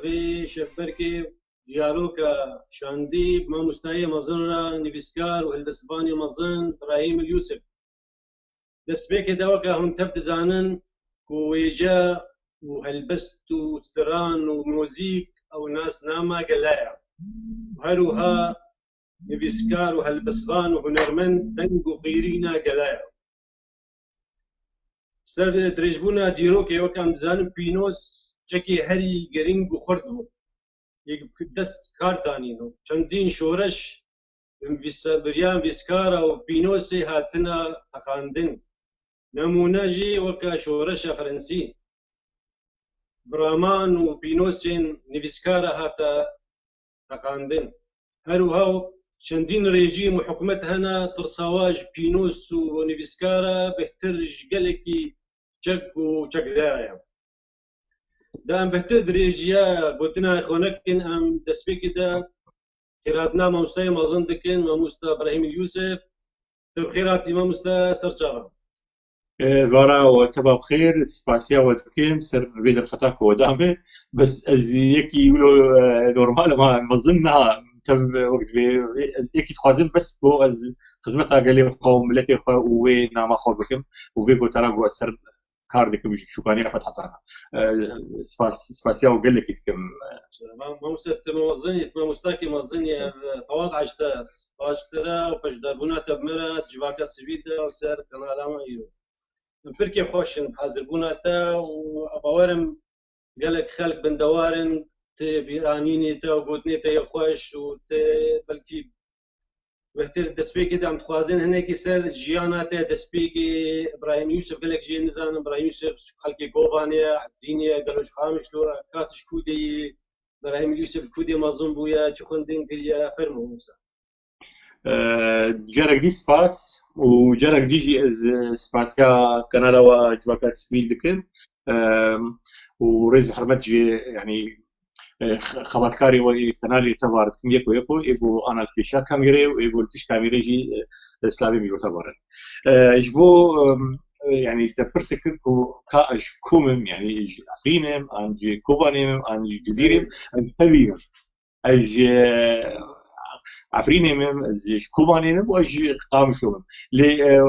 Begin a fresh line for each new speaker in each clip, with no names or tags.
في شفبركي ديالوكا شاندي ما مستهي مظن نيفسكار والبسباني مظن إبراهيم اليوسف دسبيك دوكا هم تبت زانن ويجا وهلبست وستران وموزيك أو ناس ناما قلايا وهروها نيفسكار وهلبسبان وهنرمن تنقو خيرينا قلايا سر درجبونا ديروكي وكام زانن بينوس چکی هری گرینگ و خورد بود یک دست کار دانینو چندین شورش بریان ویسکارا و پینوسی هاتنا تقاندن نمونه جی وکا شورش فرنسی برامان و پینوسین نویسکارا هاتا تقاندن هروها چندین رژیم و حکومت هنا ترساواج پینوس و نویسکارا بهتر جگلکی چک و چک دایم دام بهتدريجيا قلتنا اخوانكن ام دسبيك دا خيراتنا ماموستا مازندكن ماموستا ابراهيم اليوسف تبخيراتي ماموستا سرچاغا
ورا وتبا بخير سباسيا ودكيم سر بين الخطاك ودامه بس از يكي يقولوا نورمال ما مظنها تب وقت يكي تخازن بس بو از خدمتها قال لي قوم ملتي وين ما خور بكم وبيقول ترى جو سر كاردك مش شو كان يحط حطها سباسيا وقال لك كم
ما مست موظني ما مستاكي موظني تواضع اشتات اشترا وفجدبونا تبمرا جواكا سبيدا وسار كنالا ما يو فركي خوشن حاضربونا تا وابوارم قال لك خلق بندوارن تبيرانيني تا وقوتني تا يخوش وت بلكي بهتر دسبيكي دام تخوازن هناك سر جياناته دسبيكي ابراهيم يوسف قال لك جي نزان ابراهيم يوسف خلقي قوبانيا عبدينيا قالوش خامش لو كاتش كودي ابراهيم يوسف كودي مظن بويا تشخندين كريا فرمو موسى
جارك دي سباس وجارك دي جي از سباسكا كندا وجواكا سبيل دكن ورز حرمت جي يعني خبركاري وكنالي تبارد كم يكو يبو أنا الفيشا كاميري ويبو الفيش كاميري جي سلابي ميجو تبارد يجبو يعني تبرسك كاج كومم يعني أفرينم عن كوبانم عن جزيرم عن تبيم أج أفرينم أج كوبانم وأج قطام شلوم لي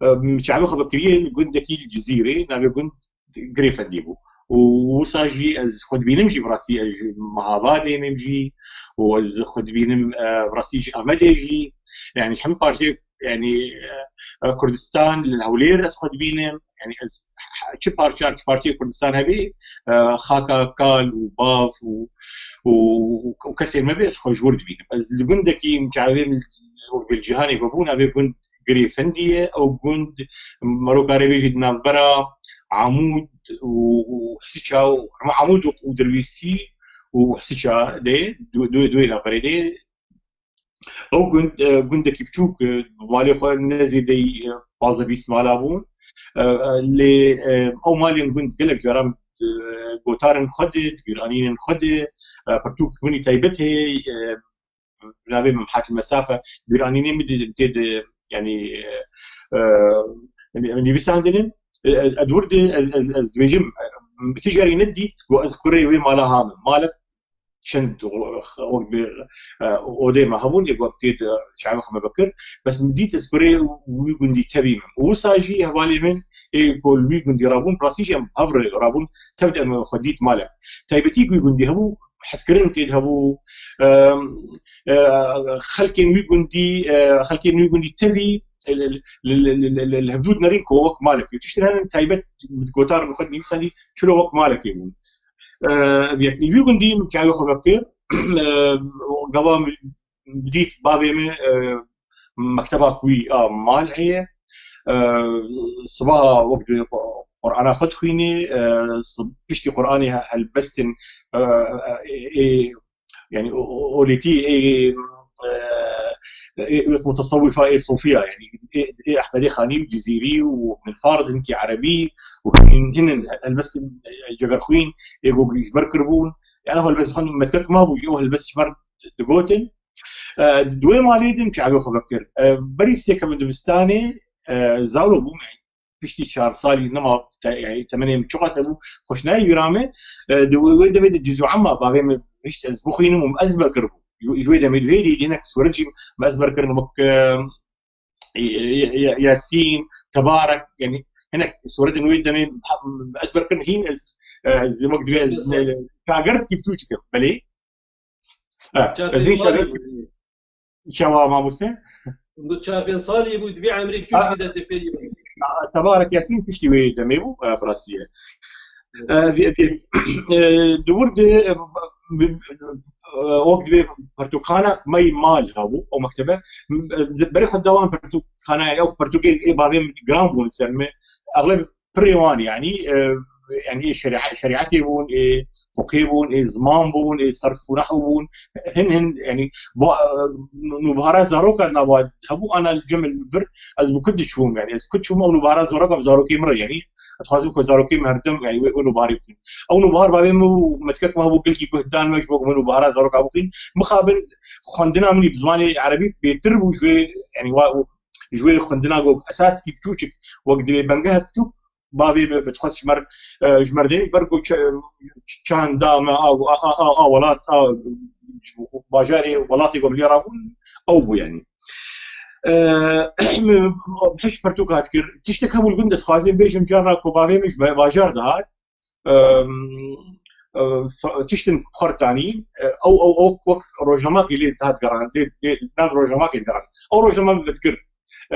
مشعبو خبركريه قندكي الجزيرة نبي قند قريفا ديبو وصاجي از خود بينم جي براسي از مهابادي نمجي واز خود بينم براسي جي امدجي يعني هم بارتي يعني كردستان للهولير از خود بينم يعني از چه بارتي كردستان هبي خاكا كال وباف وكسر ما بيس خوش ورد بينم از لبندكي مجاوين بالجهاني بابونا بيكون قريفندية او قند مروكا ربيجي نابرا عمود وحسيتها عمود ودرويسي وحسيتها دي دوي نفريدي او كنت كيبتوك مالي خو نزي دي بازا بيس مالابون اللي او مالي كنت قلك جرام قوتارن خدت قرانين خدت برتوك كوني تايبته نابي من حات المسافه قرانين مدد يعني يعني بيساندن ادورد از بيجم بتجاري ندي واذكري وين مالها مالك شند ودي ما هبون يبقى بتيت شعب خم بكر بس مديت اذكري ويقول دي تبي وساجي هبالي من يقول ويقول دي رابون براسيش ام هفر رابون تبدا خديت مالك تايبتي ويقول دي هبو حسكرين تيهبو خلكين ويقول دي تبي الهدود نرين كوك مالك تشتري هن تايبت قطار نخد نيساني شلو وك مالك يقول يعني يقول دي كاي خبكير قبل بديت بابي من مكتبه كوي مال هي صباح وقت قرآن أخذ خيني بيشتي قرآني هالبستن يعني أوليتي متصوفة صوفية يعني أحمدي خاني وجزيري ومن فارض هنكي عربي وهن البس جغرخوين يقول يجبر كربون يعني هو البس خن متكك ما بوجي هو البس شمر دقوتن دوي ماليدم شعبي خبكر بريسي كمان دبستاني زاولو بومعي پشتی 4 سالی نما يعني 8 شخص ابو خوشناي برامه ويدا بيد جزء عما بابي مش از بخين ومأزبر كربو جويدا ميد هيدي هناك سورجي مأزبر كربو ياسين تبارك يعني هناك سورة ويدا ميد مأزبر كربو هين از وقت از كاغرت كيبتوش كم بلي زين شوا ما مسلم
قلت شابين صالي بود بيع امريكا كده تفيلي
تبارك ياسين بشتي ويدا ميبو براسيه دورد وقت برتقانه مي مال هابو او مكتبه بريخ الدوام برتقانه او برتقال بعضهم جرام بون سلمه اغلب بريوان يعني شريعتي بون فقيه بون زمان بون صرف نحو بون هن يعني نبهارا زاروكا نباد هبو انا الجمل فر از بكد شوم يعني از كد شوم او نبهارا زاروكا بزاروكي مر يعني اتخاذ كو زاروكي مهردم يعني ونبهاري او نبهار بابي متكك ما هو قلكي كهدان مش بو نبهارا زاروكا بوكين مخابل خندنا مني بزماني عربي بيتربو شوي يعني شوي خندنا جو اساس كي بتوشك وقت بنجها بتوك بابي بتخص جمردين بركو كان دام ولات باجاري ولاتي قبل يراون او بو يعني بحش برتوك هاتكر تشتك هبو القندس خازين بيجم جارنا كو بابي مش باجار دهات تشتن خرطاني او وقت روجنماكي اللي هات قران ناف روجنماكي قران او روجنماكي بتذكر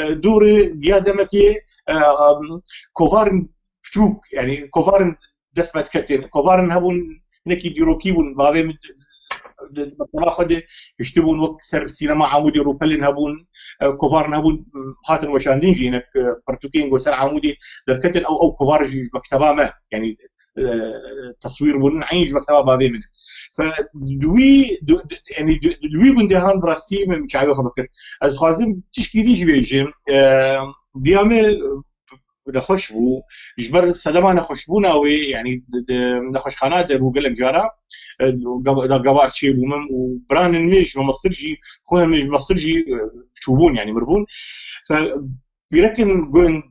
دوري قيادمتي كوفارن شوك يعني كوفارن دسمت كتين كوفارن هبون نكي ديروكيبون بابي متاخد يشتبون وقت سر سينما عمودي روبلن هبون كوفارن هبون هاتن وشاندين جينك برتوكين وسر عمودي دركتن او كوفارج مكتبه ما يعني تصوير بون عين مكتبه بابي منه فدوي يعني دوي بندهان براسي مش عارف خبرك از خازم تشكيلي بيجي ديامه نخش بو جبر سلامه نخش بونا وي يعني نخش خانات ابو قلق جارا قبار شي وبران الميش ممصرجي خوها مش مصرجي شوبون يعني مربون ف بيركن قند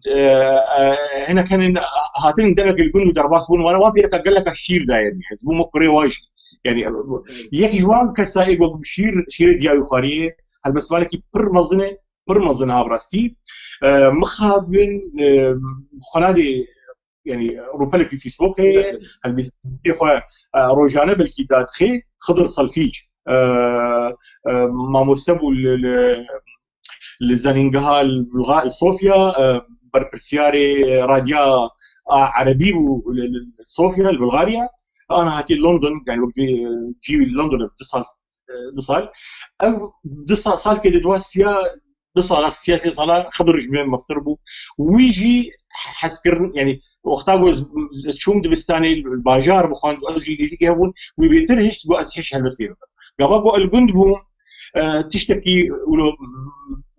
هنا كان هاتين دمك الجند درباس بون وانا بيرك قال لك الشير ده يعني حزبو مقري واش يعني يك جوان كسائق شير ديالو خاريه هالمساله كي برمزنه براستي مخابن خنادي يعني روبلك في فيسبوك هي هالبيستي خو روجانه بالكي دادخي خضر صلفيج ما مستبو لزانينغها البلغاء صوفيا بربرسياري راديا عربي صوفيا البلغاريا انا هاتي لندن يعني وقت جي لندن دصال صال كده دواسيا دصال السياسي صار خضر من مصر بو ويجي حسكر يعني وقتها جوز شوم دبستاني الباجار بخوان أزلي ليزي كهون وبيترهش تبغى أسحش هالمسيرة قبل بقى الجند بو تشتكي ولو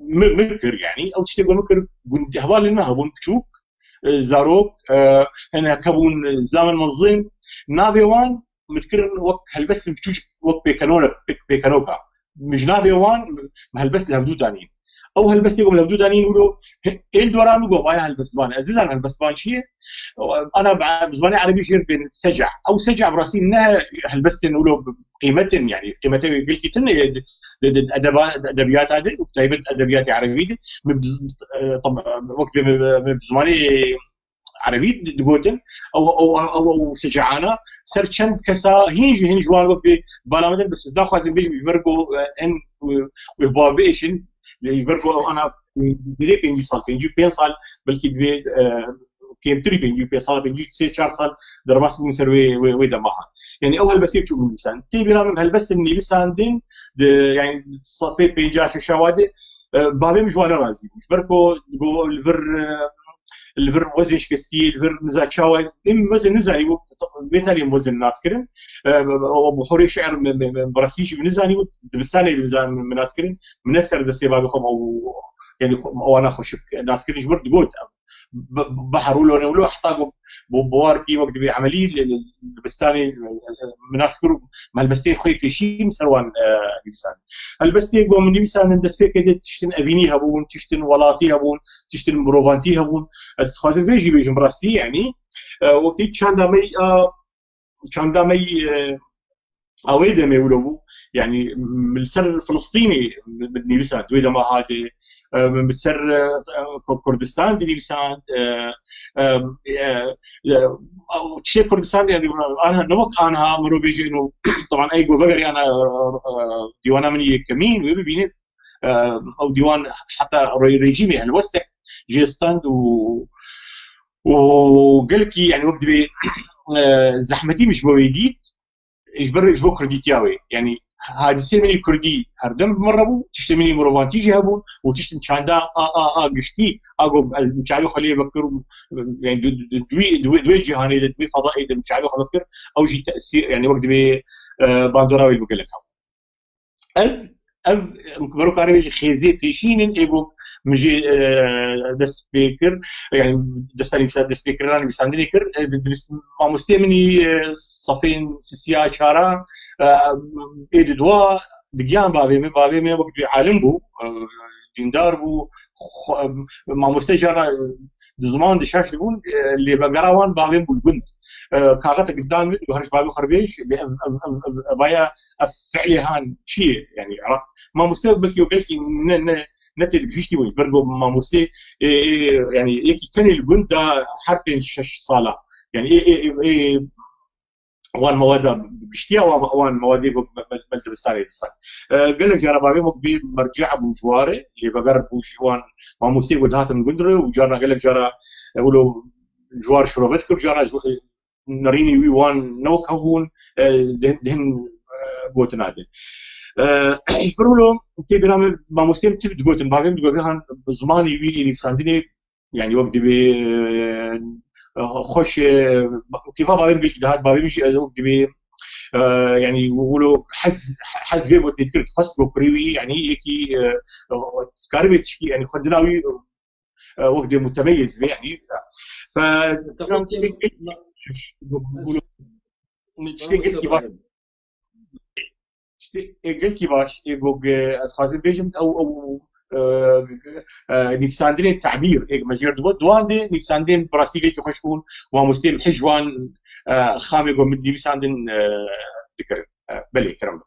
مكر يعني او تشتكي مكر جند هبال لنا هبون بشوك زاروك هنا كبون زمن منظم نافيوان متكرر وقت هالبس بتشوش وقت بيكانوكا مش نافيوان هالبس لهبدو دانين او هالبس يقوم لهبدو دانين يقولوا ايه الدوران يقول بايا هالبسبان عزيزا هالبسبان شيء انا بزماني عربي شير بين سجع او سجع براسي انها هالبس نقولوا قيمتن يعني قيمتها بالكتن ادبيات هذه وكتابه ادبيات عربيه طبعا وقت بزماني عربي دقوتن او سجعانا سرچند كسا هنج وان وقت بالامدن بس دا خازم بيج بيرجو ان وبابيشن يبرجو انا بدي 5 سال بلكي دبي كيم تري بينجي صار بينجي 4 سال درباس بمسر وي دمها يعني اول بس يشوف الانسان تي بيرام هالبس اني لسه عندين يعني صفي بينجا شواده بابي مش وانا رازي مش بركو جو الفر وزن شكستي الفر نزا شاوي ام وزن نزاني بيتالي وزن ناس كرن وبحوري شعر من براسيش بنزاني دبستاني بنزان من ناس كرن من نسر دسي بابي خم او يعني وانا خوش ناس كرن جبرت قلت بحر ولو حتى بواركي وقت بعمليه البستاني مناسكر مع البستي خوي في شيء سروان نيسان البستي قوم نيسان دسبيك تشتن افيني هبون تشتن ولاتي هبون تشتن مروفانتي هبون خازن فيجي بيجي مراسي يعني وقت كان دامي اويدا ما يقولوا يعني من السر الفلسطيني بالنيسان دويدا ما هذه من سر كردستان دنيسان شيء كردستان يعني انا نوك انا مرو بيجي انه طبعا اي جوفري انا ديوانا مني كمين وبيبيني او ديوان حتى ريجيمي الوسط جيستاند وقال لك يعني وقت بي زحمتي مش بويديت اجبر كرديتياوي يعني هذا سيمني كردي هردم مربو تشتمني مروفانتي جابون وتشتم شاندا قشتي اقو المشاعبي خليه بكر يعني دوي جهاني دوي فضائي المشاعبي خليه بكر او جي تاثير يعني وقت بي باندوراوي بقول لك اف مكبرو كاري خيزي فيشين ايبو مجي دس بيكر يعني دستاني دس بيكر راني بيساندني كر ما مستمني صفين سيا شارع ايد دوا بجان بابي ما وقت عالم بو ديندار بو ما مستجرا زمان دشاش يقول اللي بقراوان بابي بالجند كاغت قدامي وهرش بابي خربيش بايا فعلي هان شيء يعني ما مستقبل كيو قلتي نتل جشتي وين برجو ما مستي يعني يكي تاني الجند حرب شش صالة يعني وان مواد بشتيا وان مواد بلد بستاني تصل قال لك جرى بابي مقبي مرجع ابو جواري اللي بقرب وان ما مستي ودهات من قدره وجرى قال لك جرى يقولوا جوار شروفتك جرى نريني وي وان نوك هون دهن بوتنادي يشبروا له تبي ما مستي تبي تقول بابي تقول هان زماني وي اللي ساندني يعني وقت بي خوش كيف بابي بيجي دهات بابي بيجي وقت بي يعني يقولوا حز غير وقت تذكر تحس بكريوي يعني يكي كاربي تشكي يعني خدناوي وقت متميز يعني ف قلت باش يقول اسخازن بيجم او نيفساندين التعبير مجير دوان دي نيفساندين براسيلي كخشون ومستيم حجوان خامي يقول من نيفساندين ذكر بلي كرم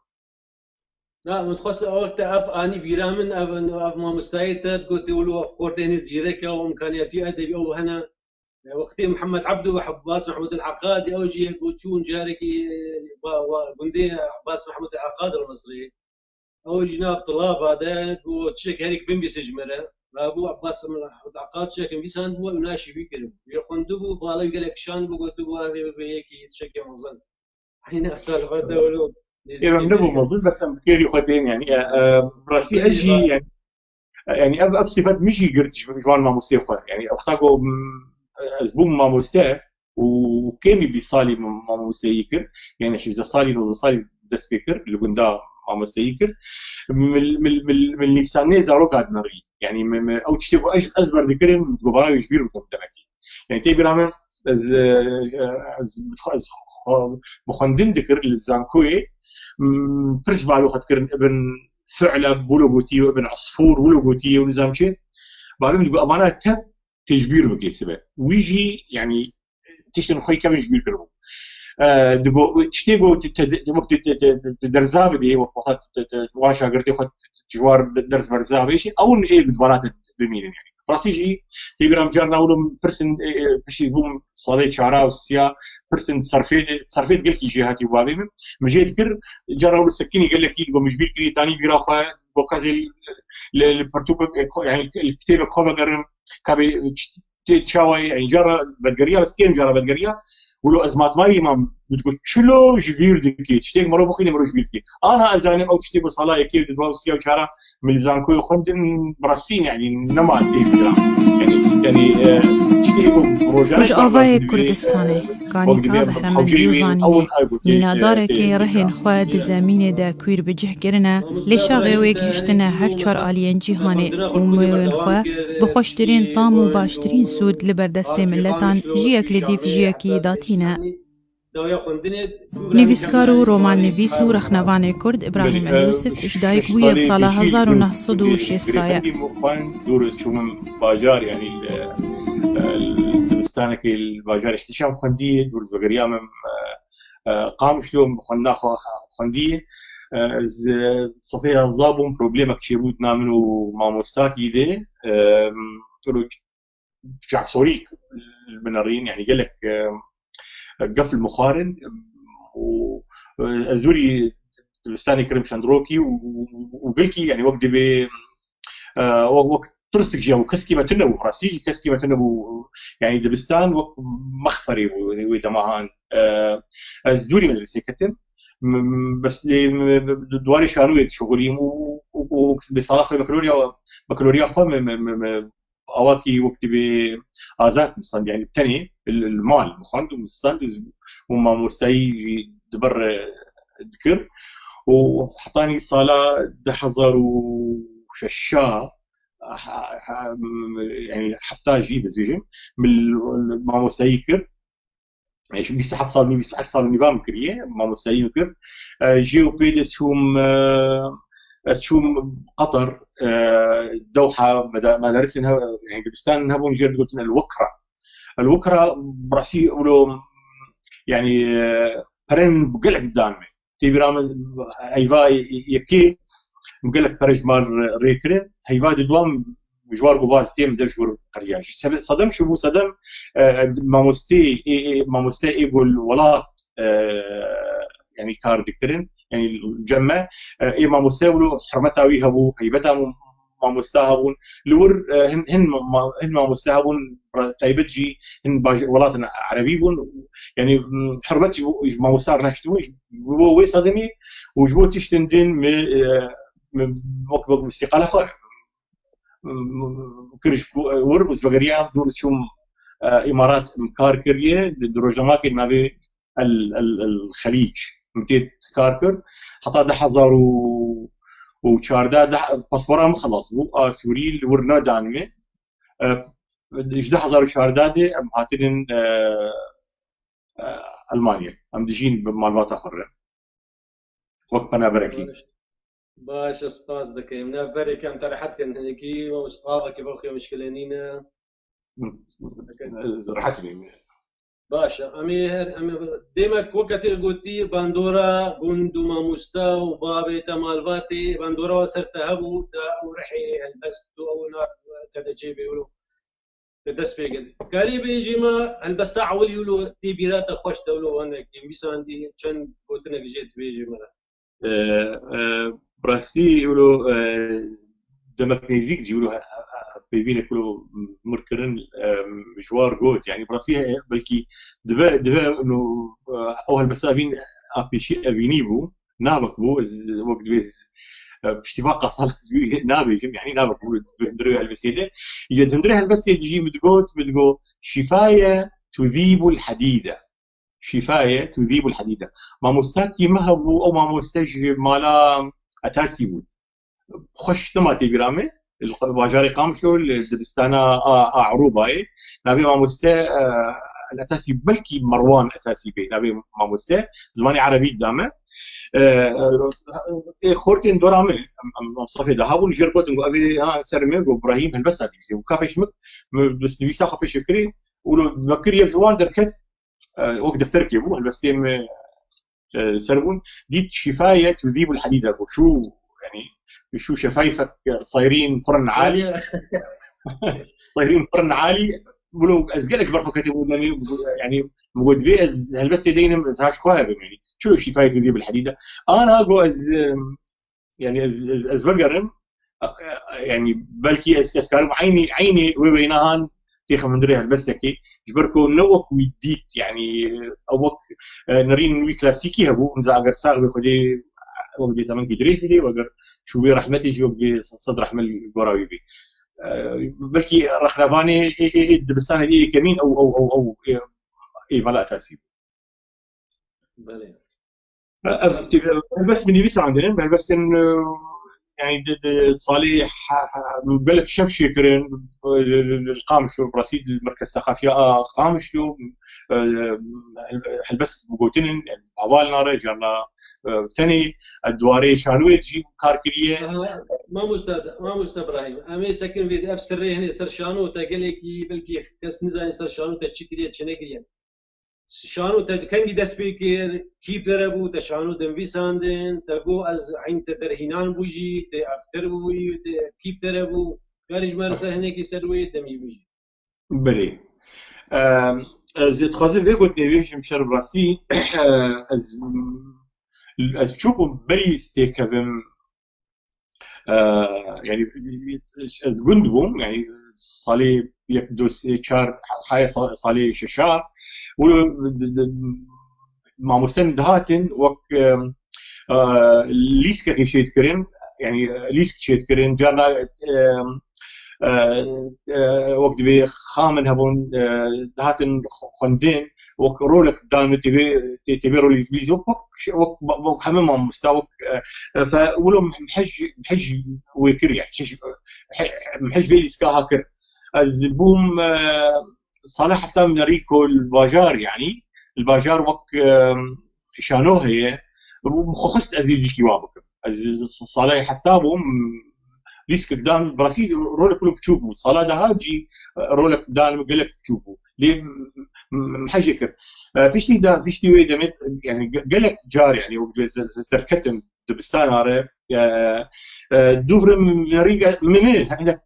لا متخصص وقت اني بيرامن اف ما مستعيد قلت يقولوا خورتين زيرك وامكانياتي ادبي او هنا وقتي محمد عبده وعباس محمود العقاد اوجي قوتشون جاركي وقندي عباس محمود العقاد المصري او جناب طلاب هذا وتشك هيك بن بيسجمره ابو عباس محمود العقاد شك بيسان هو ناشي بيكرم يخندبو بالا يقول لك شان بقولتو هيك تشك مظن حين اسال هذا ولو
نبو مظن بس كيري خوتين يعني براسي اجي يعني اف صفات مشي قلت جوان ما موسيقى يعني اختاقو زبون ما مستاء وكيمي بيصالي ما مستيكر يعني حجة صالي نوز صالي دسبيكر اللي قندا ما مستيكر من نفساني زارو قاعد نري يعني او تشتكو ازبر ذكرين قبراوي يجبيرو تمتمكي يعني تيبي رامن از مخندن ذكر للزانكوي فرس بالو خدكرن ابن ثعلب ولوغوتي وابن عصفور ولوغوتي ونزامشي بعدين تقول امانه تجبير بكيسبه ويجي يعني تشتن خوي كم يجبير كلهم دبو تشتيبو وقت درزابدي وقت واشا قرتي خد جوار درس برزابي شيء او ايه بدبارات بمين يعني راسيجي تيجرام جارنا ولهم برسن بشي بوم صلاه شعراء والسيا برسن صرفيت قلت جهاتي وبابي مجيت كر جرى السكيني قال لك يبقى مجبير كري ثاني بيراخا بوكازي البرتوك يعني الكتابه كوبا قرم كابي تشاوي يعني جرى بدقريه بس كيف جرى بدقريه ولو ازمات ماي ما بتقول شلو جبير دكي تشتيك مرو بخيني مرو جبيرتي انا ازانم او تشتيك صلاه كيف دباو سيا وشارع من زانكوي خندن براسين يعني نما تي
روش آوای کردستانه کانیکا بهرمند دیوزانی میناداره که رهن خواه زمین دا کویر بجه گرنه لشاقه و گشتنه هر چار آلین جیهانه و موین خواه بخوشترین طام و باشترین سود لبردست ملتان جیک لدیف جیکی داتینه. نویسکار و رمان نویس و رخنوان کرد ابراهیم یوسف اجدایک بوی سال 1960
باجار يعني البستانة كي الباجار احتشام خندية دور زغريام قام شلون خنا خندية صفيها الضابون بروبليمك شيبوت نامنو ما مستاكي ده شعب سوريك المنارين يعني قال لك قفل مقارن وازوري البستاني كريم شندروكي وقلكي يعني وقت ب وقت ترسك جو كسكي ما تنبو راسيجي كسكي ما تنبو يعني دبستان وقت مخفري ودماهان ازدوري مدرسة كتن بس دواري شانوية شغلي وبصراحة بكالوريا خام أواكي وقت بآزات مستند يعني التاني المال مخاند ومستند وما مستعي دبر ذكر وحطاني صالة دحزر وششا يعني حفتاجي بزوجين من ما مستعيكر يعني شو بيستحق صار النظام كريه ما مستعيكر جيو بيدس شوم قطر دوحة مدارسنا يعني دبستان نهبون جرد قلت الوكرة براسي ولو يعني برين بقلق قدامي تبي رامز هيفا يكي بقلق برج مار ريكرين هيفا دوام مجوار قواز تيم دشور قرياش صدم شو صدم ما مستي يقول ولا يعني كار دكتورين يعني الجمع إيه ما مستوى حرمتها ويهبو هيبتها ما مستهبون لور هن ما مستهبون تايبتجي هن ولاتنا عربيبون يعني حرمتي ما مستهبون هشتوش هو صدمي وجبو تشتندين من وقت استقالة خا كرش ور وزبغريام دور شوم إمارات مكار كريه دروجناك نبي الخليج متيت كاركر حتى ده حزار وشاردا ده باسبورا ما خلاص بو سوري ورنا دانمي ده حزار وشاردا دي هاتين ألمانيا هم دجين بمعلومات أخرى وقت أنا بركي
باش سباس دكي من فري كم ترى حد كان هنيكي ومستقابل كيف الخير مشكلانينا
زرحتني
باشا أمي ديمك وقت قلتي باندورا قندو ما مستا وبابي تمالفاتي باندورا وسرتهبو دا ورحي البستو أو نار تدجي بيقولوا تدس بيجد قريب يجي ما البستا عول يقولوا تي بيرات خوش تقولوا هناك مثلا دي كان قلتنا جيت بيجي مرة
براسي يقولوا دمكنيزيك يقولوا بيبين كله مركرن مشوار جوت يعني براسي بلكي دبا انه اول بسابين ابيشي افينيبو نابكبو وقت بيز اشتباق صالح نابي يعني نابكبو بندري البسيده يجي تندري البسيده تجي مدقو شفايه تذيب الحديده شفايه تذيب الحديده ما مستاكي مهبو او ما مستجب مالا اتاسيبو خش تماتي برامي الباجاري قامشلو الدبستانا عروباي نبي ما مستا الاتاسي بلكي مروان اتاسي بي نبي ما مستا زماني عربي دامه خورتين درامي صافي ذهبوا نجربوا نقول ابي ها سرمي ابراهيم هالبس هذيك وكافيش مك بس نبي ساخه فيش فكري ولو ذكر يا جوان دركت وقت دفترك يبو هالبسيم سربون دي شفايه تذيب الحديد ابو شو يعني شو شفايفك صايرين فرن عالي صايرين فرن عالي ولو ازقلك برفو كتبوا يعني موجود في هالبس يدين هاش خواب يعني شو شفاية تذيب الحديدة انا اقو يعني از بقرم يعني بلكي اسكارم عيني وبينهان تيخ من دري هالبس كي جبركو نوك ويديت يعني اوك نرين وي كلاسيكي هبو نزا اگر ساغ بخدي وقت تمام كيدريش بدي وقر شو بي رحمتي جو بي صدر رحمة القراوي بي بلكي رخلافاني دبستان دي كمين او اي بلا تاسيب
بله
بس من يبيس عندنا بس يعني صالح بالك شاف شكرين القامش برصيد المركز الثقافي قامش له بس بقولتن عوال نار جرنا ثاني الدواري شانوي تجيب كاركريه
ما مستد ابراهيم امي ساكن في افسر هنا سر شانو تقلك بلكي كاس نزاي سر شانو تشكريه تشنقريه شانو تكنجي دسبيك كيف دربو تشانو دنبي ساندن تقو از عين تدرهينان بوجي تأفتر بوي كيف دربو خارج مرسى هناك سروي دمي بوجي
بلي زيت خازن في قلت نبيش مشار براسي از تشوفوا بري استيكافم يعني جندبوم يعني صالي يبدو شار حياة صالي ششار مع مستند هاتن وك ليسك في شيء كريم يعني ليسك شيء كريم جانا وقت بي خامن هبون هاتن خندين وك رولك دائما تبي رول إنجليزي وك حمام مستوى فولو محج ويكر يعني محج في ليسكا هاكر الزبوم صالح حتى من ريكو الباجار يعني الباجار وك شانو هي مخصص عزيزي كيوابك صالح حتى بوم ليسك قدام براسيل رولك كله بتشوفه صلاة ده هاجي رولك قدام قالك بتشوفه ليه محجكر فيشتي ده فيشتي ويدا يعني قالك جار يعني استركتم دبستان هاره دوفر من ريقة منه عندك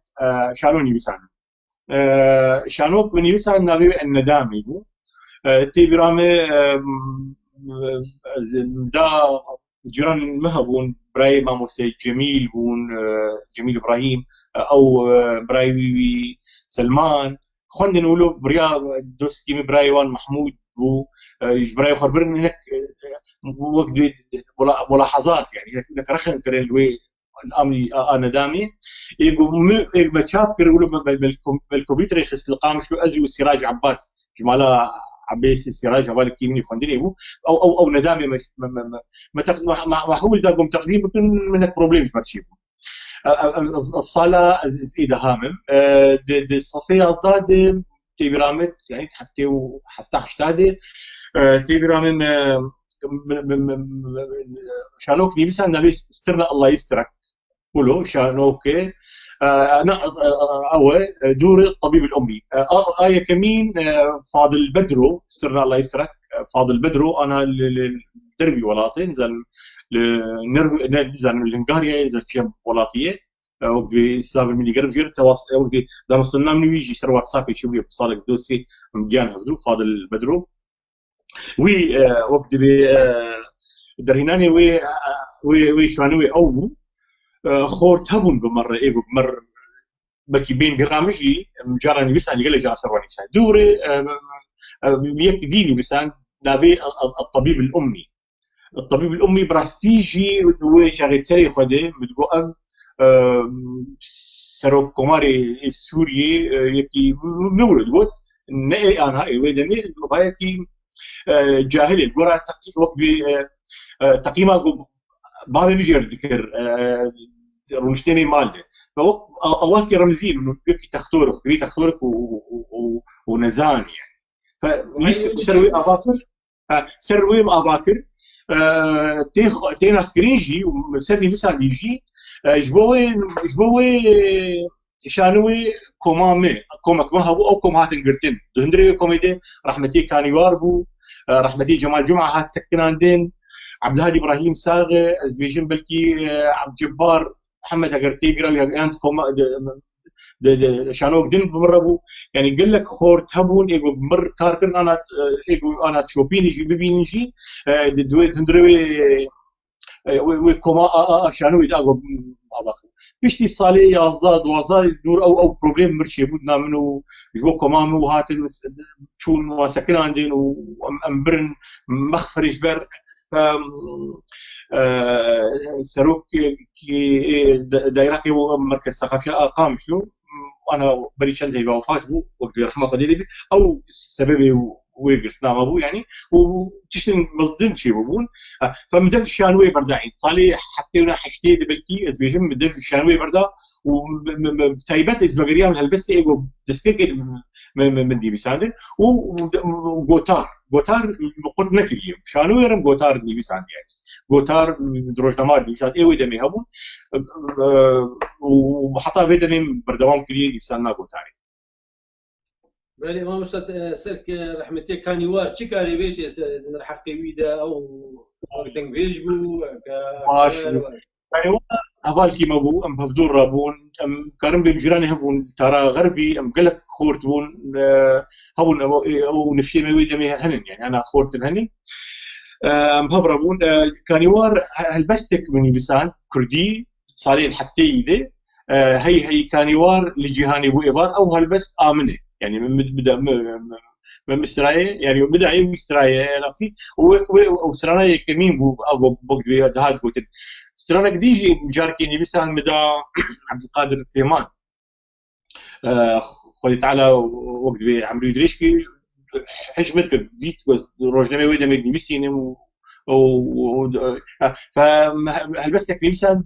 شانوني بيسان شانوك من يسان نبي الندامي تي برامي دا جيران مهبون براي ماموسي جميل بون جميل ابراهيم او براي سلمان خلينا نقولوا بريا دوستي براي وان محمود بو براي خبرني هناك وقت ملاحظات يعني لك رخن كريلوي الامني انا دامي يقول ما شابكر يقولوا بالكمبيوتر يخص القامش ازي والسراج عباس جماله عباس السراج هذا كيمني خندني او ندامي ما حول داقم تقديم من بروبليم مرشيبه افصاله اذا هامم دي صفيه ازاد تيبرامت يعني تحفتي وحفتح اشتادي تيبرامم شانوك نيفسان نبي استرنا الله يسترك قولوا شانوك انا اول دور الطبيب الامي ايه كمين فاضل بدرو استرنا الله يسترك فاضل بدرو انا دربي ولاطي نزل نزل الهنغاريا نزل شيء ولاتيه وقت اسلام مني قرب جير تواصل وقت دا وصلنا من يجي سر واتساب يشوف لي بصادق دوسي مجان هذو فاضل بدرو وي وقت بي درهناني وي شانوي او خور تبون بمره ايه بمر بكي بين برامجي مجرد بيسان يقول لي جاب سرواني سان دوري بيك ديني بيسان نبي الطبيب الامي براستيجي وشاغل سري خده بتقول سرو كوماري السوري يكي مولد قلت نئي انا ويدني بايكي جاهل القرى وقت تقييمه بعض بيجي ذكر رمشتني مالده فوقت اواكي رمزين انه يكي تختورك ونزان يعني فسروي افاكر سروي افاكر تين اسكرينجي وسمي لسان يجي جبوي شانوي كوما هو او كوما هاتنغرتن دندري كوميدي رحمتي كان يواربو رحمتي جمال جمعه هات سكن عندين عبد الهادي ابراهيم ساغه ازبيجن بلكي عبد الجبار محمد هقرتي قراوي انت كوما شانوك دن بمربو يعني قال لك خور تهبون ايغو مر كاركن انا ايغو انا تشوبيني جي بيبيني جي دندري وكما شانوي داغو اباخ بيشتي صالي يا زاد وزال دور او بروبليم مرشي بدنا منو جو كمان وهات شون وسكن عندين وامبرن مخفر جبر ف سروك كي دايره كي مركز ثقافي قام شنو وانا بري شند هي وفات بو وقت رحمه الله دي او سببي ويقرت نام ابو يعني وتشتن مصدن شي بون فمدف الشانوي برداعي صالي حكينا حشتي دبلتي از بيجم مدف الشانوي بردا وتايبات از بغريا من هالبس ايجو دسكيك من دي بيساندن وغوتار قد نكلي شانوي رم غوتار دي بيساند يعني غوتار دروجنامار دي بيساند ايوه دمي هبون وحطها في دمي بردوام كلي لسانا غوتاري
بله ما مستد سرك رحمتي كان يوار شي كاري بيش نرحقي ويدا او دنگ بيج بو
يعني هفال كيما بو ام بفدور رابون ام كارم بمجراني هبون ترى غربي ام قلك خورت بون هبون او نفشي ما ويدا مي هنن يعني انا خورت الهنن ام بفرابون كان يوار هلبستك من لسان كردي صالين حفتي ذي هي كان يوار لجهاني بو ابار او هلبست امنه يعني من بدا من مسترايه يعني بدا اي مسترايه نفسي وسرانا كمين بو او بوك هاد بوت سرانا ديجي مجاركيني بسان مدى عبد القادر الثيمان خلي تعالى وقت بي عمرو يدريشكي حجمتك ديت روجنامي ويدا مدني بسينم فهلبس لك لسان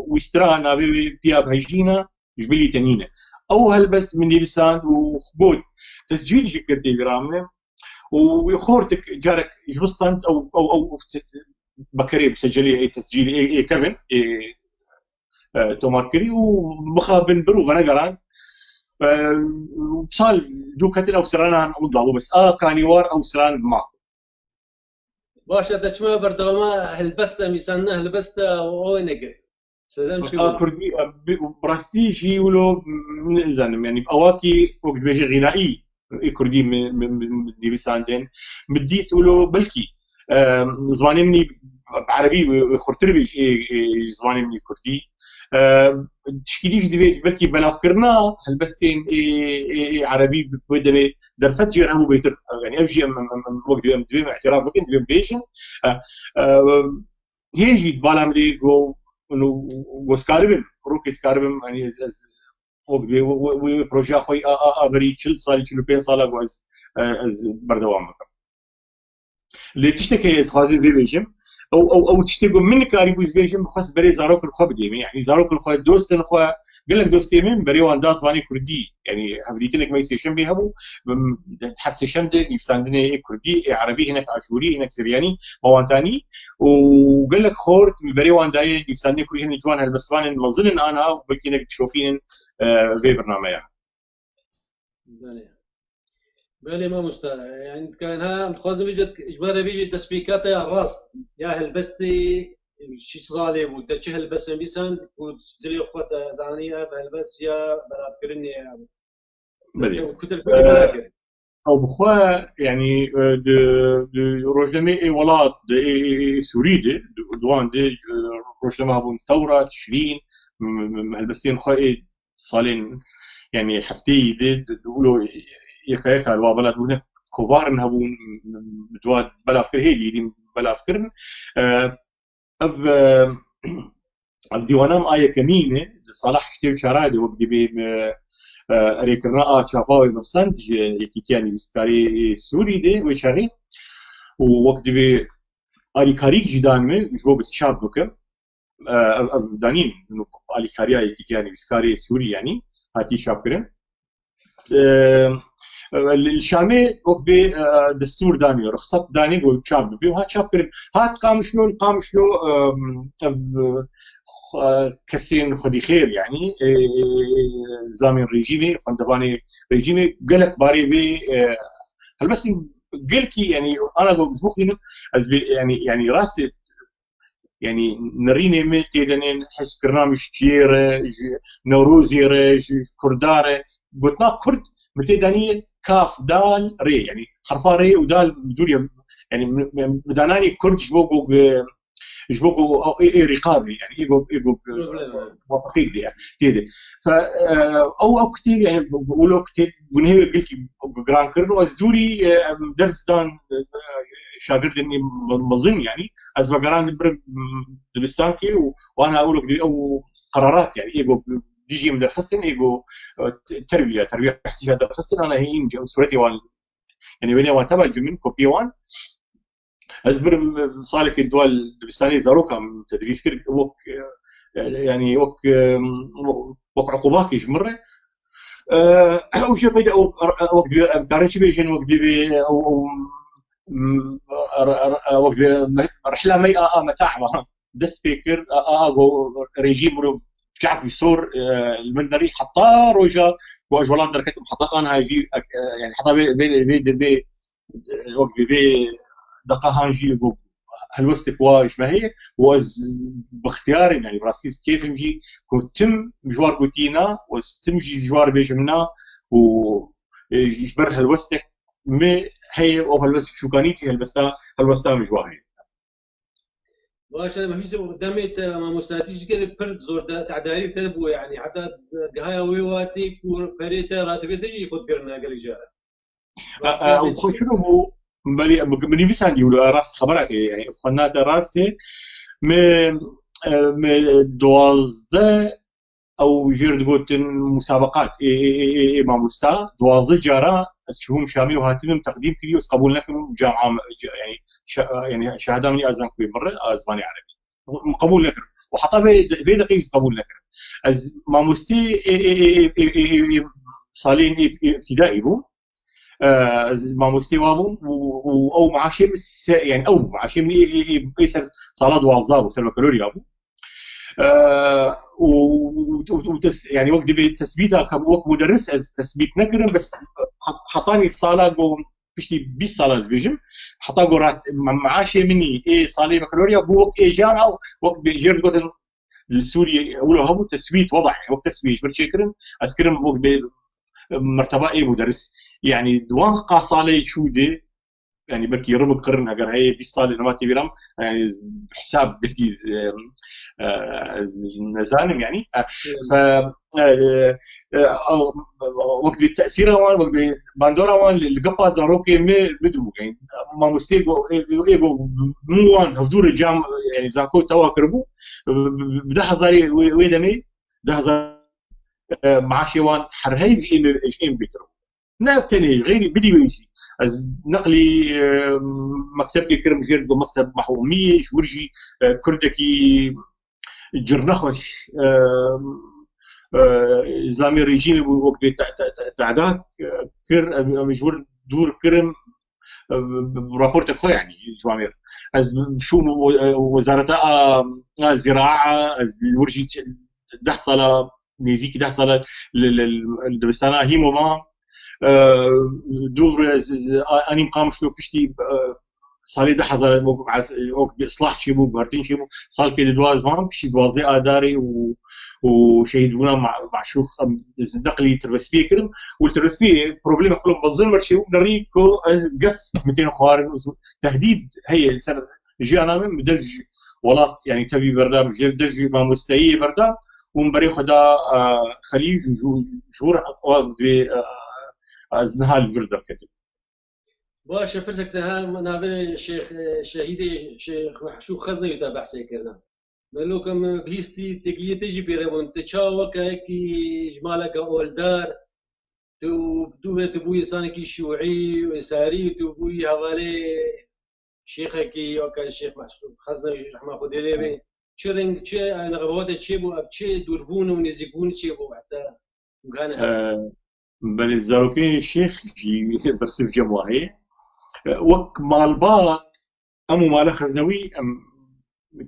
ويسترانا بياب هجينا جبلي تنينه او هلبس من لسان وخبود تسجيل جكرتي برامله ويخورتك جارك جبصنت او بكري بسجلي اي تسجيل اي كيفن توماركري ومخابن برو فنقران وصال دوكتل او سرانان او ضابو بس كانيوار او سران ما
باشا دشما بردوما هلبستا ميسانا هلبستا او نجر
كردي براسي شي ولو من زانم يعني اواكي وقت بيجي غنائي كردي من ديفيساندين بديت ولو بلكي زماني مني بعربي خرتربي زماني مني كردي تشكيليش ديفيت بلكي بلافكرنا هلبستين عربي بده درفت جيره بيتر يعني افجي وقت بيم اعتراف بكن بيم بيشن هيجي بالامري جو انه وسكاربن روكي سكاربن يعني از وي بروجي اخوي بري تشل صار 25 سنه از بردوام اللي تشتكي خازن في بيجم او تشتكي من كاريبو بيجم خاص بري زاروك الخبدي يعني زاروك الخو دوست الخو قال لك دوستي من بري وان داس واني كردي يعني هفديتنك ما يسيشن بيهبو تحسشن دي يفساندني كردي عربي هناك اشوري هناك سرياني موانتاني وقال لك خورت بري وان داي يفساندني كردي هن جوان هالبسوان مظن انا بلكي انك تشوفين في برنامج يعني
بالي ما مستا يعني كان ها متخوز بيجي اجباري بيجي تسبيكات يا راس يا هلبستي شي صالي ودتش هلبس بيسان وتشتري اخوات زانيه بهلبس يا بلاد كرني يعني
بدي
كتب
او بخوا يعني د روجلمي ولاد سوريدي دوان دي روجلمي هبون ثوره تشرين هلبستين خوي صالين يعني حفتي دي دولو يكايكا الوابلات هنا كوفار نهبون بدوات بلا فكر هي دي بلا فكر الديوانام آية كمينة صلاح شتيو شرادي وبدي بي ريكرنا شاباوي مصنج يكيتياني بسكاري سوري دي وشاري ووقت بي آلي كاريك جدان من جبو بس شاب بكم دانين انه آلي كاريا يكيتياني بسكاري سوري يعني هاتي شاب كرم الشامي وقبي دستور داني رخصت داني وشاب بي وهات شاب كرم هات قامشلو كسين خدي خير يعني زامن ريجيمي خندباني ريجيمي قالك باري بي هل بس قلكي يعني انا بزبوخي يعني راسي يعني نريني متي دنين حس برنامج كثير نوروزي كرداره قلت كرد متي داني كاف دال ري يعني حرفا ري ودال بدوري يعني مداناني كرد جبوكو اي رقابي يعني ايجو وقتي دي كده ف او كتير يعني بقولوا كتير بنهي قلت جران كرنو ازدوري درس دان شاغردني مظن يعني از بقران دبستانكي وانا اقول او قرارات يعني ايجو جيجي من الخستن إيجو تربية حسي هذا الخستن أنا هي صورتي وان يعني بيني وان تبع جمن كوبي وان أزبر صالك الدول البستاني زاروكا تدريس كر وك يعني وك عقوبات كيش مرة وش بيجي وقت كارنش بيجين وقت بي أو وقت رحلة مي متاعبة دس فكر ريجيم شعب يصور المندري حتى روجا واجولان دركتهم حتى انا هاجي يعني حتى بي وقت بي دقه هانجي هالوستك واش ما هي واز باختياري يعني براسيس كيف نجي كنتم مجوار كوتينا واستمجي جوار بيجمنا ويجبر هالوستك مي هي او هالوستك شو كانيتي هالوستا مجواهي
باشه ما فيش قدامي ما مستعديش كده فرد زور تعداري تبو يعني حتى هاي ويواتي كور فريته راتبه تجي ياخذ قرنا قال جاره
وشنو هو بني في ساندي ولا راس خبرك يعني قناه راسي من دوازده او جير قلت مسابقات ما مستا دوازده جاره شوهم شامل وهاتم تقديم كليوس قبول لكم جامعه يعني شهاده من ازان كبير مره اسباني عربي قبول لك وحتى في دقيقه قبول لك از ما مستي صالين ابتدائي بو ما مستي وابو او معاشي يعني او معاشي من يسر صالات وعظاب وسلوى كالوري ابو يعني وقت بتثبيتها كوك مدرس از تثبيت نقرن بس حطاني الصالات بشتي 20 صالات بيجم حتى قرات معاشي مني اي صالي بكالوريا وقت اي جامعه وقت بيجر قلت السوري اولو هو تثبيت وضع وقت تثبيت برشيكرن اسكرم وقت مرتبه اي مدرس يعني دوان قاصالي شودي يعني بركي ربع قرن اگر هي 20 صالي نماتي بيرم يعني بحساب بركي نزانم يعني ف وقت التاثير وان وقت باندورا وان القبا زاروكي بدو يعني ما مستيغو ايغو مو وان هفدور الجام يعني زاكو توا كربو بدا هزاري ويدمي ده هزار معاشي وان حرهي في ام بيترو نافتني غير بدي ويجي از نقلي مكتبي كرم جير مكتب محومية شورجي كردكي جرنخش إسلامي ريجيم وقت تعداد كر مجبور دور كرم رابورت خوي يعني جوامير از شو وزارة الزراعة از ورجي دحصل نيزيك دحصل الدبستانا هيموما دوغري اني مقام شنو بشتي صار ده حصل وقت اصلاح شي مو بهرتين شي مو صار كده دواز ما بشي دوازي اداري وشهدونا مع شو دقلي تربسبي كرم والتربسبي بروبليم كلهم بالظلم شي نريكو قف 200 خوارن تهديد هي سنه جي انا من بدج ولا يعني تبي برنامج دج ما مستوي بردا ومبري خدا خليج جور وقت از نهال فردر كتب
باشه فرسك ده نابه شيخ شهيدي شيخ محشوق خزني يتابع سيكرنا ملوكم بهيستي تقليه تجي بيرون تشاوك كي جمالك اولدار تو تبوي سانكي شيوعي ويساري تبوي حوالي شيخكي وكان شيخ محشوق خزني رحمه الله عليه شرنج شي انا غبوات شي بو ابشي دوربون ونزيقون شي بو حتى كان
بل الزاروكي الشيخ جي برسم جمواهي وك مالبات امو مال خزنوي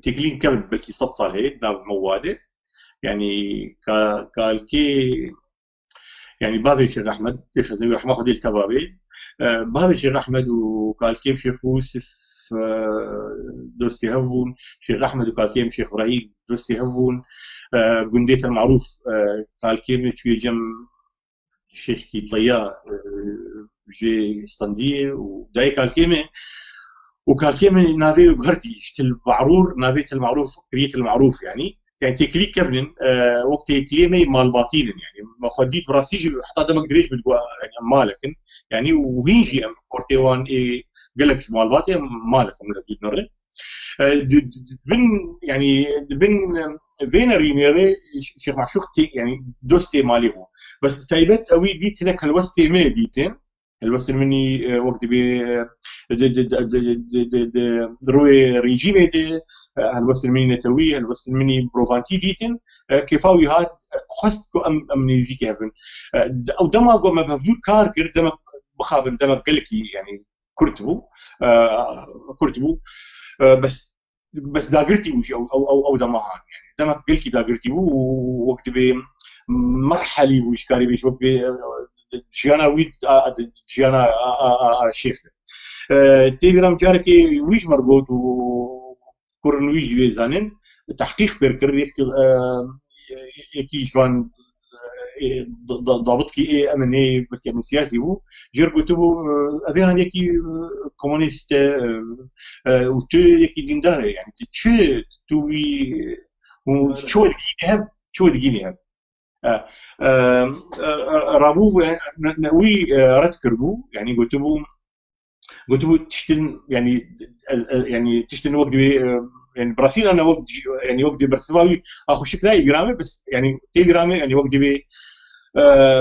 تكلين كبد بلكي صد صار هيك داب مواده يعني كالكي يعني بابي الشيخ احمد خزنوي رحمه الله التبابي بابي الشيخ احمد وكالكيم شيخ يوسف دوستي هبون شيخ احمد وكالكيم شيخ ابراهيم دوستي هبون قنديت المعروف كالكيم شويه جم الشيخ كي طيا جي اسطنديه وداي كالكيمه وكالكيمه نافي وقهرتي شت المعرور نافيت المعروف كريت المعروف يعني كان تكليك كبن وقت كليمه مال باطيل يعني ما خديت براسيج حتى ما قدريش بالقوا يعني مالك يعني وهيجي ام كورتيوان قال لك مال باطي مالك من الجيت نره بن يعني بن فينري ميري شيخ معشوق يعني دوستي ماليه بس تايبت اوي ديت لك الوستي ما ديتين الوستي مني وقت بي روي ريجيمي دي الوستي مني نتوي الوستي مني بروفانتي ديتين كيفاوي هاد خصكو ام نيزيك هبن او دما قو ما بفدور كاركر دما بخابن دما قلكي يعني كرتبو بس داقرتي وش او دمهان يعني دمك قلكي داقرتي وقت بي مرحلي وش كاري بيش وقت بي جيانا ويد جيانا شيخ تيبرام جاركي ويش مربوط وكورن ويش جويزانين تحقيق بيركر يكي جوان ضابط كي امن اي من سياسي هو جربوا تبو افيان يكي كومونيست وتو يكي ديندار يعني تشو توي شو دقيني رابو نوي رتكربو يعني قلت تشتن يعني تشتن وقت يعني براسيل انا وقت يعني وقت برسماوي اخو شكلاي جرامي بس يعني تي جرامي يعني وقت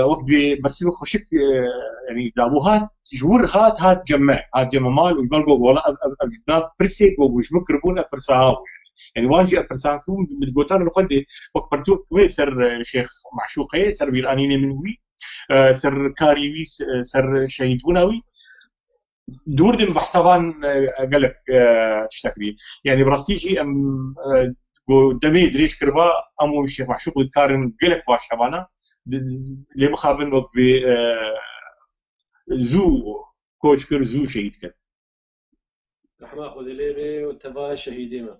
وقت برسمك خشك يعني دابوهات جور هات جمع مال وجمال والله ابجدنا برسيك وش مكربون فرساو يعني واجي افرسانكم بتقوتان القدي وقت برتو سر شيخ معشوقي سر بيرانيني منوي سر كاريوي سر شهيدوناوي دور دم بحسابان قالك تشتكري يعني براسيجي ام دمي دريش كربا امو الشيخ معشوق الكارن قالك باش شبانا اللي مخابن وقت زو كوش كر زو شهيد كر
رحمة خذ لي وتبا شهيدي ما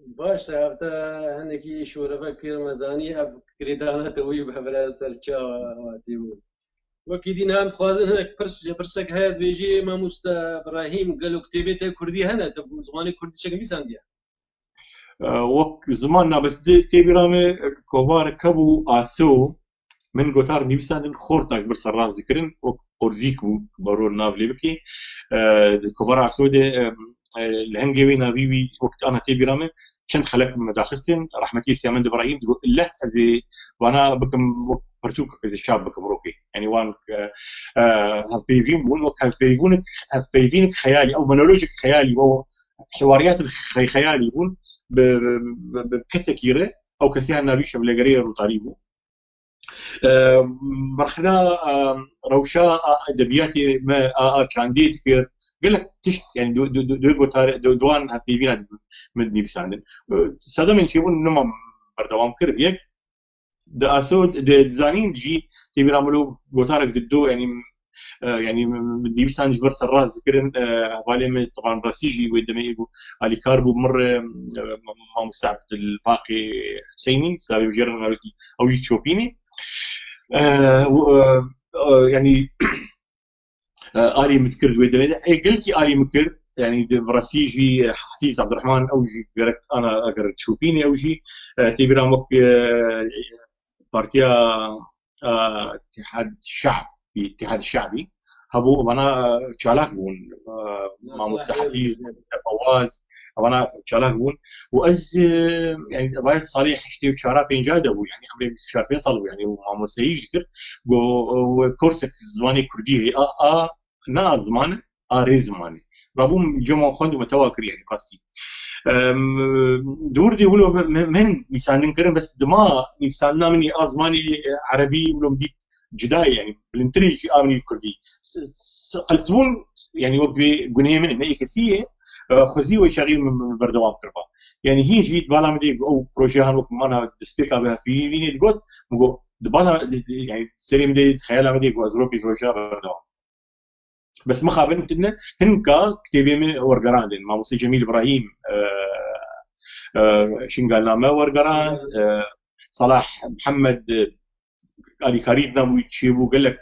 باش سافتا هنكي شوربه كر مزاني اب كريدانه توي بهبلا سرچا واتيو وكيدي نام خوازن هناك برسك هاد بيجي ما مستا ابراهيم قالوا كتابته كردي هنا تبو زماني كردي شكل ميسانديا
وك زماننا بس تيبي رامي كوفار كبو آسو من قطار نيفساندن خورتاك بالخراز ذكرن وقرزيكو برور نافلي بكي كوفار آسو دي الهنجوي نافيوي وقت أنا تيبي رامي كنت خلق مداخستين رحمتي سيامند إبراهيم تقول له أزي وأنا بكم برتوك أزي شاب بكم روكي يعني وان هفيفين بقول وك هفيفينك خيالي أو مونولوجيك خيالي أو حواريات خيالي يقول بكسة كيرة أو كسيها نابيشة بلغرية روطاريبو برخنا روشا أدبياتي ما كانديت كير قال لك تشت يعني دوان هفيفين مدني في ساندن سادا من شيبون نما بردوام كير فيك دا أسود دا زانين جي تبي راملو قطارك ددو يعني بدي بسان جبر سراز ذكرن بالي طبعا راسيجي ودمي علي كاربو مره ما مستعد الباقي حسيني سابي بجرنا او يتشوبيني يعني آلي متكر ودمي قلتي آلي مكر يعني راسيجي حفيظ عبد الرحمن اوجي قرأت انا اقرا تشوبيني اوجي تبي رامك بارتيا اتحاد الشعب اتحاد الشعبي هبو وانا تشالاك بون مع مستحفيز فواز وانا تشالاك بون واز يعني باي صالح اشتي وشارع بين جادو يعني عمري شارع فيصل يعني مع مسيج ذكر كورسك زماني كردي نا زمان اري زماني رابوم جمع خند متواكر يعني قاسي دور دي ولو من نيسان كرم بس دما نيساننا مني ازماني عربي ولو بدي جداي يعني بالانتريج امني كردي قلسون يعني وقبي غنيه من هي كسيه خزي وشغيل من بردوام كربا يعني هي جيت بالا مدي او بروجي هان وقت انا دستيكا بها في فيني تقول مغو دبالا يعني سيري مدي تخيل مدي ازروبي بروجي بردوام بس ما خابنت انه هنكا كتابي ورقراندين مع موسى جميل ابراهيم شنقالنا ما ورقران صلاح محمد علي كاريدنا ويتشيبو قال لك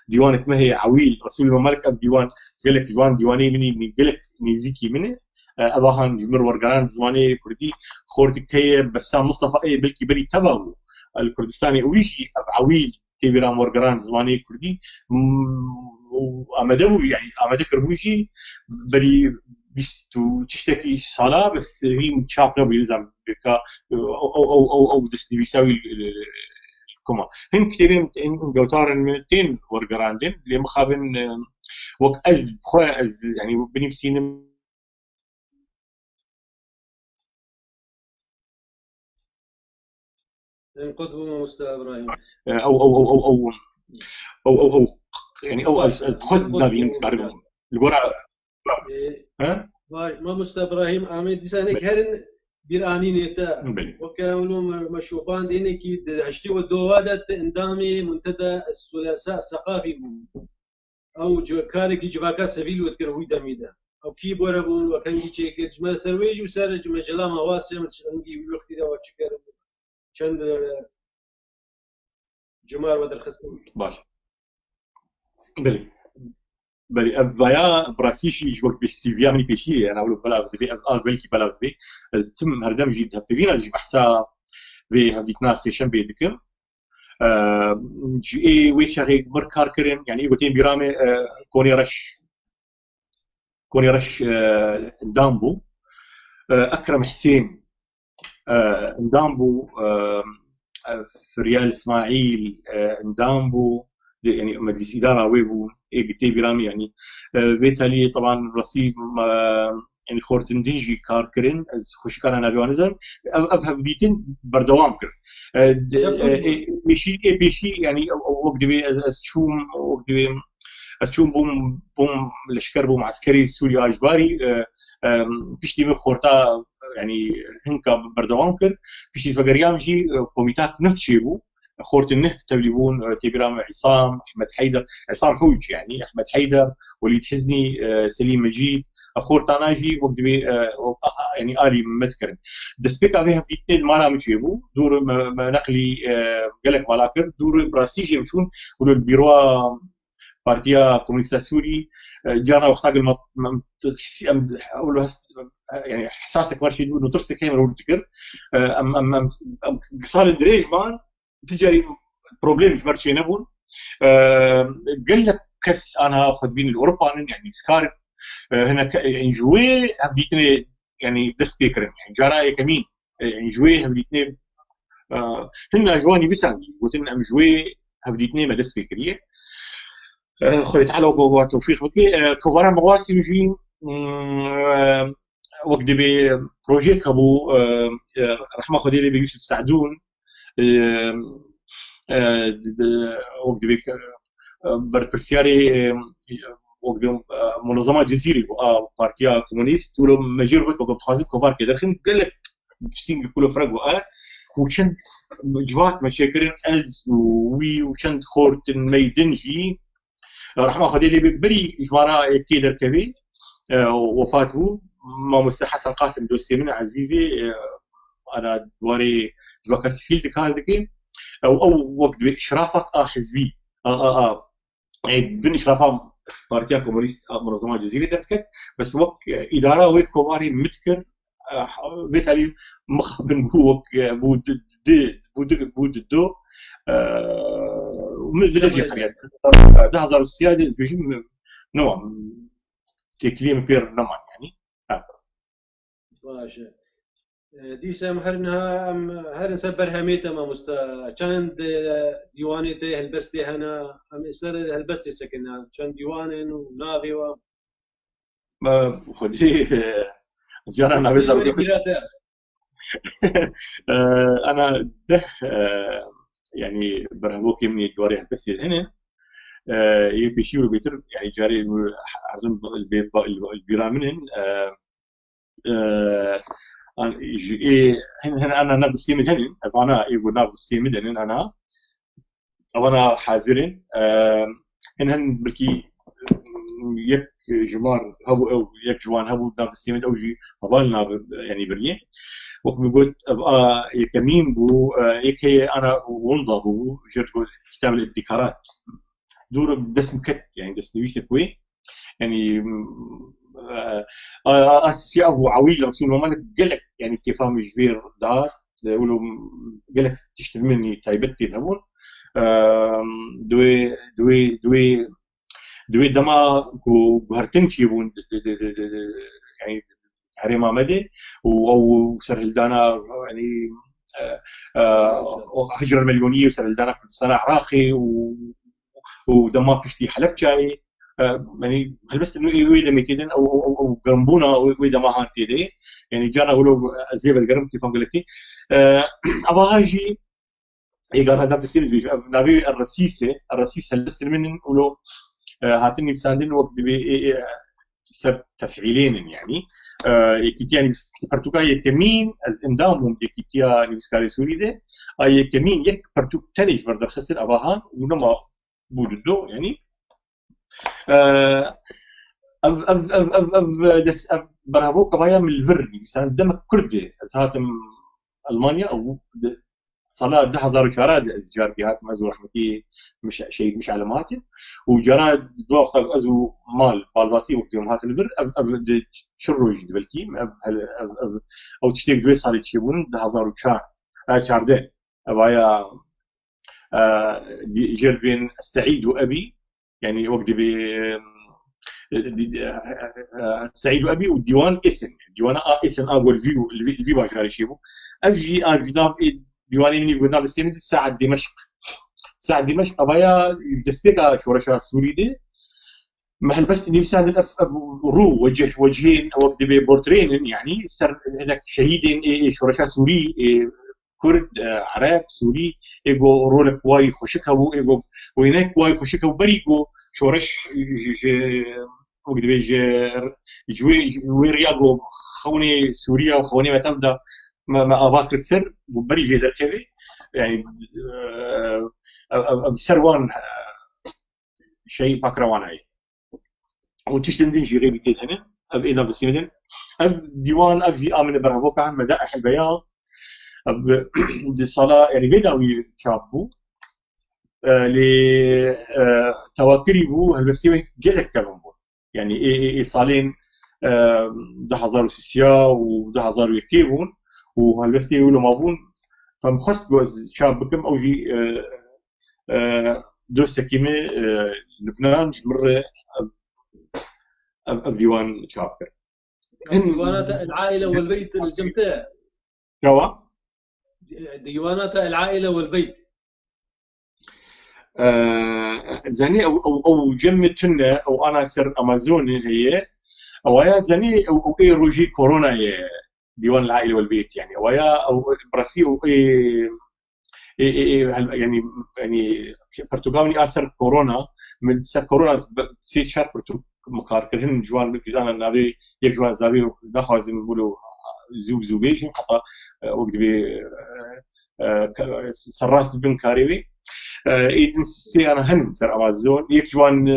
ديوانك ما هي عويل رسول المملكه بديوان قال لك جوان ديواني مني قال لك ميزيكي مني اباهان جمر ورقران زماني كردي خورتي كي بسام مصطفى اي بلكي بري تبعو الكردستاني ويجي عويل كبيران ورقران زماني كردي وامدو يعني امد كربوشي بري بیستو تشتكي صلاة بس هي شاف نبي يلزم بك أو دست بيساوي كما هن كتيرين جوتارن تين ورجراندين اللي مخابن وقت أز خوا أز يعني بنفسين
قدوة مستر إبراهيم
أو يعني أو أز خد نبي نسكارم الورا
ها ما مستر إبراهيم عمي ديسانك هرن بيرانين تا وكانوا مشوبان دينك هشتي ودوادة اندامي منتدى الثلاثاء الثقافي او كارك جواكا سبيل وتكروي دميدا او كيبورابون وكان يجيك جمال سرويج وسارج مجلا مواسم انجي وقت دا وتشكر چند جمار ودر خصم
باش بلي افايا براسيشي جوك بالسيفيا من بيشي انا اقول بلا بدي بالكي بلا بدي تم هردم جيد هبينا جي بحسا في هديتنا سيشن بيدكم جي اي ويشاري مركار كرين يعني قلتين برامي كوني رش دامبو اكرم حسين دامبو فريال اسماعيل دامبو يعني مجلس اداره ويبو ايجتي برامي يعني فيتالي طبعا رصيد يعني خورتن ديجي كاركرين از خوش كان انا جوانزم افهم ديتين بردوام كر بيشي يعني وقت بي اشوم بوم لشكر بوم عسكري سوريا اجباري بيشتي من خورتا يعني هنكا بردوام كر بيشتي زبقريام جي كوميتات نهشيبو خورت النه تبليبون تبرام عصام احمد حيدر عصام حوج يعني احمد حيدر وليد حزني سليم مجيد خورت انا جي وقت يعني الي مذكر دسبيكا فيها بديتين ما مشيبو دور نقلي قالك ملاكر دور براسيجي مشون ولو البيرو بارتيا كومونيستا سوري جانا وقت قال ما تحسي اقول يعني احساسك ماشي انه ترسك كاميرا وتذكر ام قصال دريج مان تجاري بروبليم مرشي نبون قال لك كس انا اخذ بين الاوروبان يعني سكار هنا انجوي بديتني يعني بس فكره يعني جراي كمين انجوي بديتني هنا جواني بساني قلت لنا انجوي بديتني ما دس فكريه خليت على وقوات توفيق بكي كفارا مواسم جين وقت بي بروجيكت ابو رحمه خديلي بيوسف سعدون وقت بيك برسياري وقت منظمه جزيري بارتيا كومونيست ولو مجير وقت وقت خازن كفار كده خن قال لك بسينج كله فرق وشن جوات مشاكرين از وشن خورت الميدنجي رحمه خديلي بكبري جوارا كيدر كبي وفاته ما مستحسن قاسم دوسي من عزيزي انا دواري جواكا سفيل كان دكين او وقت باشرافك حزبي بن اشرافها بارتيا كومونيست منظمه جزيره تفكك بس وقت اداره ويك كواري متكر بيتالي مخبن بو بود دو من درجه قريه ده هزار السياده بيجي نوع تكليم بير نمان يعني
ماشي دیسم هر سبر همیته ما چند دیوانی ده هلبستی هنا هم سر هلبستی سکنه چند دیوانن و ناوی و
ما خدي زيارة أنا بس أنا ده يعني برهوكي من الجواري هلبستی هنا يبيشيو بيتر يعني جاري عرض البيرامين أنا نفس السيم دهن أنا يقول نفس السيم دهن أنا حاضرين هن بلكي يك جمار هبو أو يك جوان هبو نفس السيم ده أوجي فضلنا يعني بريه وقت قلت أبقى يكمين بو يك هي أنا ونضه بو جرت كتاب الابتكارات دور دس مكت يعني دس نبيس كوي يعني اساسي ابو عويل رسول المملك قال لك يعني كيف فهم جبير دار يقولوا قال لك تشتري مني تايبتي تهون دوي دما هرتن يبون يعني هريما مدي او سرهلدانا يعني هجرة المليونية وسرهلدانا كردستان عراقي ودما بشتي حلف شاي يعني هل بس انه ويدا ميكيدن او قرنبونا ويدا ما هان تيدي يعني جانا ولو زيب القرم كيف قلت لي اباهاجي قال هذا تسليم نبي الرسيسه هل بس من ولو هاتني ساندين وقت سر تفعيلين يعني يكتيا برتوكا يكمين از اندامهم يكتيا نيسكاري سوريده يكمين يك برتوك تنيش برد خسر اباهان ونما بودو يعني برافو كبايا من الفرني سان دمك كردي هاتم المانيا او صلاة 10,000 شارع جار بهات مازو رحمتي مش شيء مش علاماتي وجراد دوق ازو مال بالباتي وقيم هات الفر شرو جد بلكي او تشتيك دوي صار تشيبون 10,000 شار ده ابايا جير بين استعيد وابي يعني وقت سعيد وابي والديوان اسن ديوان اسن اول الفيو باجاري شيبو اجي اجدام ديواني مني قلنا للسيمي ساعة دمشق ابايا الدسبيكا شورشا سوريدي محل بس نفسان الاف رو وجهين وقت بورترين يعني سر هناك شهيدين شورشا سوري كرد عرب سوري ايجو رولك واي خوشكو ايجو وهناك واي خوشكو بريجو شورش وقت بيجي ويرياغو خوني سوريا وخوني ما تبدا ما اباكر سر وبريجي دركبي يعني سروان شيء باكرواناي وتشتندين شي غيبي كده هنا اب انا بسيمدن اب ديوان افزي امن برافوكا عن مدائح البياض اب دي صلاه يعني بداوي شابو ل تواكريبو هالبسيمه جلك كلامبو يعني اي صالين 10,000 سيسيا و10,000 يكيبون وهالبسيمه يقولوا مابون فمخست جوز شاب بكم اوجي دوسة كيمة لبنان مرة ديوان شابكر
ديوانات العائلة والبيت الجمتاء
كوا
ديوانات العائلة والبيت
زاني او جمتنا او انا سر امازون هي او زاني او اي روجي كورونا ديوان العائلة والبيت يعني او براسي او يعني برتغالي اثر كورونا من سر كورونا سي شهر برتو مقاركرهن جوان بكزانا نابي يك جوان زابي داخازم بقولوا زوبيجين حتى وقت بي سراس بن كاريبي اذن سي انا هن سر امازون يك جوان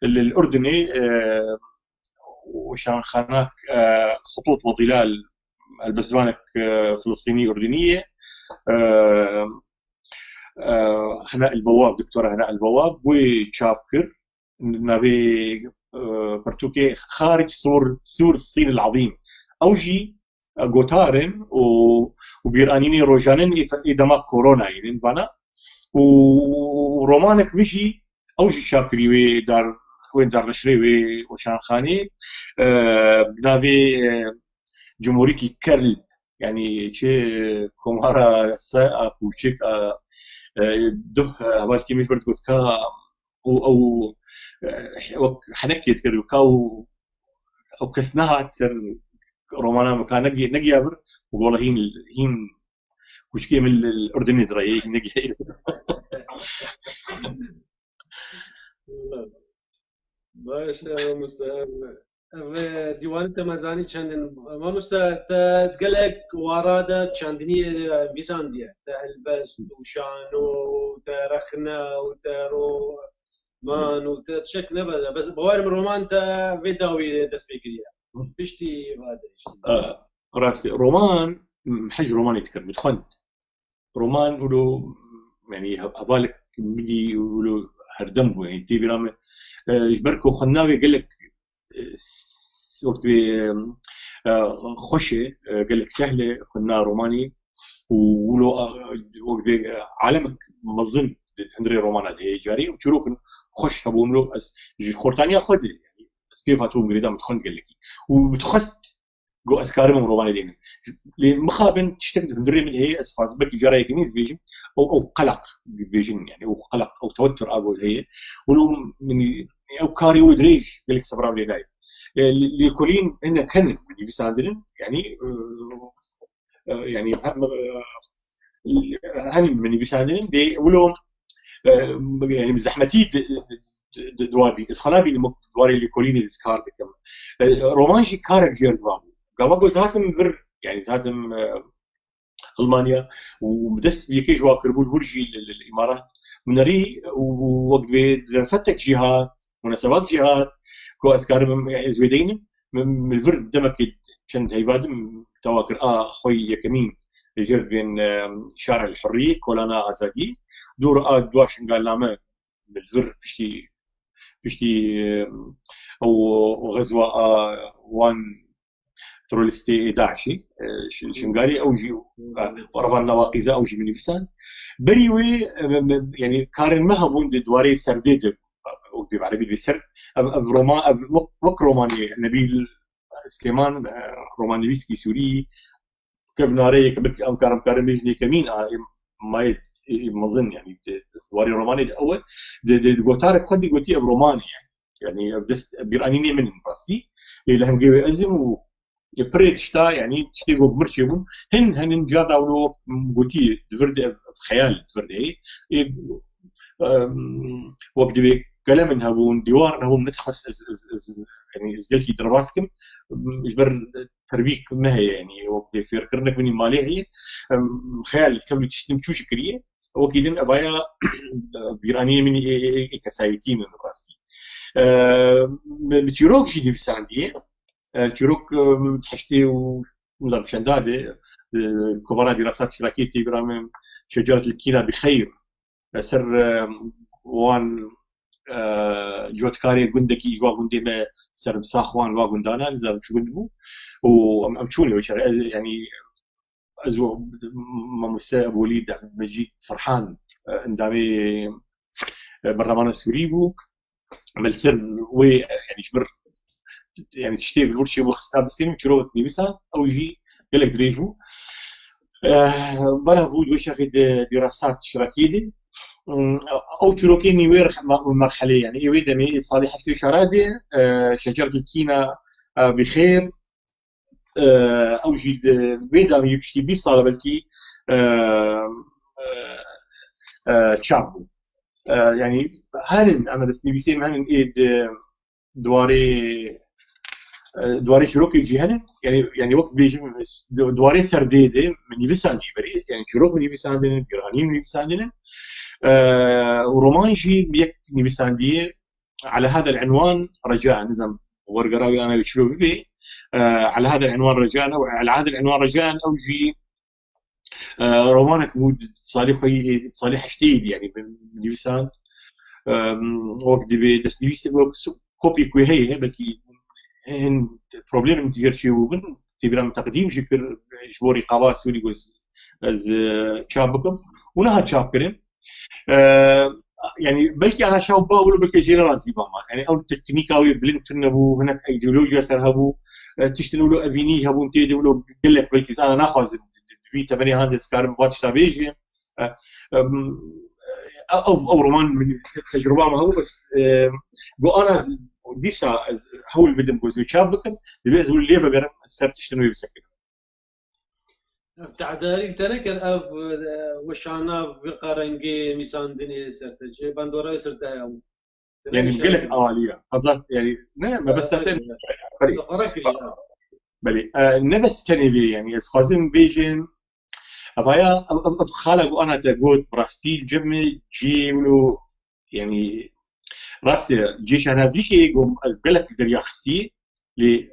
الاردني وشان خاناك خطوط وظلال البسبانك فلسطينيه اردنيه هناء البواب دكتورة هناء البواب وشابكر نبي برتوكي خارج سور الصين العظيم أوجي غوتارن وبيرانيني روجانن إذا ما كورونا يعني بنا ورومانك بيجي أوجي شابكري وين دار نشري وشان خاني نبي جمهورية الكرل يعني شيء كمارا سا كوشيك ده هبال كيمش برد قلت كا أو حنكيت كده كا أو كسناها تسر رومانا مكان نجي أبر والله هين كوشكي من الأردن دري نجي
باشه مستعد دیوان تمازانی چندین ما مستقلك وراده چندینی ویزان دیه تلبس وشانو ترخنا وترو مان وتشك نبدا بس بوارم رومان تا فيداوي تسبيكية بشتي هذا
راسي رومان حج رومان يتكلم متخند رومان ولو يعني هذالك بدي ولو هردمبو يعني تي برامه جبركو خناوي قال لك وقت خوشة قال لك سهلة كنا روماني ولو وقت عالمك مظن تندري رومانا هي جاري وشروك خوش هبون له خورتانيا خد يعني بس كيف هتوم قريدا متخند قال لك وبتخست جو اسكارم روماني دينا لمخابن تشتغل مدري من هي اسفاز بك جراي كنيز بيجي او قلق بيجين يعني او قلق او توتر ابو هي ولو من او كاري ودريج قال لك صبر لي لاي لكلين هنا كان من يساعدنا يعني يعني هن من يساعدنا دي ولو يعني بزحمتي دوادي خلابي دواري اللي كوليني ديسكارد كم رومانجي كارك جير دوام قالوا زاتم بر يعني زاتم المانيا وبدس بيكي جوا كربول برجي الامارات منري ووقت بفتك جهات مناسبات جهات كو اسكار يعني زويدين من الفرد دمك شند هيفادم تواكر خوي يكمين جرد بين شارع الحريه كولانا ازادي دور دواشن قال لامه بالفر فيشتي او غزوه وان ترولستي داعشي شنغالي او جي ورفان نواقيزه او جي من بسان بريوي يعني كارن مهبون دواري سرديد وقت بعربي بيسر رومان وك روماني نبيل سليمان رومانيسكي سوري كبناري كبك ام كارم بيجني كمين ما مظن يعني دواري روماني الاول جوتارك خدي قلتي روماني يعني بدس بيرانيني من راسي اللي هم جاي ازم بريت شتا يعني تشتيقوا بمرشبون هن جادا ولو قلتي دفرد خيال دفرد هي وقت بي كلام انها ديوار انها متخص يعني ازدلتي درباسكم اجبر تربيك ما هي يعني وقت في ركرنك من ماليه هي خيال تبي تشتم شو شكريه وكيدن ابايا بيراني من كسايتين من راسي بتيروك شي دي ساندي تيروك تحشتي ومدرب شندادي كفرات دراسات شراكيتي برامج شجره الكينا بخير سر وان جوت كاري قندكي جوا قندي ما سر مساخوان وا قندانا نزل شو قندبو وامشوني وش يعني ازو ممثل ابو وليد عبد المجيد فرحان اندامي برلمان السوري بو عمل سر وي يعني شبر يعني تشتي في الورشي وخستاد السينما تشروك بيسا او يجي قال لك دريجو بلا هو وش اخذ دراسات شراكيدي او تشروكيني وير مرحله يعني يودني صالح حفتي شرادي شجره الكينا بخير او جيد بيدا يكشتي بي صار بلكي تشابو يعني هل انا بس نبي سيم هل ايد دواري شروك الجهنة يعني وقت بيجي دواري سرديده من يفساندي بري يعني شروك من يفساندين جراني من يفساندين ورومانجي بيك نيفساندي على هذا العنوان رجاء نزم ورقراوي انا بشلو بي على هذا العنوان رجاء وعلى هذا العنوان رجاء اوجي رومانك مود صالح شديد يعني نيفساند وقت بي دس نيفساند كوبي كوي هي بلكي هن بروبليم نتجر شي وبن تبرام تقديم شكر جبوري قواس سوري جوز از شابكم ونها شابكرين يعني بلكي انا شاوبا ولا بلكي جنرال زيباما يعني او تكنيكاوي بلنتن ابو هناك ايديولوجيا سرهبو تشتنوا له افيني هبو انت ولو قال لك بلكي انا ناخذ في 8 هاندس كارم باتش تابيجي او رومان من تجربه ما هو بس جو انا ديسا هو اللي بدهم جوز شابكم دبي زول ليفا غير صرت تشتنوا يبسكن
تعداري ترك الأف وشانا بقرنجي ميساندني سرتج باندورا سرتها
يعني مقلك أولية قصدت يعني ما بس تاتين بلي نبس تنيفي يعني اسخازم بيجن أفايا خالق أنا تقول براستيل جمي جيولو يعني راستي جيش أنا ذيكي قوم قلك دريا خسي ل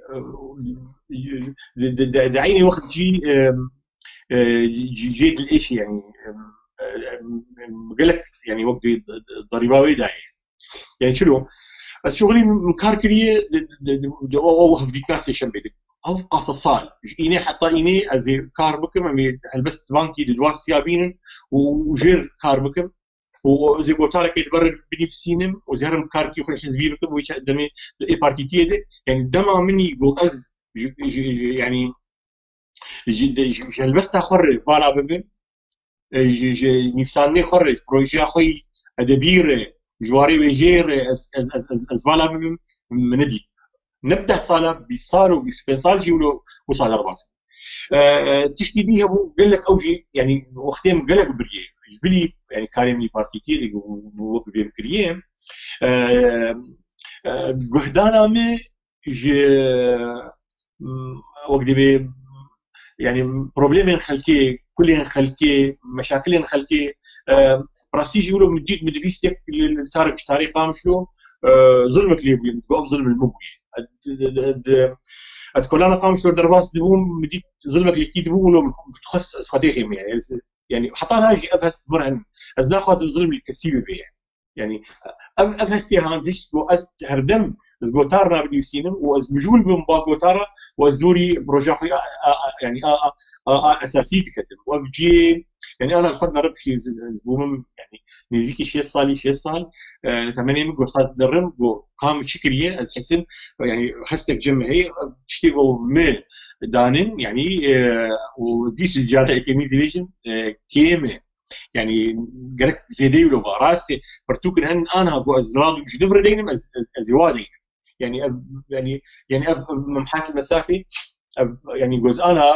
دعيني وقت جيد الاشي يعني قال لك يعني وقت ضريبه داعي يعني شنو الشغلي مكاركريه او هفديك ناس يشبك او قصصال اني حتى اني ازي كاربكم البست بانكي دوار سيابين وجير كاربكم وزي قلت لك يتبرد بنفسينم وزهرم كاركي كل حزبي بكم ويش قدامي الاي بارتي دي يعني دما مني جو از يعني جلبستا خرج بالا ببن نفساني خرج بروجي اخوي ادبير جواري وجير از بالا ببن مندي نبدا صاله بيصار وبيصال جيولو وصال رباس تشكي دي هو قال لك اوجي يعني وقتين قال لك بريه جبلي يعني كاريمي بارتيتي وقت بكريم قهدانا مي وقت بي يعني بروبليم خلكي كل خلكي مشاكل خلكي براسيجي يقولوا مديت مدفيستك التارك طريقه مشلو ظلمك لي بيقف ظلم المبوي اتكلنا قام شلو درباس دبوم مديت ظلمك اللي كي دبوم بتخص اسخاتيهم يعني حطانا هاجي افهس برهن از ناخذ الظلم الكسيبي بي يعني افهستي هان فيش واس هردم از جوتارنا باليوسينم واز مجول من باغوتارا واز دوري بروجاخي يعني اساسي بكتب وفجي يعني انا اخذنا ربشي زبوم يعني نزيكي شي صال 8 مق وصلت درم قام شكريه از حسن يعني حستك جمع هي تشتغل ميل دانن يعني وديس زياده كيميزيشن كيمه يعني قالك زيدي ولا راسي برتوكن هن انا ابو ازراد مش دفر دينم ازوادي يعني ممحات المسافه يعني جوز انا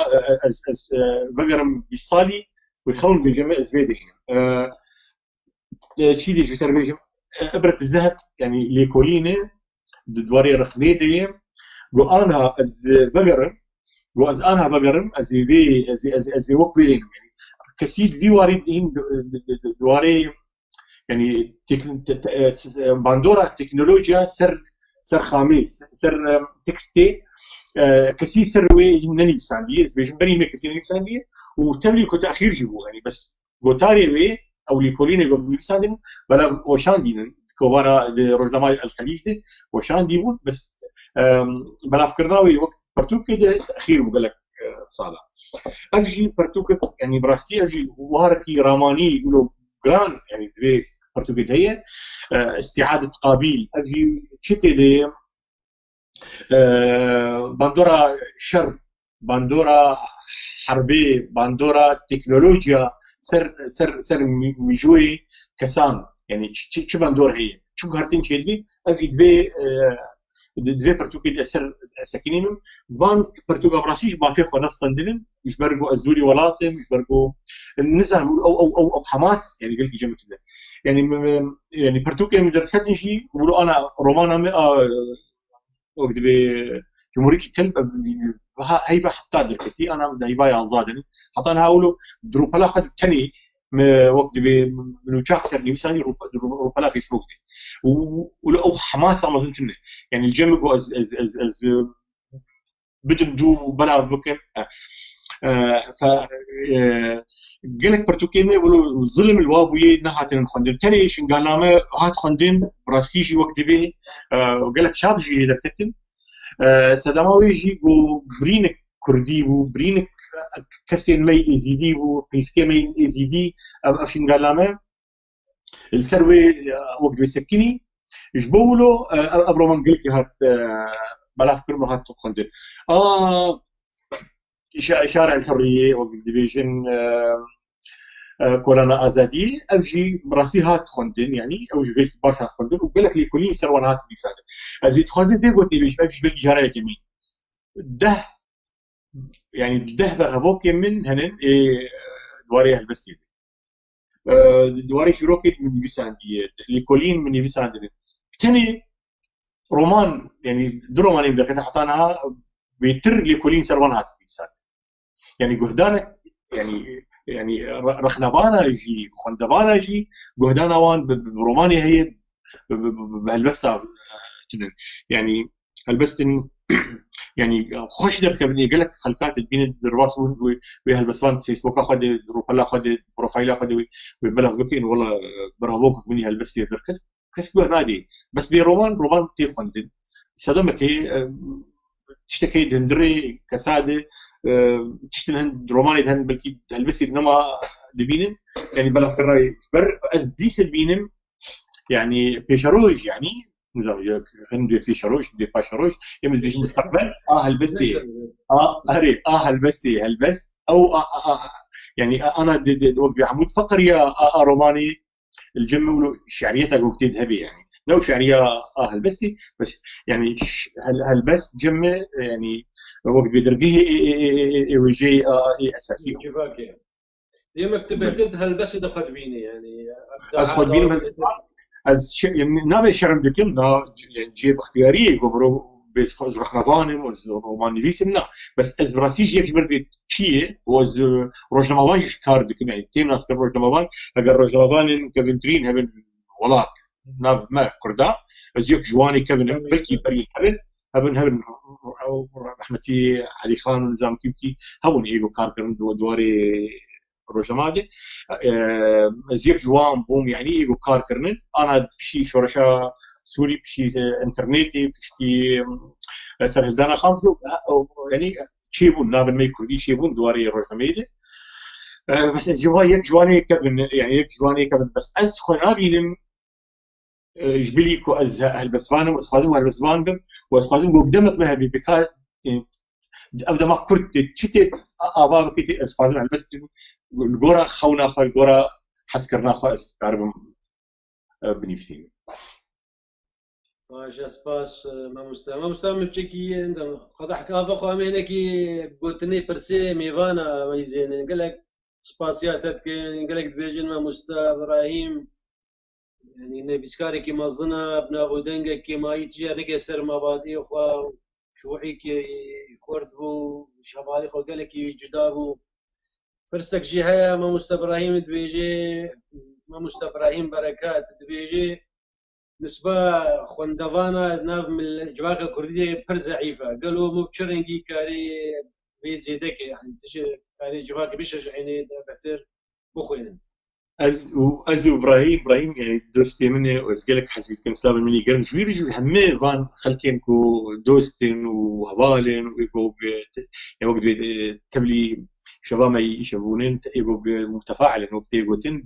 بقرم بالصالي ويخون بالجميع زبيدي شي دي جتر بيجم ابره الذهب يعني ليكولينه دواري رخنيدي جو انا از بقرم جو از انا بقرم از وقت بيدين يعني كسيد دي وارد دواري يعني باندورا تكنولوجيا سر خامس سر تكستي كسي سروي نني ساندي بيجم بني ميك كسي نني ساندي وتملي كنت اخير جيبو يعني بس غوتاري وي او لي كوليني جو ساندين بلا وشاندين كوارا رجلما الخليج دي وشاندي بس بلا فكرناوي وقت برتوك كده اخير بقول لك صالح اجي برتوك يعني براستي اجي وهركي راماني يقولوا جران يعني دوي برتوك هي استعاده قابيل اجي تشتي دي باندورا شر باندورا حربي باندورا تكنولوجيا سر مجوي كسان يعني شو باندور هي شو هرتين شيء اجي دوی پرتوکی اثر سکنیم وان پرتوکا براسیش ما فيه خلاص تندلن مش برجو ازوري ولاتم مش برجو النزام او حماس يعني قال لي جمله يعني پرتوكي مدركتن شيء بيقولوا انا رومانا وقت بجمهوريه الكلب هيبه حتى دركتي انا هيبه يعزادني حتى انا هقولوا دروبلا خد تاني وقت من شخص يعني مثلا روبلا فيسبوك ولو حماسه ما زلت يعني الجيم از بدم دو بلا بكر ف قالك برتوكيمي ولو ظلم الوابوي نهاتن خندم تاني شن قال ما هات خندم براسيجي وقت بي وقالك شاب جي دركتن سداماوي جي برينك كردي وبرينك كسين مي ازيدي وبيسكي مي ازيدي افشن قال ما السروي وقت بيسكني جبولو ابرو من قلك هات بلا فكر ما هات خندم شارع الحريه وقت ديفيجن كولانا ازادي اوجي براسي هات خندن يعني اوجي قلت باش هات خندن وقال لك لي كلي سروان هات بيساعد ازيد خوازي دي قلت لي باش بلي جاري كمين ده يعني ده برهبوك من هنن دواري هالبسيط دواري شروكت من بيساندي لي كولين من بيساندي تاني رومان يعني دروماني بدك حطانها بيتر لي كولين سروان هات بيساعد يعني جهدانك يعني رخنفانا يجي خندفانا يجي جهدانا وان برومانيا هي بهالبستا يعني هالبستن يعني خوش درك بدي قال لك خلفات بين الدرواس وهالبسوان فيسبوك اخذ روبلا اخذ بروفايل اخذ وبلغ بكين والله برافوك مني هالبس دركت كسبه نادي بس برومان تي خندن صدمك هي تشتكي دندري كساده تشتن روماني دهن بلكي هالبس انما دبينن يعني بلا فراي بر از ديس البينم يعني بيشروج يعني نظام هندي في شروش دي باشروش يمز بيجي مستقبل هلبستي هري هلبست او يعني انا وقت عمود فقر يا روماني الجمع ولو شعريتها وقت هبي يعني لو شعريه هلبستي بس يعني هلبست جمع يعني وقت بدرجيه وجي اساسي
دي مكتبت هلبست دخل بيني يعني
ادخل بيني از نابي شرم دكم نا جيب اختياري قبرو بس رخنفانم ورومان نفيسمنا بس از براسيج يكبر دي شيء وز روجنمافان كار دكم يعني تيم ناس روجنمافان اگر روجنمافان كفنترين هبن والله ناب ما كردا از يك جواني كفن بلكي بري هبن رحمتي علي خان نظام كيمتي هون ايجو كاركر دواري روجمادي زيك جوان بوم يعني ايجو كاركرن انا بشي شورشا سوري بشي انترنتي بشي سرهزانا خامسو يعني تشيبون نافن مي كردي تشيبون دواري روجمادي بس يك جواني كبن يعني يك جواني كبن بس از خنابينم جبلي كو از هالبسفانم واسخازم هالبسفانم واسخازم قدامك ما هبي بكا ابدا ما كرت تشتت ابا بكيتي اسخازم هالبسفانم الجورا خونا خا الجورا حسكرنا خا استقرب بنفسي
ماشي سباس ما مستوى تشكي انت خد حكا فوق امينك قلتني برسي ميفانا ما يزين قال لك سباسياتك قال لك بيجن ما مستوى ابراهيم يعني نبيسكاري كي مازنا ابن غودنجا كي ما يتجارك يسر مبادئ اخوا شوحي كي كردبو شبالي خو قال لك جدابو فرسك جهه ما مستوى ابراهيم دبيجي ما مستوى ابراهيم بركات دبيجي نسبة خوندوانا ناف من الجواكة الكردية بر ضعيفة قالوا مو بشرنجي كاري بيزيدك يعني تجي كاري جواكة بيشجعيني بحتر بخوين
از ابراهيم يعني دوستي مني واسقلك حسبت كم سلاب مني قرن شوي رجو همه فان خلكين كو دوستين وهبالين ويقو يعني وقت تبلي شباب ما يشوفونين يقو متفاعلين وبتيقوتين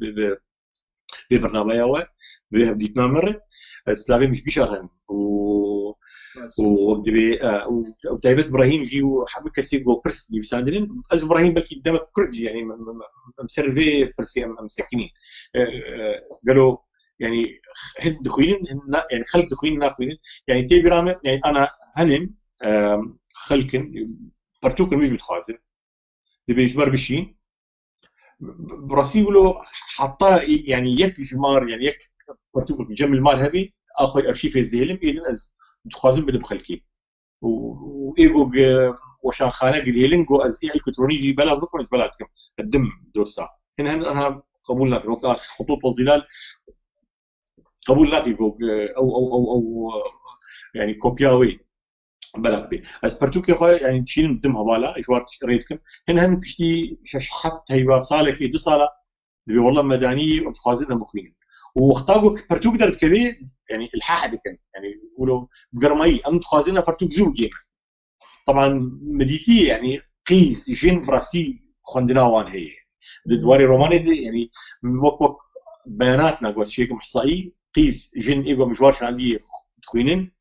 ببرنامج بديتنا مرة السلافي مش بيشارن وقت وتايبت ابراهيم جي وحب كسي جو برس دي بساندرين از ابراهيم بلكي قدامك كردي يعني مسرفي برسي مسكنين قالوا يعني هن دخوين يعني خلق دخوين ناخوين يعني تي برامه يعني انا هنن خلكن برتوكن مش بتخازن دي بيجبر بشين براسي يقولوا حطا يعني يك جمار يعني يك برتوكن جمل مال هبي اخوي ارشيف الزيلم اذن از دخازن بده بخلكي وايجو وشان خانه قديلن جو از اي الكترونيجي بلا بكم از بلادكم الدم دوسا هنا انا قبول لك خطوط والظلال قبول لك او يعني كوبياوي بلغ بي اسبرتوكي خو يعني تشيل الدم هبالا اشوار ريتكم هنا بشتي شحفت هيبا صالك يد صاله دبي والله مدانيه وتخازن مخين واختاقوا برتوك درت كبير يعني الحاحه كان يعني يقولوا قرمي ام تخازنها برتوك زوجي طبعا مديتي يعني قيس جين براسي خندنا وان هي دواري روماني دي يعني وك بياناتنا قوس شيء محصائي قيس جين ايجو مشوارش عندي تخوينين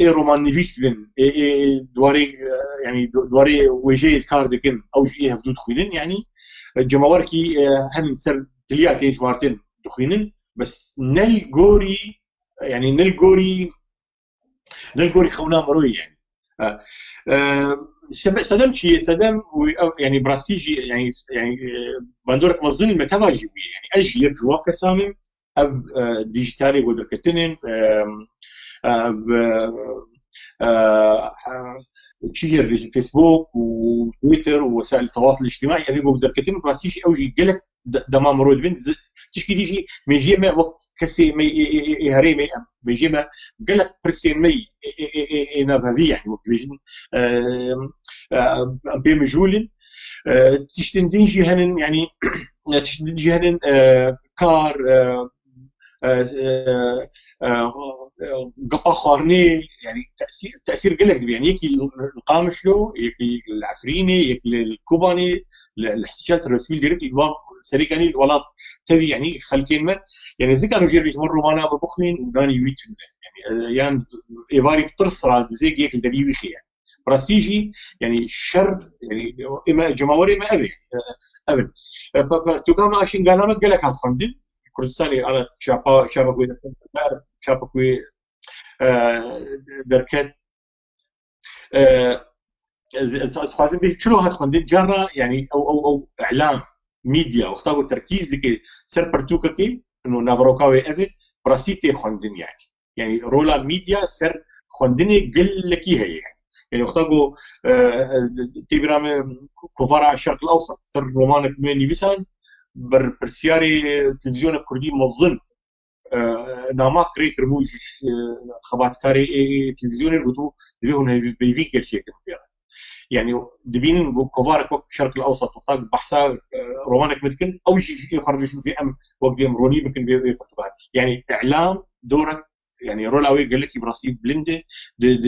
اي رومان نيفيسبن اي دواري يعني دواري وجي الكاردكن او جي هفدو تخوينين يعني جماوركي هم سر تلياتي جوارتين دخوينين بس نل جوري يعني نل جوري خونا مروي يعني سدم شيء سدم يعني براسيجي يعني بندورك مظن المتواجد يعني اجي يرجوا كسامم اب ديجيتالي قدركتنين تشير فيسبوك وتويتر ووسائل التواصل الاجتماعي ابي قدركتنين براسيجي اوجي قلك دمام رود بنت تشكي ديجي ميجي ما وقت كسي مي هريمي ميجي ما قالك برسي مي نافافي يعني وقت بيجن بمجول تشتنديجي هنن يعني تشتنديجي هنن كار قطع خارني يعني تاثير قلق يعني يكي القامشلو يكي العفريني يكي الكوباني الاحتجاجات الرسميه ديريكت الوام سريكاني الولاد تبي يعني خلكين ما يعني زي كانوا جيري مروا معنا ببخين وداني ويت يعني ايفاري بترس راد زي يكي دبي ويخي يعني براسيجي يعني الشر يعني اما جماوري ما ابي ابد تقام اشين قال ما قال لك هات خندن كردستاني انا شابكوي دركت خازن به شنو هاد خندن جرى يعني او اعلام ميديا واختاروا تركيز ديك سر برتوككي انه نافروكاوي افي براسيتي خندن يعني رولا ميديا سر خندني قل لك هي يعني اختاروا تيبرام كفار الشرق الاوسط سر رومانك من نيفيسان برسياري تلفزيون الكردي مظن ناماك ريك رموج خبات كاري تلفزيون قلتوا دبيهم بيفين كل شيء يعني دبين كفار الشرق الاوسط وطاق بحثا رومانك ممكن او شيء يخرج في ام وقت روني ممكن بيفتح يعني اعلام دورك يعني رولاوي قال لك براسيل بلنده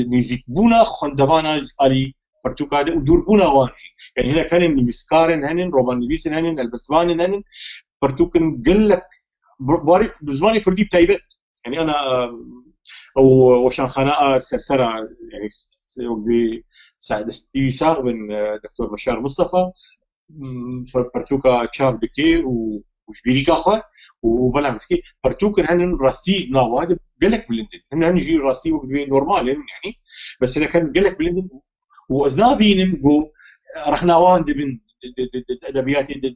نيزيك بونا خندوانا علي برتوكا ودور بونا وانجي يعني هنا كان نيفسكارن هنن رومان نيفيسن هنن البسوانن هنن برتوكن قال لك بارك بزماني كردي بتايبت يعني انا او وشان خناقه سرسره يعني سعد استيساغ من دكتور بشار مصطفى برتوكا تشاب دكي وشبيريكا اخوه وبلا دكي برتوكن هنن راسي نواد قال لك بلندن هن يجي راسي نورمال يعني بس انا كان قال لك بلندن وازنابين نقول رحنا وان من ادبياتي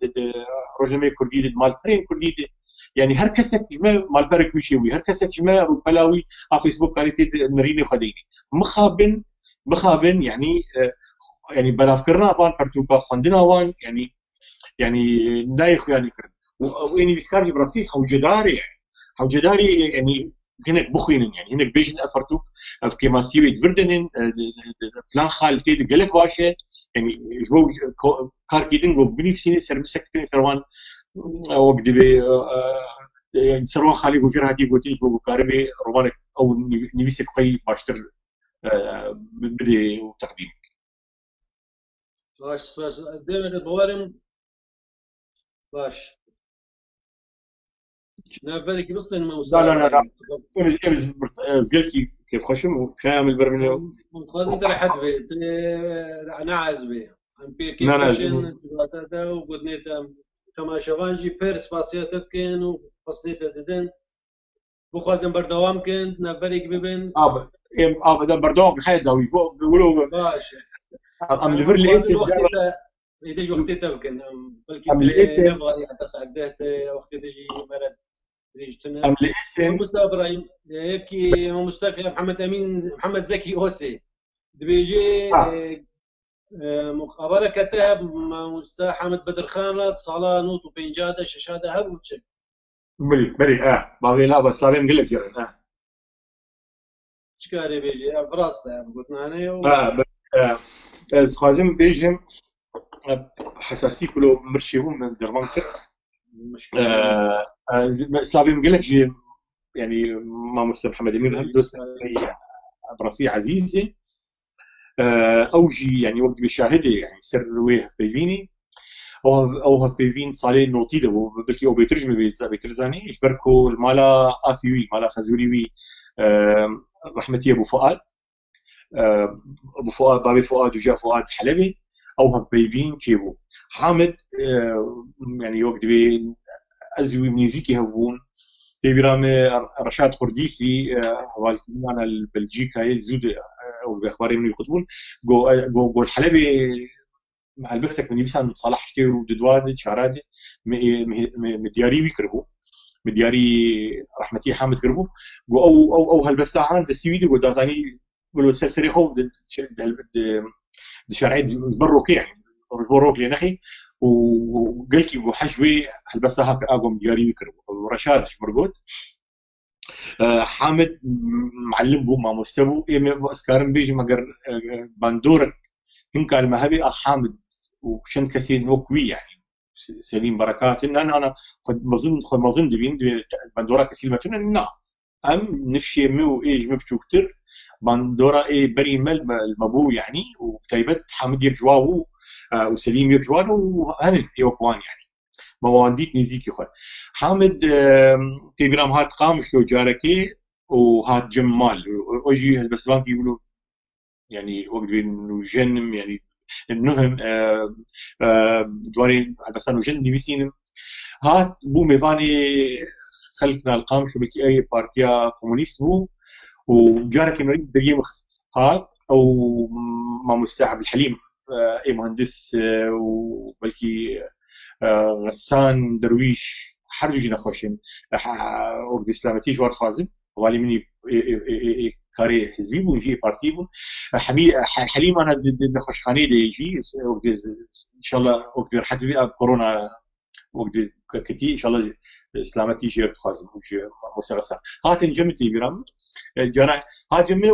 رجمي كردي مال ترين كردي يعني هر كسك جماعه مال برك مشيوي هر كسك جماعه بلاوي على فيسبوك قالت نريني خديني مخابن يعني بلا فكرنا بان برتوكا خندنا وان يعني نايخ يعني كرد واني بسكارجي براسي حوجداري يعني هناك بخوينن يعني هناك بيجن افرتوك كما سيوي فردنن فلان خالتي قالك واشه يعني جو كاركيدن جو بنفسي سربسكتني سروان او بدي يعني سروان خالي وجر هاتي قلتيش بو كاربي رومانك او نيفيسك قي باشتر بدي تقديم
باش دائما البوارم باش بالك بس لما
لا انا زقلكي كيف خشم وكامل برمنه
خازن ترى حد بي انا عازبي ام بي كيف خشن سباتاتا وقدنيتا كما شوانجي بيرس باسياتت كان وفصليتا ددن بخوازن بردوام كنت نبالك ببن
ابدا بردوام حيدا بيقولوا
باش
ام ليفر لي اسم
يدج وقتي تبكن بلكي نبغى حتى سعدت وقتي تجي مرض
ام الاسم
مصطفى ابراهيم يبكي مصطفى محمد امين محمد زكي اوسي دبيجي مخابره كتاب مصطفى حمد بدر خان صلاه نوت وبنجاده ششاده هبوتش
بلي باغي لا بس صار نقول لك جرى
شكاري بيجي براسته قلنا انا
بس خازم بيجم حساسي كله مرشيهم من درمانكر سلافي مقلك جي يعني ما مستر محمد امين هم دوست براسي عزيزه اوجي يعني وقت بيشاهده يعني سر ويه فيفيني او هفيفين صالين نوتيده بلكي او بيترجم بيترزاني يشبركوا المالا افيوي مالا خزوريوي رحمتي ابو فؤاد بابي فؤاد وجا فؤاد حلبي او هفيفين كيبو حامد يعني وقت بي ازوي ميزيكي هفون تيبرام رشاد قرديسي والكمان البلجيكا يزود او باخباري من يكتبون جو الحلبي مع البسك من يفسان صلاح شتي ودواد شارادي مدياري ويكربو مدياري رحمتي حامد كربو جو او هالبساعان السويدي وداتاني ولو سرسري خوف شرعي زبروكي يعني زبروك لي نخي وقلت لي حجوي هالبساها اقوم دياري ويكربو ورشاد مرقود حامد معلم بو ما مستبو اسكارن بيجي مقر باندورك إن كان المهبي حامد وشن كثير وكوي يعني سليم بركات إن أنا خد مظن دبين بندورة كثير ما تنا ام نفشي مو ايج مبتوكتر باندورا اي بري مل المبو يعني وتايبت حامد يرجواو وسليم يرجوان وهن يوبوان يعني موانديت نزيكي خل حامد تيبرام هات قامش لو جاركي وهات جمال واجي هالبسلان يقولوا يعني وقت انه جنم يعني النهم دواري هالبسلان وجن ديفيسين هات بو ميفاني خلقنا القامش بكي اي بارتيا كومونيست بو وجارك انه دريه مخست هات او ما مستعب الحليم اي مهندس وبلكي غسان درويش حردو جينا خوشين وقت اسلامتيش وارد خازم والي مني كاري حزبي بون جي بارتي بون حليم انا نخش خاني دي يجي ان شاء الله وقت رحت بي كورونا وقت كتي ان شاء الله اسلامتي شي خازم وش مسغسا هات جمتي برام جرا هات جمه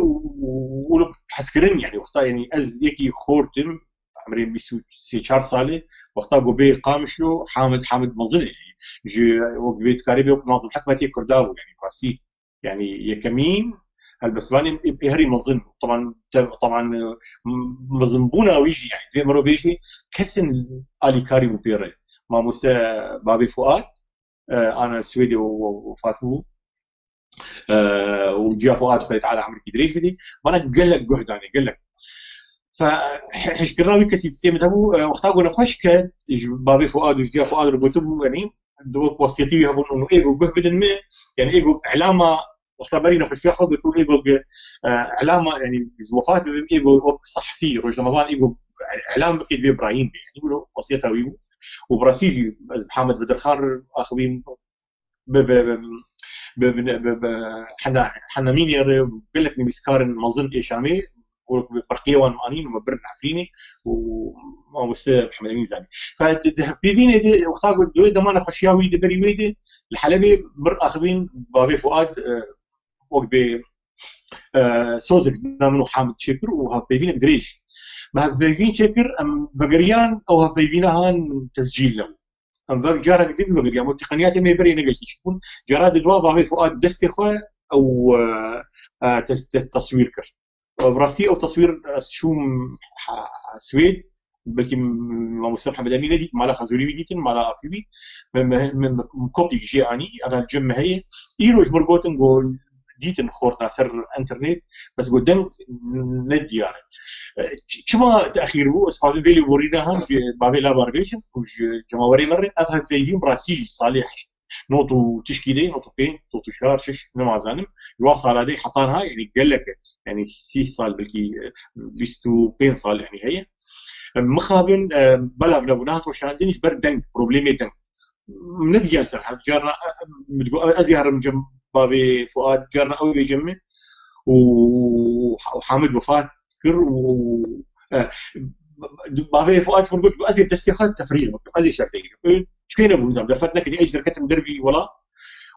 ولو حسكرين يعني وقتها يعني از يكي خورتم عمري بيسو سي 4 صالي وقتها قبي قامشلو حامد مظني جي وقت بيت كاريبي وقت ناظم حكمتي كرداو يعني راسي يعني يكمين البسلاني يهري مظن طبعا مظنبونا ويجي يعني زي مرو بيجي كسن الي كاري مبيري ما موسى بابي فؤاد انا السويدي وفاتمو وجا فؤاد خذت على عمري كدريش بدي وانا قال لك جهد يعني قال لك فحش قراوي كسي تسيمت ابو وقتها قلنا خوش كان بابي فؤاد وجا فؤاد ربطوا يعني دوك وصيتي يهبون انه ايجو جهد بدن ما يعني ايجو علامه وقتها برينا في الشيخ قلت ايجو علامه يعني وفاه ايجو صحفي رجل رمضان ايجو علامه كيد ابراهيم يعني يقولوا وصيتها ويو وبراسيجي محمد بدر خان اخوين حنا مين يقول لك نبيسكارن مظن إيشامي وبرقيوان مانين ومبرن عفريني ومستر محمد أمين زاني فبيديني دي وقتها قلت دويدا ما نخشياوي دي بري ويدي الحلبي بر أخوين بابي فؤاد وقت سوزك نامنو حامد شكر وهبيفين دريش بهبيفين شكر أم بقريان أو هبيفين هان تسجيل له أم جارة قديم بقريان والتقنيات ما يبري نقل تشوفون جراد الوا بابي فؤاد دستي خوي أو تصوير كر براسي أو تصوير شو سويد بلكي ما مستر محمد أمين دي مالا خزوري بيديتن مالا أبيبي من كوبي جياني أنا الجمع هي إيروج مرقوتن قول ديتن خورتا سر انترنت بس قدام ندي يعني شما تاخير بو اسفازن فيلي وريناها بابي لا باربيشن جماوري مره افهم فيجين براسي صالح نوتو تشكيلي نوتو بين نوتو شهر شش نمازانم يواصل على دي حطانها يعني قال لك يعني سي صال بلكي بيستو بين صال يعني هي مخابن بلا بنات وش عندنيش بردنك بروبليمي دنك من دي ياسر جارنا ازيار من جنب بابي فؤاد جارنا أو يجمع وحامد وفاة كر بابي فؤاد مرقود بأزي تستيخات تفريغ أزي شرطي شكينا بوزام دفتنا كدي أجدر كتم دربي ولا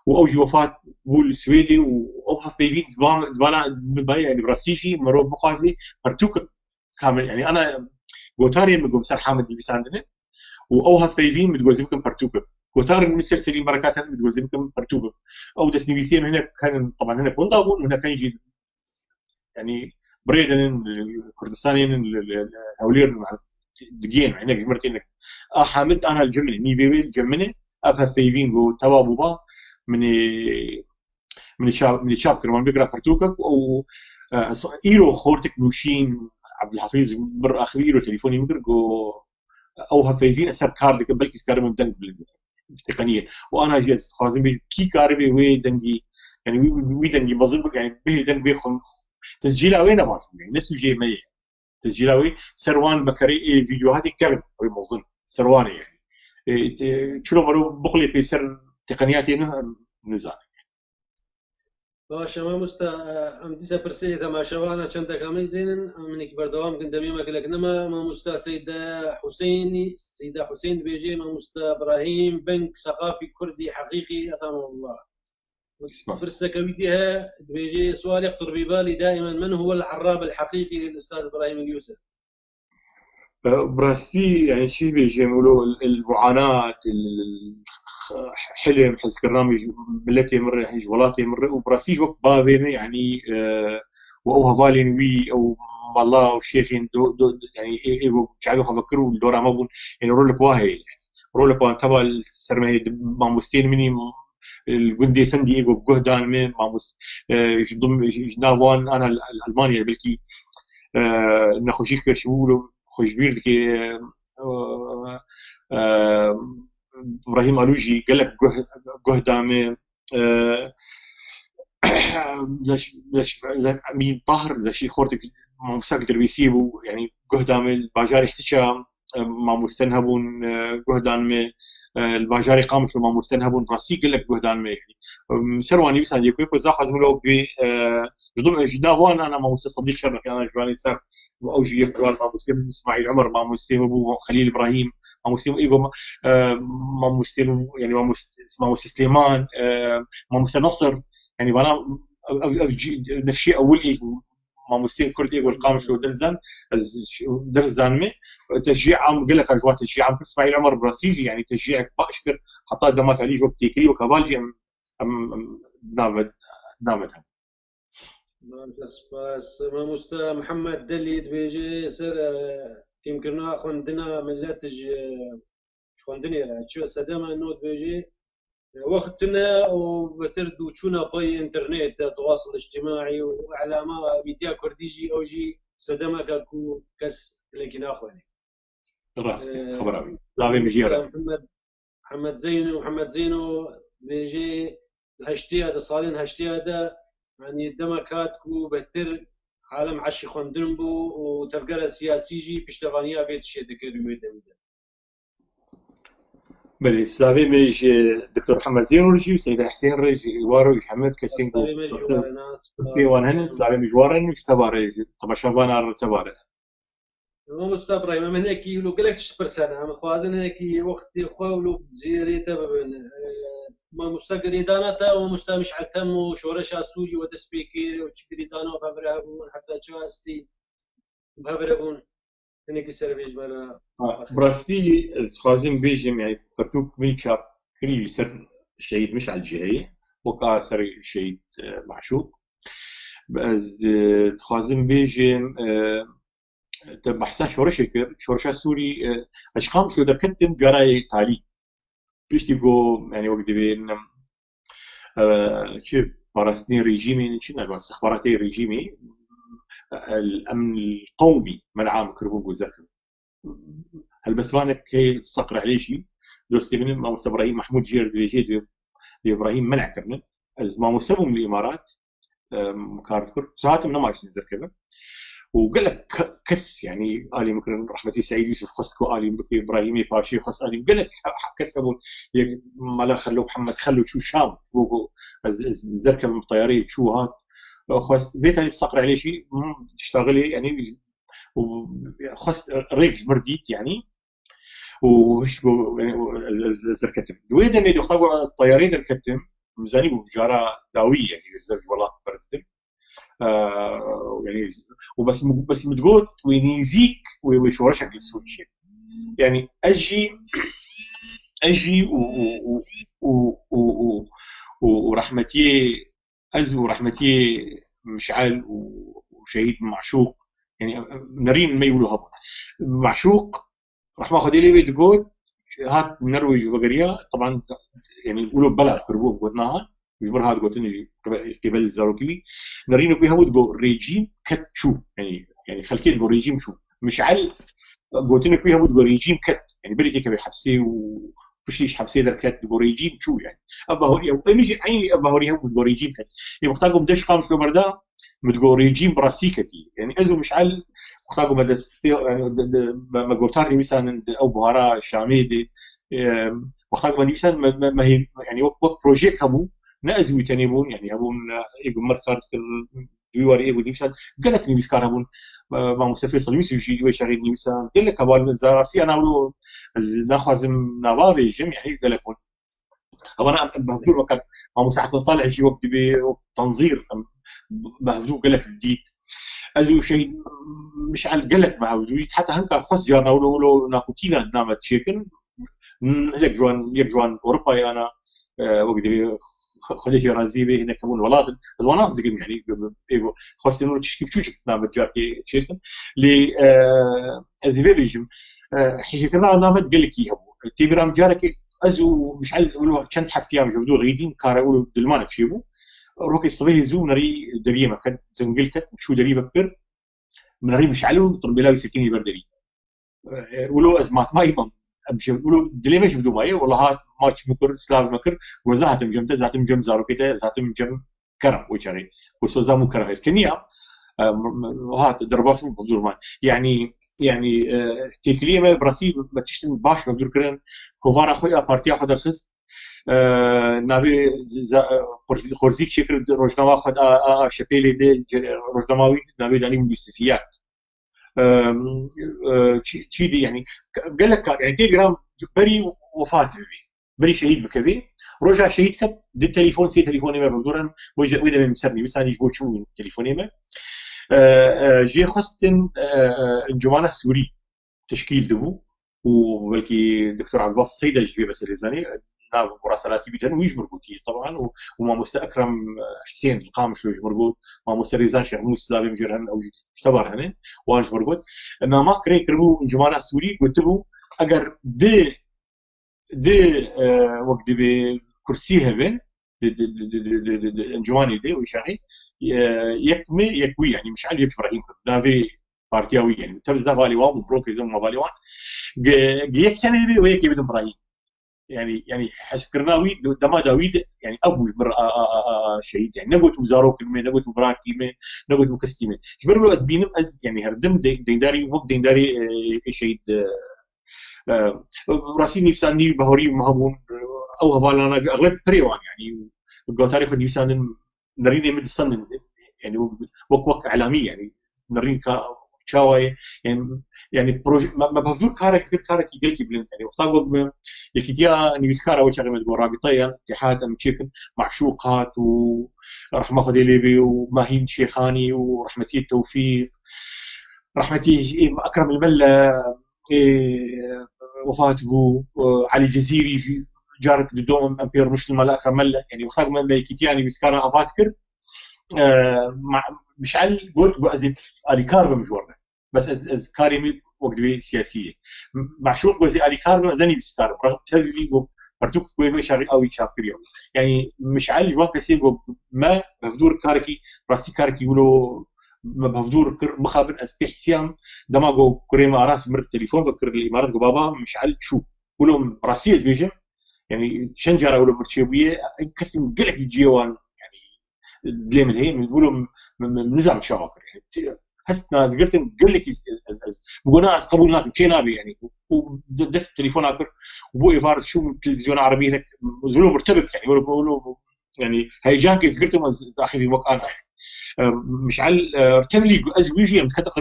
وأوجي وفاة بول السويدي وأوها فيفين دبانا يعني براسيشي مروب مخازي فرتوك كامل يعني أنا قوتاري من قوم سر حامد اللي بيساندنا وأوها فيفين متجوزيكم فرتوك كوتار المستر سليم بركات هذا متوزنكم برتوبه او دسنيفيسيم هنا كان طبعا هنا بوندابون وهنا كان يجي يعني بريدن الكردستانيين الهولير دقين هنا جمرتين حامد انا الجمني نيفيوي الجمني افا فيفين جو توابوبا من الشاب كرمان بيقرا برتوكك او ايرو خورتك نوشين عبد الحفيظ بر اخوي ايرو تليفوني مقر جو او هفيفين اسب كارد بلكي سكار من دنك تقنيه وانا جالس خازم كي كاربي وي دنجي يعني وي دنجي بظبط يعني به دنج بيخون تسجيل وين ما يعني نفس جي مي تسجيل وي سروان بكري فيديوهات كلب وي مظن سروان يعني شلون مرو بقلي بيسر تقنياتي نزال
باشه ما مستا ام ديسا برسي تماشاوانا چند كامل زين منك بردوام قدامي ما قلك نما ما مستا سيدة حسين بيجي ما مستا ابراهيم بنك ثقافي كردي حقيقي اثام الله برسا كويتها بيجي سؤال يخطر ببالي دائما من هو العراب الحقيقي للاستاذ ابراهيم اليوسف
براسي يعني شيء بيجي يقولوا المعاناة حلم حز كرامج ملتي مرة هج ولاتي مرة وبراسيج وقت بابين يعني وأو هفالين وي أو والله وشيخين دو يعني إيه شعبي خفكروا الدورة ما بون يعني رولك واهي يعني رولك وان تبع السرمه ما مستين مني الجندي فندي إيجو بجهدان من ما مست يضم جنابان أنا الألمانيا بلكي نخوشي كرشولو خوش بيرد كي إبراهيم ألوجي قال لك جهدان زش مين طاهر زشي خورتك ما مساك دربيسيبو يعني جهدان الباجاري حسيشا ما مستنهبون جهدان الباجاري قامش ما مستنهبون راسي قال لك جهدان ما يعني سرواني بس عندي كيف زاخذ ملوك بي جدوم جداوان انا ما مست صديق شرك انا جواني ساق اوجي يقال ما مسلم اسماعيل عمر ما مسلم ابو خليل ابراهيم ما مسلم ايجو ما مسلم يعني ما مسلم سليمان ما مسلم نصر يعني انا نفسي اول ايجو ما مسلم كل ايجو القامش ودرزان درزان مي تشجيع عام قال لك اجواء تشجيع عام اسماعيل عمر براسيجي يعني تشجيعك باشكر حتى دمات عليه وقت تيكري وكبالجي نامد
بس ما مستا محمد دلي بيجي سر يمكن خوندنا ملاتج خوندني شو سدما نوت بيجي وقتنا وبتردو تشونا باي انترنت تواصل اجتماعي واعلامه ميديا كرديجي اوجي سدما كاكو كاس لكن اخواني
راس خبرامي زاوي مجيره
محمد زينو بيجي هشتي هذا صالين هشتي هذا يعني دمكاتكو بتر عالم عشي خوندن بو وتفكر سياسيجي بيشتغانيا بيت الشيء دكريو ده
بلي سافي ميج دكتور محمد زين رجي وسيد حسين رجي وارو محمد كسين في وانهن سافي ميج وارن مش تباري طبعا شبان تباري
ما مستبري ما من هيك لو قلت تشبر سنه عم خوازن هيك وقت خولو زيريته ما مستقري دانتا ومستا مش عتم وشورش سوري ودسبيكي وتشكري دانا وبابرهبون حتى جاستي بابرهبون هنيك سيرفيج مالا
براستي خوازن بيجم يعني فرتوك ميتشاب كري سر شهيد مش على الجهي وكا سر شهيد معشوق بس خوازن بيجم بحثا شورشا سوري اشقام شو دركتم جراي تالي بيشتي جو يعني وقت بين كيف باراستني ريجيمي نشنا استخباراتي ريجيمي الامن القومي منع مكربوق وزركم هل بس فانك كي تصقر عليه شيء دوستي من ما ابراهيم محمود جير ديجي ابراهيم منع كرنا از ما مستوى من الامارات كارفكر ساعات من ما زركم وقال لك كس يعني آلي ممكن رحمتي سعيد يوسف خصكو آلي ممكن إبراهيمي باشي خص آلي قال لك كس أبون ما خلوا محمد خلوا شو شام شو زركب الطيارين شو هاد خص بيت اللي صقر عليه شيء تشتغلي يعني خص ريج برديت يعني وش يعني زركتم وإذا ما يختاروا الطيارين الكتم ميزاني بجارة داوية يعني زرج والله بردتم يعني وبس متقول وينيزيك ويشورشك للسوق شيء يعني اجي ورحمتي ورحمتي مشعل وشهيد معشوق يعني نرين ما يقولوا معشوق راح ماخذ لي بيت تقول هات من نرويج وبقريه طبعا يعني يقولوا بلد كربوب قلناها يجبر هاد قلت نجي قبل زاروكي نرينو بيها ودقو ريجيم كت شو يعني خلكي دقو ريجيم شو مشعل قلت لك بيها ودقو ريجيم كت يعني بريتي كبي حبسي وفشيش حبسي در كت دقو ريجيم شو يعني ابا هوري او مش عيني ابا هوري دقو ريجيم كت يبقى دش خامس لو بردا مدقو ريجيم براسيكتي يعني ازو مشعل مختاقو مدستي يعني ما قلتاري مثلا او بهارا شاميدي مختاقو مثلا ما هي يعني وقت بروجيكت همو نازم يتنبون يعني هبون يقول مركز دواري يقول نفسه قال لك نفس كاربون ما مستفيصل يوسف يجي ويشغل نفسه قال لك أبغى الزراسي أنا أقوله ناخذ نوابي جم يعني قال لكم أنا بهدور وقت ما مساحة صالح يجي وقت بتنظير بهدور قال لك جديد أزو شيء مش على قال لك بهدور حتى هنك خص جانا ولو ناكوتينا نامت شيكن يك جوان اوروبا انا وقدي خليجي رازي به هنا كمون ولاد الوناس دقم يعني ايغو خاصه انه تشكي تشوف نعمل جاكي شيكن لي ازيفيجم حيجي كنا نعمل قال لك يهبو تيبرام جارك ازو مش عارف يقولوا كان حفتيام جودو غيدين كار يقولوا دلمانك شيبو روكي صبيه زو نري دريمه كد زنقل كد شو دري بكر من ري مش علو طربيلاوي سكيني بردري ولو ازمات ما يبم امشي ولو دليمه شفتو ماي والله هات ماتش مكر سلاف مكر وزاتم جمته زاتم جم زاروكيته زاتم جم كرم وشري وسوزا مكر اسكنيا هات دربات بحضور مان يعني تكليمه براسي ما تشتم باش بحضور كرن كوفارا خويا بارتيا خد الخص ناوی خورزیک شکل روزنامه خود شپیلی ده روزنامه‌وی ناوی دانیم یوسفیات چی دی یعنی قال لك يعني تليجرام بري وفات بي بري شهيد بكبي رجع شهيد كب دي التليفون سي تليفوني ما بدورن وإذا مسرني بس أنا يجبو شو تليفوني ما جي خستن انجمانه سوري تشكيل دبو وبلكي دكتور عبد الباسط سيدة جي بس اللي ناف مراسلاتي بيتن ويش مربوطي طبعا وما مست اكرم حسين القامش ويش مربوط ما مست ريزان شيخ موسى سلامي مجرهن او اختبر هنا واش مربوط انما ما كري كربو جماعه سوري كتبوا اگر دي وقت بي كرسي هبن انجواني دي وشاعي يكوي يعني مش عارف يكش ابراهيم نافي بارتياوي يعني تبز ده بالي وام بروك يزم ما بالي وان يك يعني ويك يبن ابراهيم يعني حسكرناوي دما داويد يعني ابو مر شهيد يعني نقول وزارو كلمه نقول براكيمه نقول مكستيمه جبروا اسبينم از يعني هردم دينداري وقت دينداري شهيد راسي نفساني بهوري مهبون او هبالانا اغلب بريوان يعني قال تاريخ نفسان نرين مد السن يعني وك اعلامي يعني نرين شاوي يعني ما بفضل كارك يقلك بلين يعني وقتها يكتيا نيسكارا وشغله مدغور رابطيه اتحاد امشيكن معشوقات ورحمه خديلي وماهين شيخاني ورحمتي التوفيق رحمتي اكرم المله وفاته علي جزيري جارك دوم امبير مش الملا اكرم مله يعني وقتها ما يكتيا نيسكارا افاتكر مش على قلت بازيد علي كارب مجورنا بس از كاريمي وقدوي سياسيه معشوق وزي علي كارب زني بيستار بسبب برتوك كوي شاري او شاكريو يعني مش على جوان كسيغو ما بفدور كاركي راسي كاركي يقولوا ما بفدور كر مخابن از بحسيام دماغو كريما راس مر التليفون بكر الامارات بابا مش على شو قولوا راسي از بيجي يعني شنجره ولا برتشيبيه كسم قلق جيوان دليم هي بيقولوا نزعم شواكر يعني حس ناس قلت قال لك بقول ناس قبولنا كينا بي يعني ودفت التليفون اكر وبوي فارس شو التلفزيون العربي هناك زلوا مرتبك يعني بيقولوا يعني هيجانك قلت داخل في مكان مش على ارتملي ازويجي متكتق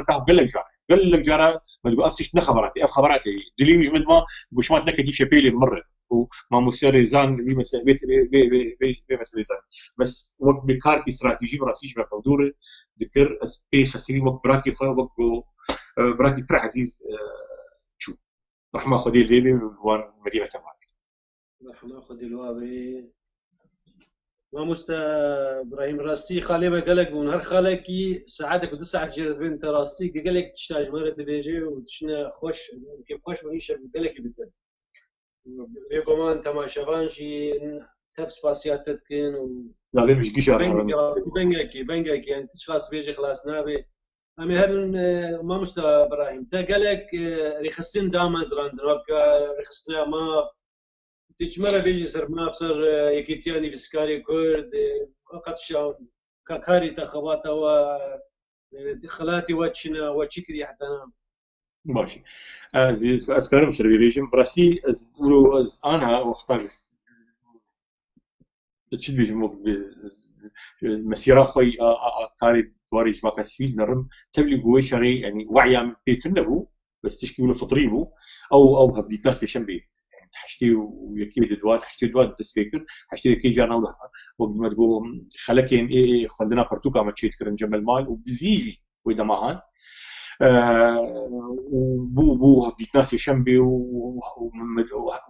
قال لك جاره ما تقول افتش خبراتي خبراتي دليل مش ما مش ما تنكدي شبيلي مره وما مسيريزان في مسألة بي مسيريزان بس وقت بكار استراتيجي براسيش بفضوره ذكر بي فسيري وقت براكي وقت براكي كر عزيز شو رحمه خدي الليبي وان مدينه تمام
رحمه خدي الوابي ما مست ابراهيم راسي خالي بقالك من هر خالكي ساعتك ودو ساعات جرت بنت راسي قالك تشتاج مره بيجي وتشنا خوش كيف خوش ونيش قالك بدل بيقومان تماشافانجي تبس باسيات تتكين و
لا مش قشار
بنجاكي يعني تشخاص بيجي خلاص نابي امي هل ما مست ابراهيم ده قالك رخصين دامز راندرك رخصنا ما تجمره بيجي سر ما افسر يكيتياني بسكاري كرد فقط شاون كاكاري تخباتا و خلاتي واتشنا واتشكري حتى انا
ماشي أذكر مش ريفيجن براسي از أنا وقتها تشد بيجمع مسيرة خوي كاري دواري جواك سفيد نرم تبلي بوي شري يعني وعي بيتنبو بس تشكي ولا فطريبو أو هبديت ناس يشنبي حشتي ويكيد دوات حشتي دوات تسبيكر حشتي كي جانا وقت ما تقول خلكين خلنا برتوكا ما تشيت كرن جمل مال وبزيجي وإذا ما هان بو هفديتناس شنبي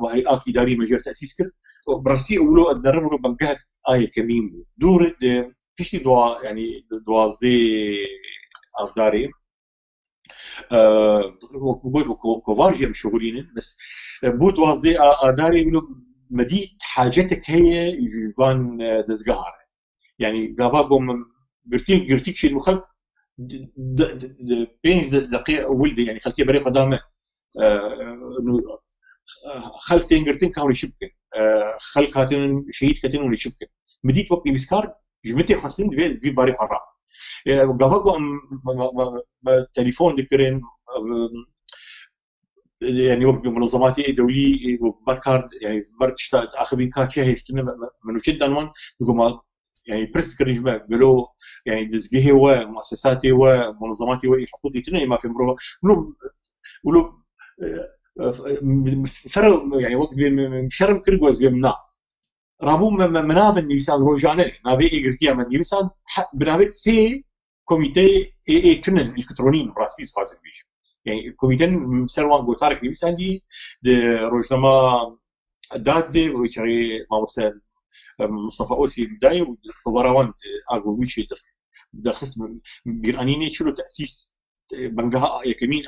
وهيئات إدارية مجال تأسيس كر برسي أولو أدربوا بنجهك كميم دور فيش دوا يعني دوازدي أفداري كوفارجي مشغولين بس بوت وازدي أداري يقولوا مديت حاجتك هي جوان دزقهار يعني قاباكم قرتيك شيء المخلق بين دقيقة ولدي يعني خلتي بريق قدامه خلتين قرتين كانوا يشبكن خلق هاتين شهيد كاتين ولي يشبكن مديت وقت بيسكار جمتي خاصين بيز بباري قرا قاباكم تليفون ذكرين يعني وقت منظماتي دولي بركارد يعني برد اخذين كاتشي هيشتنا منو جدا من يقوم يعني بريس كريجما قالوا يعني دزقيه ومؤسساتي ومنظماتي ويحطوا تنا ما في مروه ولو فرق يعني وقت مشرم كرجوز بمنا رابو مناف النيسان روجانه نافي إيجرتيا من نيسان بنافي سي كوميتي اي كنن الكترونيين براسيس فازن بيش يعني كوميتين سروان غوتارك نيسان دي روجنما دادي ويشري ما وصل مصطفى اوسي بدايه وخبراوان اغو ويشي در خصم بيرانيني شنو تاسيس بنجها يكمين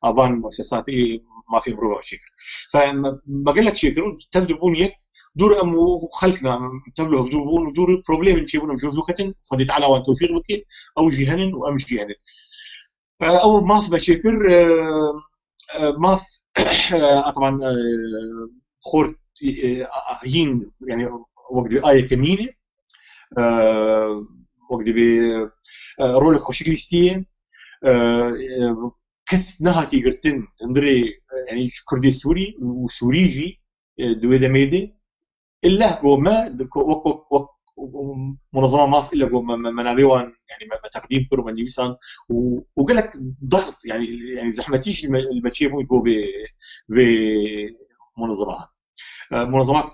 ابان مؤسساتي ما في مروه شكل فبقول لك شكل تبدون يك دور امو خلقنا تبلو هفدوبون ودور بروبليم نشيبون بجوزو كتن خدي تعالى وان توفيق بكي او جيهنن وامش جيهنن او ماف بشكر ماف طبعا خورت هين يعني وقت آية كمينة وقت رولك خوشكليستين كس نهاتي قرتن اندري يعني كردي سوري وسوريجي دوي دميدي إلا هو ما وك منظمة ما في إلا هو منابيوان يعني ما تقديم كرو من يوسان وقال لك ضغط يعني زحمتيش المتشيبون يقول في منظمات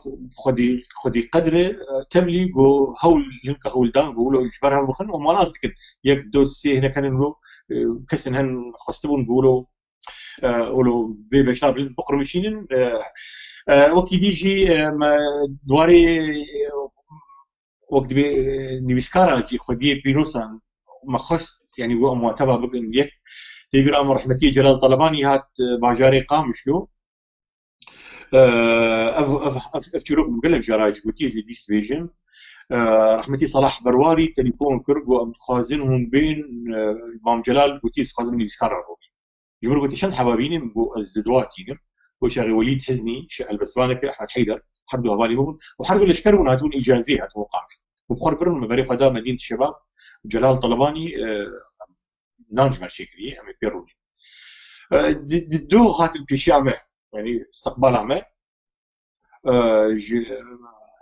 خدي قدر تملي جو هول لنك هول دان بقولوا يجبرها بخن ومناسك يك دوسي هنا كان نقولوا كسن هن خستبون بقولوا قولوا في بشاب بقر مشينين وقت يجي دواري وقت نيسكارا كي خدي بيروسان ما خص يعني هو معتبر بقن يك تيجي امر رحمتي جلال طلباني هات باجاري قام شلو افتشروك مقلب جراج بوتيزي ديس فيجن رحمتي صلاح برواري تليفون كرقو خازنهم بين امام جلال بوتيز خازن يسكرر جبر قلت شن حبابيني مبو ازدواتينم وشاغي وليد حزني البسبانك احمد حيدر حردوا هبالي مبون وحردوا الاشكرون هاتون اجازيه اتوقع وبخور برن مباريق هذا مدينه الشباب جلال طلباني نانج مارشيكري امي بيروني دو هات البيشامه يعني استقبال عمل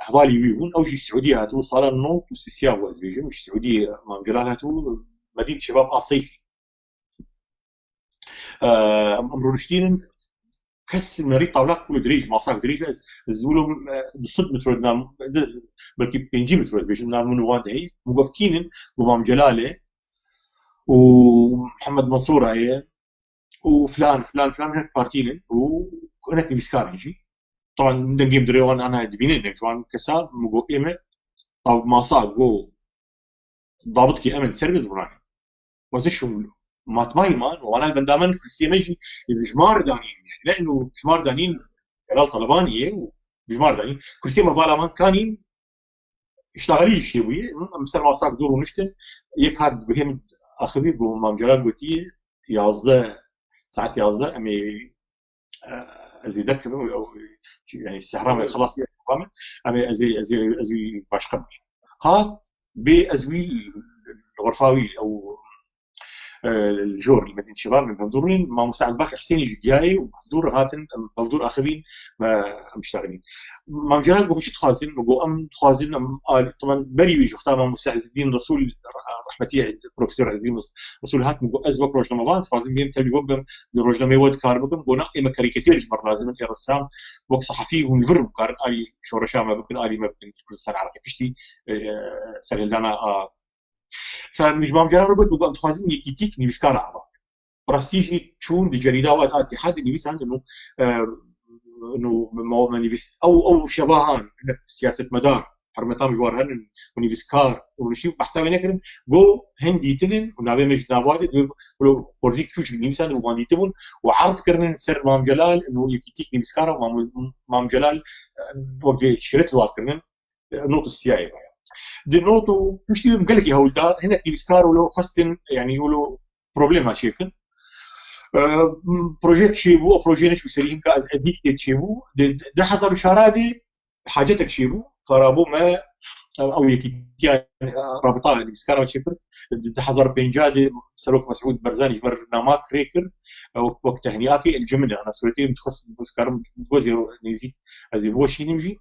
هذالي ويهون او جي السعوديه هاتو صار النوط وسيسياب وازبيجن مش السعوديه مام جلال هاتو مدينه شباب صيفي امرونشتين كس مريض طاولات كل دريج ما صار دريج زولو بالصد متر نام بلكي بينجي متر ازبيجن نام من واد هي موقفكين ومام جلاله ومحمد منصور هي وفلان هيك بارتيين وهناك بيسكار يجي طبعا نجيب دريوان انا دبينين نجوان كساب مقو ايمه طب ما صار جو ضابط كي امن سيرفيس براني وزشو مات مايمان وانا البندامن كرسي ماشي بجمار دانين يعني لانه بجمار دانين جلال طلباني وبجمار دانين كرسي ما بالا كانين اشتغلي شيوي مثل ما صار دور ونشتن يك هاد بهم اخذي بو مام جلال قلتي يازده ساعات يازده امي ازيدك يعني السحرامه خلاص قامت امي ازي باش قبل هاد بازوي الغرفاوي او الجور المدينه الشباب من بفدورين ما مساعد باقي حسين يجي جاي وبفدور هاتن بفدور اخرين ما مشتغلين ما جلال بو مش تخازن بو ام تخازن طبعا بري بيجي اختار مساعد الدين رسول رحمتي بروفيسور عز الدين رسول هات بو ازبك روج رمضان فازم بيم تبي بوب روج لما يود كاربكم بو نقي ما كاريكاتير مر لازم انت رسام وقت صحفي ونفر كار الي شورشا ما بكن الي ما بكن كل سنه على كشتي سهل لنا فمجموعة جلال ربط بقى متخازن يكيتيك نيسكار عبا براستيجي تشون بجريدة اتحاد نيفيس عنده انه ما نيفيس او شبهان سياسه مدار حرمتام جوارهن ونيفيسكار وشي بحسابي نكرن جو هندي تلن ونابي مش نابادت ولو بورزيك شوش نيفيسان وماندي تبون وعرض كرن سر مام جلال انه يكتيك نيفيسكار مام جلال وجه شريت الوقت كرن نوت السياي دي نوتو مش قال لك يا هولدار هنا نيفيسكار ولو خاصه يعني يقولوا بروبليم هالشيء بروجيكت شيبو او بروجينش وسريم كاز اديك تشيبو ده حسب شرادي حاجتك شيبو فرابو ما او يكتيا رابطه نيفيسكار شيبر ده حضر بينجادي سلوك مسعود برزاني جبر ناماك ريكر وقت تهنئاتي الجمله انا سورتي متخصص نيفيسكار جوزي نيزي ازي بوشي نمشي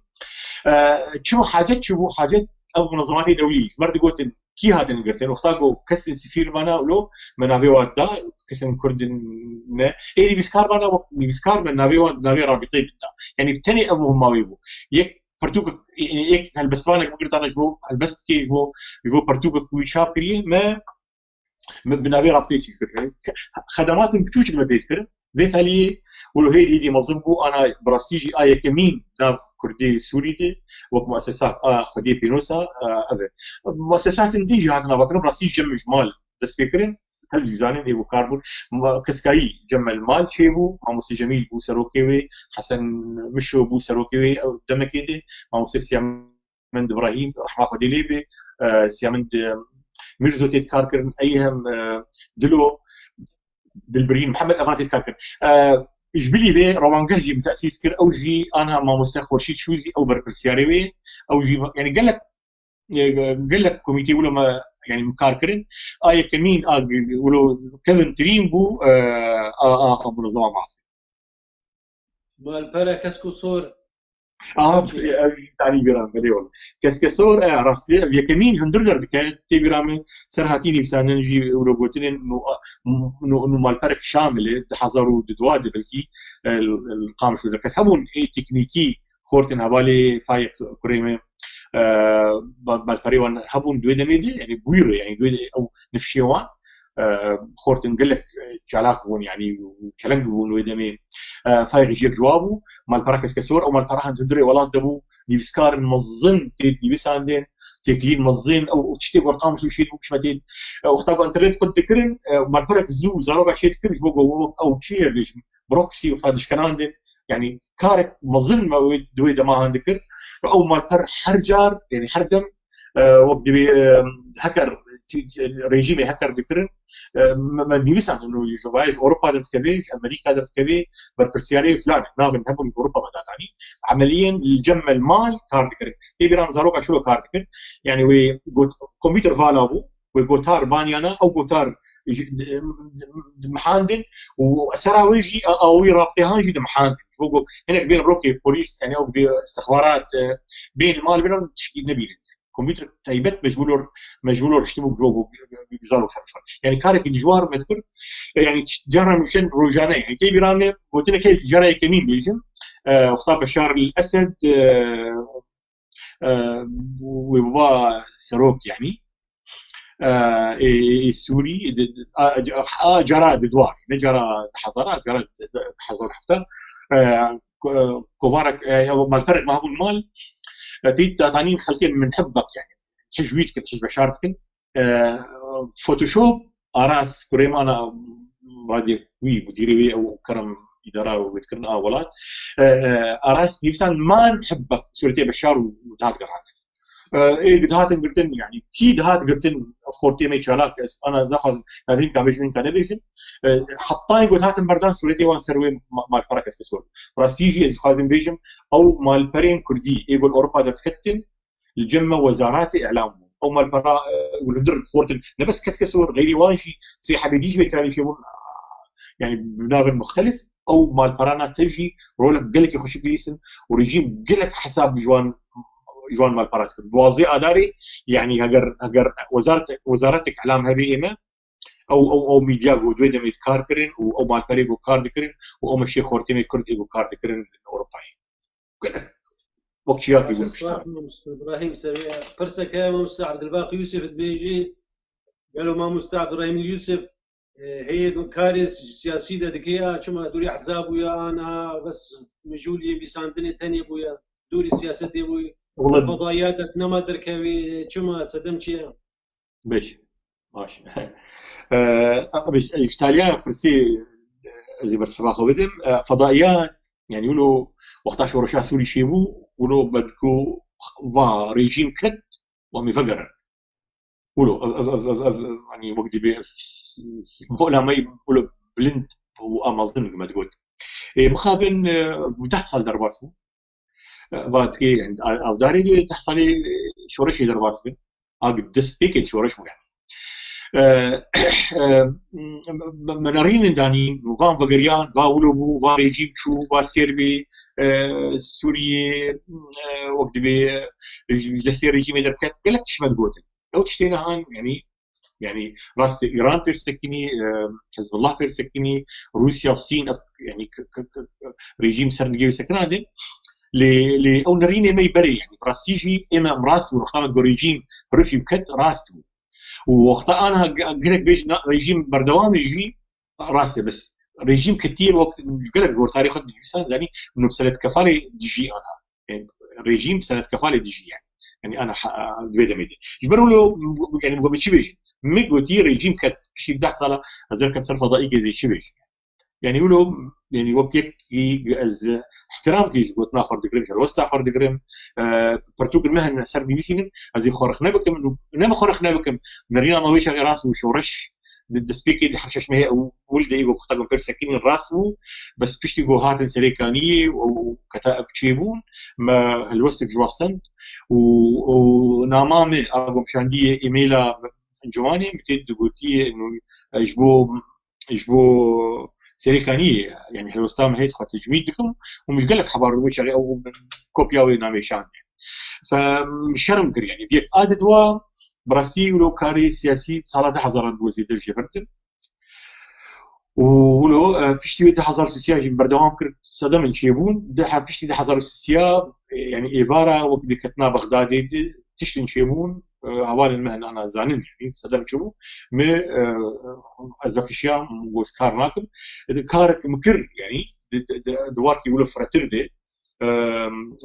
شو حاجات او منظمات دوليه مرد قلت كي هاتن قرتين واختاقوا كسن سفير مانا ولو من نافي وادا كسن كردن ما اي نيفيسكار مانا نيفيسكار من نافي رابطي بتا يعني بتاني ابو هم ويبو يك برتوك يك هالبستوانك قلت انا جبو هالبست كي جبو برتوك كوي شاف كريه ما بنافي رابطي خدمات بتوش ما بيذكر ذات لي ولو هيدي مظبو انا براستيجي اي كمين ناف كردي سوري دي ومؤسسات خدي بينوسا مؤسسات دي هاكنا بكره براسي جمع مال دس فكرين هل جزاني دي كاربون كسكاي جمع المال شيبو ماموسي جميل بو سروكيوي حسن مشو بو سروكيوي دمكيدي ماموسي سيامند ابراهيم رحمه خدي ليبي سيامند ميرزو تيت كاركر ايهم دلو دلبرين محمد افاتي كاركر جبلي ذي روانجهجي بتأسيس كر أو جي أنا ما مستخور شيء شوزي أو بركسياري أو جي يعني قال لك كوميتي ولا ما يعني مكاركرين كمين ولو كيفن ترين بو أبو نظام معصي
مال برا كسكو صور
يعني جرام مليون كسكسور راسي يكمين هندردر بكات تيجرامي سرهاتيني ساننجي وروبوتين انه مال فرق شامله تحضروا ددواد بلكي القام شو كتبون اي تكنيكي خورتن هبالي فايق كريمه مال فريوان هبون دويدا ميدي يعني بويرو يعني دويدا او نفشيوان خورتن قال لك جالاك بون يعني كلام بون ويدمي فايق يجيك جوابه مال براكس كسور او مال براهن تدري ولا دبو نيفسكار مظن تيدي بس عندين تكلين مظن او تشتي ارقام شو شيء مش متين اختار انترنت كنت تكرن مال براك زو زاروغا شيء تكرن بوغو او تشير ليش بروكسي وفادش كان عندين يعني كارك مظن ما دويدا ما عندك او مال بر حرجار يعني حرجم وقت هكر ريجيم هكر ذكرن ما بيسمع انه يجوايش اوروبا دكتبيش امريكا دكتبي بركسياري فلان ناظم هبل اوروبا ما تعني عمليا الجمع المال كارد ذكر يبرام زاروكا شو كارد ذكر يعني وي كمبيوتر فالابو وجوتار بانيانا او جوتار محاندن وسراويجي او رابطيها جي محاندن هنا بين روكي بوليس يعني او استخبارات بين المال بينهم تشكيل نبيل كمبيوتر تايبت مجبولور يشتموا جوجو بيزارو يعني كارك الجوار مذكر يعني جرى مشان روجانا يعني كي بيرامي قلت لك كيس جرى كمين بيجم اختار بشار الاسد وبابا سروك يعني السوري جرى بدوار جرى حضارات جرى حضار حتى كوفارك ما الفرق ما هو المال تيت تانين خلكين من حبك يعني حجويتك حج بشارتك فوتوشوب اراس كريم انا رادي وي مديري او كرم اداره وذكرنا اولاد اراس نفسان ما نحبك سورتي بشار ودهات قرات ايه دهات قرتن يعني كي دهات قرتن خورتي مي شالاك انا زخز هذين كابيش من كانبيشن حطاني قلت هات بردان سورتي وان سروي مال فركس كسور راسيجي از خازن بيجم او مال برين كردي يقول اوروبا دتكتن الجمه وزارات اعلام او مال برا ولدر خورتن نفس كسكسور غيري وانشي سي حبيديش بيتاني شيء يعني بناغ مختلف او مال برانا تجي رولك قالك يخش بليسن وريجيم قالك حساب جوان مال برات بوازي اداري يعني هجر وزارتك اعلام هبي اما او ميديا جو دويدا ميد كاركرين او مال فريق كاردكرين او مشي خورتي مي كرد او كاردكرين اوروباي قال وقتيات يقول
ابراهيم سريع فرسك يا موسى عبد الباقي يوسف بيجي قالوا ما موسى عبد الرحيم يوسف هي كاري سياسي دكيا كما دوري احزاب ويا انا بس مجولي بيساندني تاني بويا دوري سياستي بوي فضائيات نما دركوي كما سدمشي
باش ماشي باش ايطاليا برسي زي برسباخو بدم فضائيات يعني يقولوا وقتاش ورشا سوري شيبو يقولوا بدكو با ريجيم كت ومي فقر يقولوا يعني وقت بي بقولها ما يقولوا بلند وامازون كما تقول مخابن بتحصل درباسمو بعد كي عند او داري تحصل شورش درباسمو قدس بيكت شورش مو يعني منارين داني فان فقريان فا ولوبو فا ريجيم شو فا سيربي سوريا وقت بي جسير ريجيم دركت قالك تشمل قوتن لو تشتينا هان يعني راس ايران بيرسكني حزب الله بيرسكني روسيا والصين يعني ريجيم سرنجي سكنادي او نريني ما يبري يعني براسيجي اما مراس ورخامه ريجيم رفي بكت راسه ووقتها انا قلت بيش ريجيم بردوام يجي راسه بس ريجيم كثير وقت قلت جور تاريخ الانسان يعني انه سنه كفاله دي انا يعني ريجيم سنه كفاله دي يعني انا دويدا ميدي يجبروا له يعني مقابل شي بيجي ميغوتي ريجيم كت شي ده صار هذا كان صار فضائي زي شي بيجي يعني يقولوا يعني وقت از احترام كيش قلت ناخر دقريم وسط اخر دقريم برتوك المهن سر بيسين از خورخنا بكم نما خورخنا بكم نرينا ما ويش راس وشورش ضد سبيكي دي حرشش ما هي ولد ايغو كتاغم بيرسكين راسو بس بيشتي جو هاتن سريكانيه وكتاب تشيبون ما الوسط جواسن ونامامي اغم شانديه ايميلا جواني متى دغوتي انه يجبو سريكانيه يعني الوسطام هيس خاطر تجميدكم ومش قال لك خبر وش او كوبيا وينامي شان فمش شرم كر يعني بيك عادت و براسي ولو كاري سياسي صلاة حزر وزير الجبرتن ولو فيشتي ده حزر سياسي بردوام كر صدام نشيبون ده فيشتي ده حزر سياسي يعني إيفارا وقت كتنا بغداد تشتن شيبون هوال المهن انا زانين يعني صدام شو م ازاكشيا وسكار راكب كارك مكر يعني دوارك يقولوا فراتردي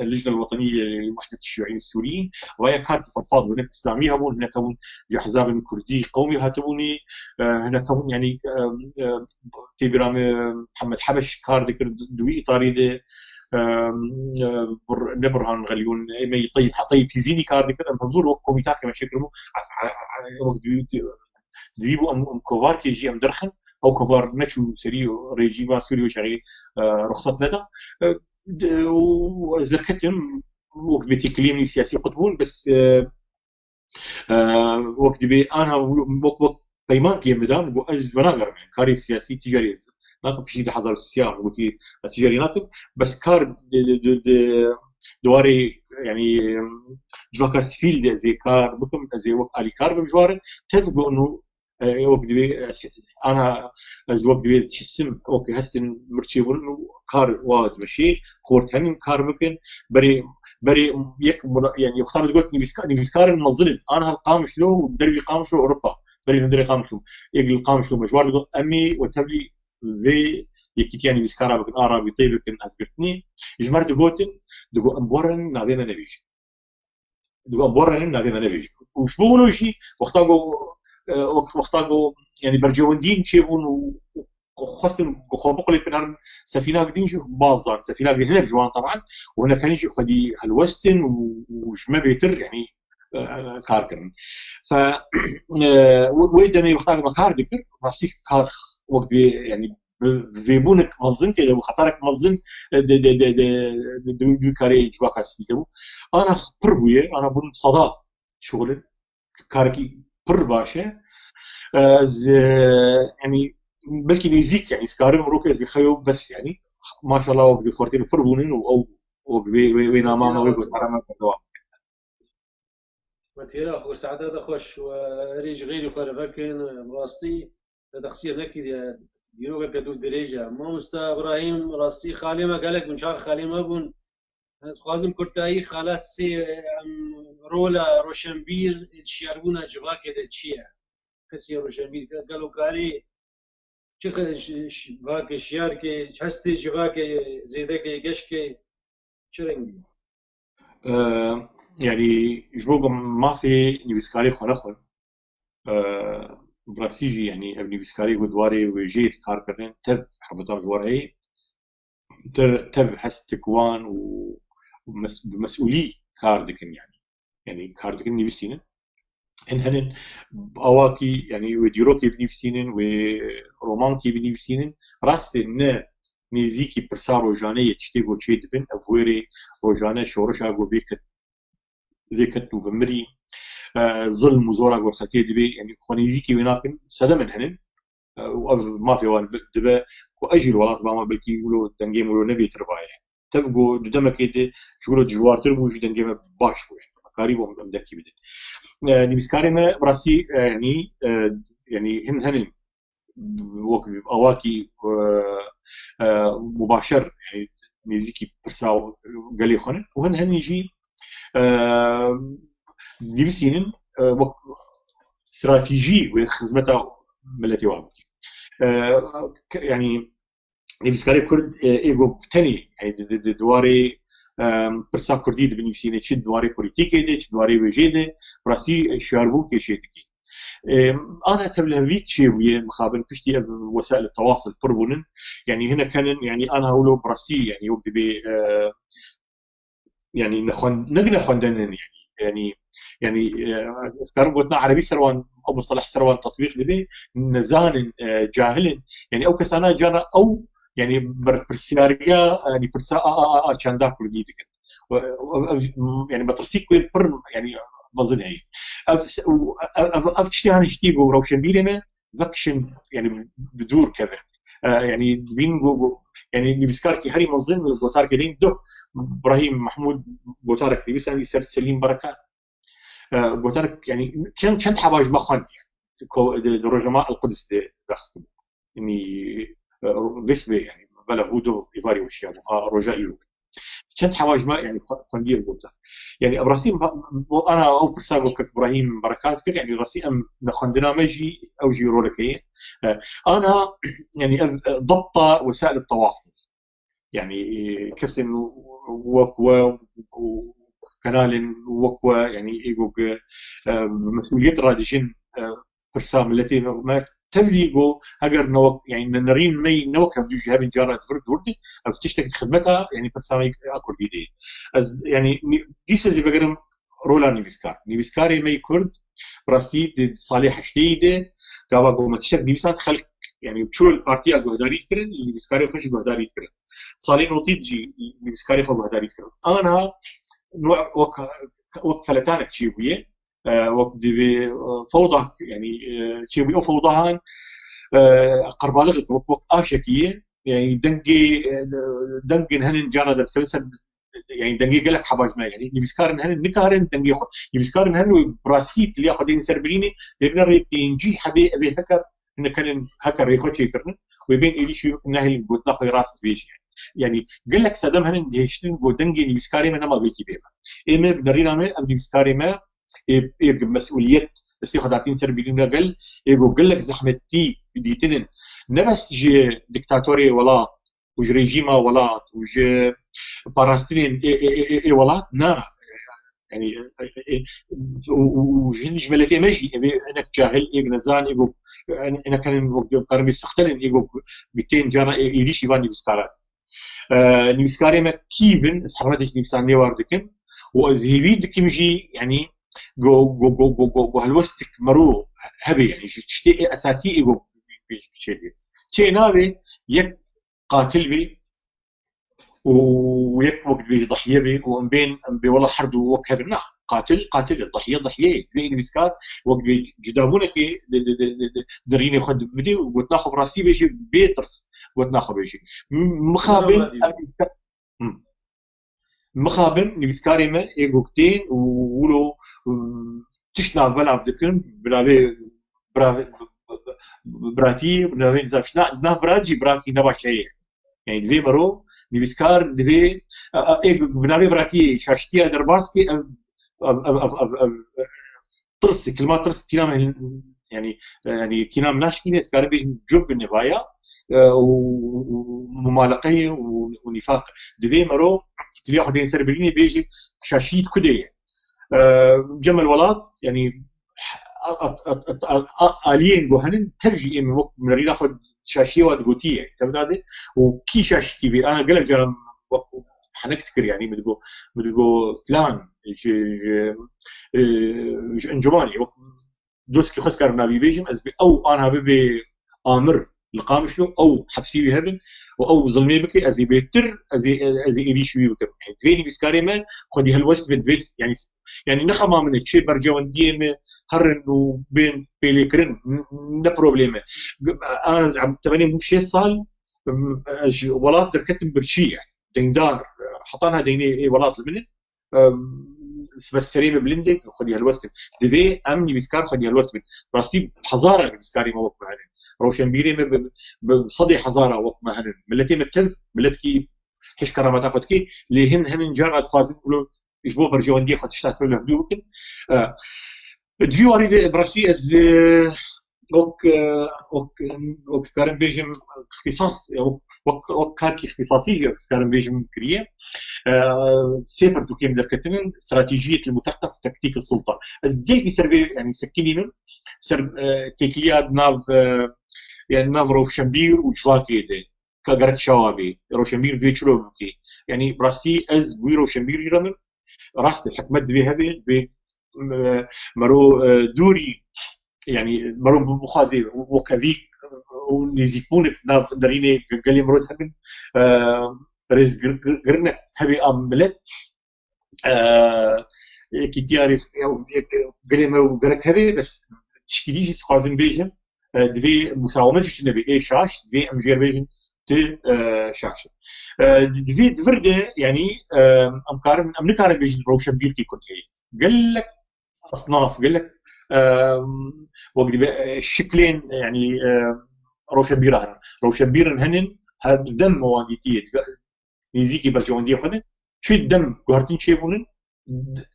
اللجنه الوطنيه لوحده الشيوعيين السوريين وهي كانت فضفاض هناك اسلاميه هون هناك هون احزاب كردي قومي هاتوني هناك هون يعني تيبرام محمد حبش كار ذكر دوي اطاري نبرهن غليون ما يطيب حطيب تيزيني كار ذكر منظور كوميتا كما شكلهم ديبو ام كوفار كي جي ام درخن او كوفار نتشو سريو ريجيما سوريو شغي رخصه ندى وزركتهم وقت بيتي كليمني سياسي قطبون بس وقت بي انا وقت بيمان كي مدام بو اج فناغر كاري سياسي تجاري ناكم في شيء حضر السياسه وقتي تجاري ناكم بس كار دواري يعني جواكا سفيل زي كار بكم زي وقت علي كار بمجوار تفقوا انه وقت بي انا وقت بي حسم اوكي هستن مرتشيبون كار واد ماشي خورتن كار ممكن بري يكبر يعني يختار تقول نيفسكار المنظل انا قامش له درجه قامش له اوروبا بري ندري قامش له يقل قامش له مجوار يقول امي وتبلي في يكتياني نيفسكارا بكن عربي طيب بكن اذكرتني يجمر دغوتن دغو امبورن نادينا نبيش دغو امبورن نادينا نبيش وش بقولوا شيء وقتاغو يعني برجوندين شيفون وخاصة خبق لي بنار سفينة قديم شوف بازار سفينة هنا بجوان طبعا وهنا كان يجي خدي هالوستن وجمع بيتر يعني كاركن ف ويدا ما يختار مكار ذكر راسيك كار وقت يعني فيبونك مزنت لو خطرك مزن دو كاري جواكا سبيتو انا بربويه انا بن صدا شغل كاركي بر باشا يعني بلكي نيزيك يعني سكارم روكيز بخيو بس يعني ما شاء الله وقت خورتين فربونين او وين امامه ويقول حرام دوام
مثيرا خو سعادة خوش وريج غيري خربكن راستي تخسير نكي دينو كدو دريجة ما مستا ابراهيم راستي خالي ما قالك من شهر خالي ما بون خوازم كرتاي خلاص سي رولا روشنبير شيربونا جواكه دچيه كسي روشنبير قالوا قالي چه واقع شیار که هستی جواک زیده که گش که چه رنگی
يعني جبوق ما في نيفسكاري خلقون براسيجي يعني ابن نيفسكاري ودواري وجيت كاركرن تف حبطان جواري تف حس تكوان ومسؤولي كاردكن يعني كاردكن نيفسينن ان هنن اواكي يعني وديروكي بنيفسينن ورومانكي بنيفسينن راستي ن نيزيكي برسا روجانية تشتيغو تشيد بن افويري روجانية شورشا غو ذيكت نوفمبري ظلم وزورا غو خلتي دبي يعني خونيزيكي ويناكن سدمن هنن ما في وان دبا واجي الولات باما بلكي يقولوا دنجي مولو نبي تربايا تفقو دمك يد شغلو جوار تربو جو دنجي باش يعني قريبهم مدكي بدن نيفسكاري ما براسي يعني هن اواكي مباشر يعني نيزيكي برساو قالي خونن وهن يجي نيفسينن استراتيجي وخدمتها ملتي وابكي يعني نيفسكاري كرد ايغو تاني يعني دواري برسا كردي بنيفسينه تشد دواري بوليتيكي دي دواري وجيده براسي شاربو كيشيتكي انا تبلهفيت شيء مخابن بشتي وسائل التواصل بربونن يعني هنا كان يعني انا هولو براسي يعني وقت بي يعني نقنا خوندن يعني كربوتنا عربي سروان او مصطلح سروان تطبيق لبي نزان جاهل يعني او كسانا جانا او يعني برسياريا يعني برسا شاندا كردي دك يعني بترسيك وين بر يعني بظن هي افتشتي هنشتي جو روشن بيلمه فاكشن يعني بدور كذا يعني بين يعني نيفسكاركي هري منظم بوتارك دين دو ابراهيم محمود بوتارك ليسان يسر سليم بركات بوتارك يعني كان حواج مخان يعني درجماء القدس دخست يعني فيسبي يعني بلغودو ايفاري وشيا رجائيو كان حواج ما يعني قندير بوتا يعني ابراهيم انا او برساغو ابراهيم بركات كر يعني راسي نخندنا مجي او جيرو لكي انا يعني ضبط وسائل التواصل يعني كسن وكوا كنال وكوا يعني ايجو مسؤوليه راديشن برسام التي ما تبليغو هجر نوك يعني نرين مي نوك في جهه من جارات فرد وردي افتشتك خدمتها يعني برسامي اكل بيدي يعني ديس اللي بقرم رولا نيفسكاري مي كرد براسي صالح شديده قابا ما تشتك نيفسان خلق يعني بشو البارتي اكو هداري كرن نيفسكاري فش هداري كرن صالين وطيجي نيفسكاري فو هداري كرن انا وقت فلتانك شيويه وقت فوضى يعني شيوي او فوضاهن قربالغك وقت اشكيه يعني دنجي هنن جانا الفلسفه يعني دنجي قالك حباج ما يعني نيفسكارن هنن نكارن دنجي نيفسكارن هنن براستيت اللي ياخذين سربريني لبنر ينجي حبي ابي هكر ان كان هكر يخوتي كرن وبين الي شو نهي قلت له راس بيش يعني قال لك سدام هنن هيشتن جو دنجي نيفسكاري ما بيجي بيها ايما بنرينا ما نيفسكاري ما يجب مسؤولية استخدامين سربيلين قال يقول لك زحمتي ديتنن نفس جي دكتاتوري ولا وج ريجيما ولا وج باراسترين اي ولا نا يعني وجن جملتي ماشي انك جاهل نزان يقول انا كان قرمي سختن يقول 200 جانا يليش يفاني بسكارات نيفسكاري ما كيفن اسحرتش نيفساني واردكن وازهيبي دكيمجي يعني جو هالوستك مرو هبي يعني شيء اساسي يجو شيء نابي يك قاتل بي ويك وقت بيجي ضحيه بي ومن بين والله حرد وكبرنا قاتل الضحيه ضحيه بين مسكات وقت جدابونك دريني ياخذ بدي وقلت ناخذ راسي بيجي بيترس قلت ناخذ بيجي مخابن نيفسكاري ما ايغوكتين ولو تشنا بلعب دكن بلاوي براتي بلاوي زافشنا براتي براكي نباشي يعني دفي برو نيفسكار دفي بلاوي براتي شاشتيا درباسكي ترس كلمات ترس تينا يعني كينام ناشكين اسكار بيجن جب بالنهايه وممالقه ونفاق دفي مرو تبي واحد ينسر بليني بيجي شاشيد كديه جمل ولاد يعني الين جوهنن ترجي من وقت من رينا خد شاشيه ودقوتيه تبدأ وكي شاشتي بي انا قلت جرام حنكتكر يعني بدقو فلان انجماني دوسكي خسكر نافي بيجم ازبي او انا ببي امر لقامشلو او حبسي بهبن او ظلمي بكي ازي بيتر ازي ايدي شوي بكم فيني بسكاري ما خدي هالوست بدفيس يعني نخما من الشيء برجوان ديما هرنو بين بيليكرن لا بروبليم انا عم تبني مو شيء صال ولات دركتم برشي يعني ديندار حطانها ديني ولات المنن بس سريم بلندك خدي هالوست دبي امني بسكار خدي هالوست راسي حزاره بسكاري ما وقت مهن روشن بيري بصدي حزاره وقت مهن ملتي متل ملتكي حش كرامات اخذكي لهن هن جرأت خازن يقولوا يجبو برجوان دي خد تشتغل له فيديو ممكن دفيو اريد براسي از اوك كارن بيجم اختصاص اوك كاركي اختصاصي كارن بيجم كريه سيفر دوكيم دركتن استراتيجيه المثقف تكتيك السلطه از جيل سيرفي يعني سكينين سر تيكليا ناف يعني ناف روشنبير وجواكي دي كغرت شوابي روشنبير دي تشلوكي يعني براسي از وي روشنبير يرمن راس الحكمه دي هذه مرو دوري يعني مرو بمخازي وكذيك ونزيكون داريني قال مرود هبن رز قرنا هبي املت كيتياريس قال مرو قرك هبي بس تشكيديش سخازن بيجن دفي مساومه تشنبي اي شاش دفي امجير بيجن ت شاش دفي دفرده يعني امكار امنكار بيجن روشن بيركي كنت هي قال لك اصناف قال لك وقت شكلين يعني روشن بيرن هنن هذا دم مواقيتيه نيزيكي برجوان خنن شو الدم قهرتين شيفونن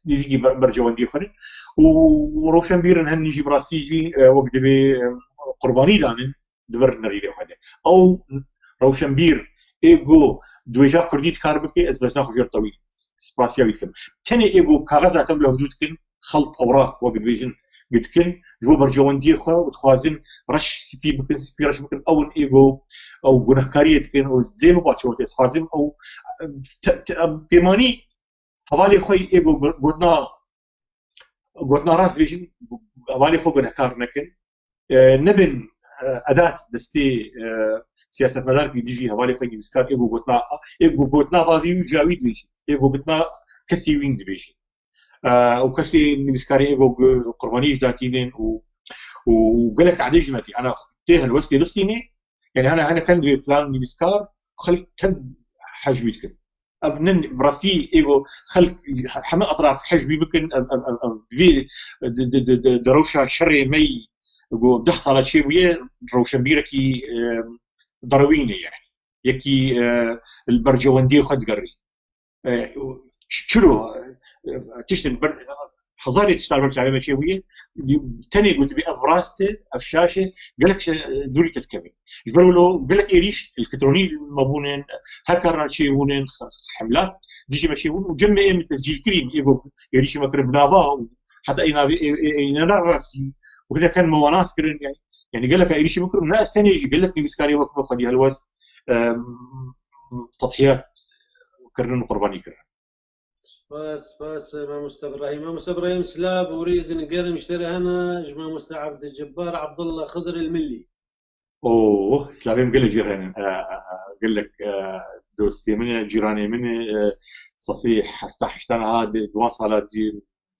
نيزيكي برجوان خنن وروشن بيرن هن يجي براسيجي وقت قرباني دانن دبر نريد واحده او روشن بير ايجو دويجا كرديت كاربكي از بس ناخذ طويل سباسيال يتكلم تاني ايجو كاغاز اعتمد حدودكن خلط اوراق وقت بيجن قلتكن جو برجوان ديخا وتخوازن رش سبي بكن سبي رش بكن او ايجو او جنحكاريه تكن او زي ما باتشو تخوازن او بيماني حوالي خوي ايجو قلنا راس بيجن حوالي خو جنحكار نكن نبن اداه دستي سياسه مدار بيجي حوالي خوي مسكار ايجو قلنا غادي جاويد بيجي ايجو قلنا كسي ويند بيجي وكسي نبسكاري ايجو قربانيش داتينين وقال لك عديش ماتي انا تيه الوستي للصيني يعني انا كان فلان نبسكار خلق كذ حجبيتكن افنن براسي ايجو خلق حما اطراف حجبي بكن في دروشه شري مي جو دحص على شيء ويا روشن بيركي ضرويني يعني يكي البرجواندي خد قري شنو تشتغل حضاري تشتغل برجع على شيء تاني قلت بأفراسته الشاشة قال لك دوري تتكمل يقولوا له قال لك إيريش الكتروني المبونين هكر شيء حملات ديجي ماشي وجمع من تسجيل كريم يقول إيريش مكرم نافا حتى أي نراسي وهنا كان مواناس كرين يعني قال لك إيريش مكرم ناس تاني يجي قال لك نبسكاري وقت خدي هالوست تضحيات كرن قرباني كرن
بس ما مستبراهيم سلاب وريزن قرن مشتري هنا جماعة مستر عبد الجبار عبد الله خضر الملي
اوه سلابيم قال لك جيران قال لك دوستي من جيراني من صفيح افتح اشتنا هذا واصلة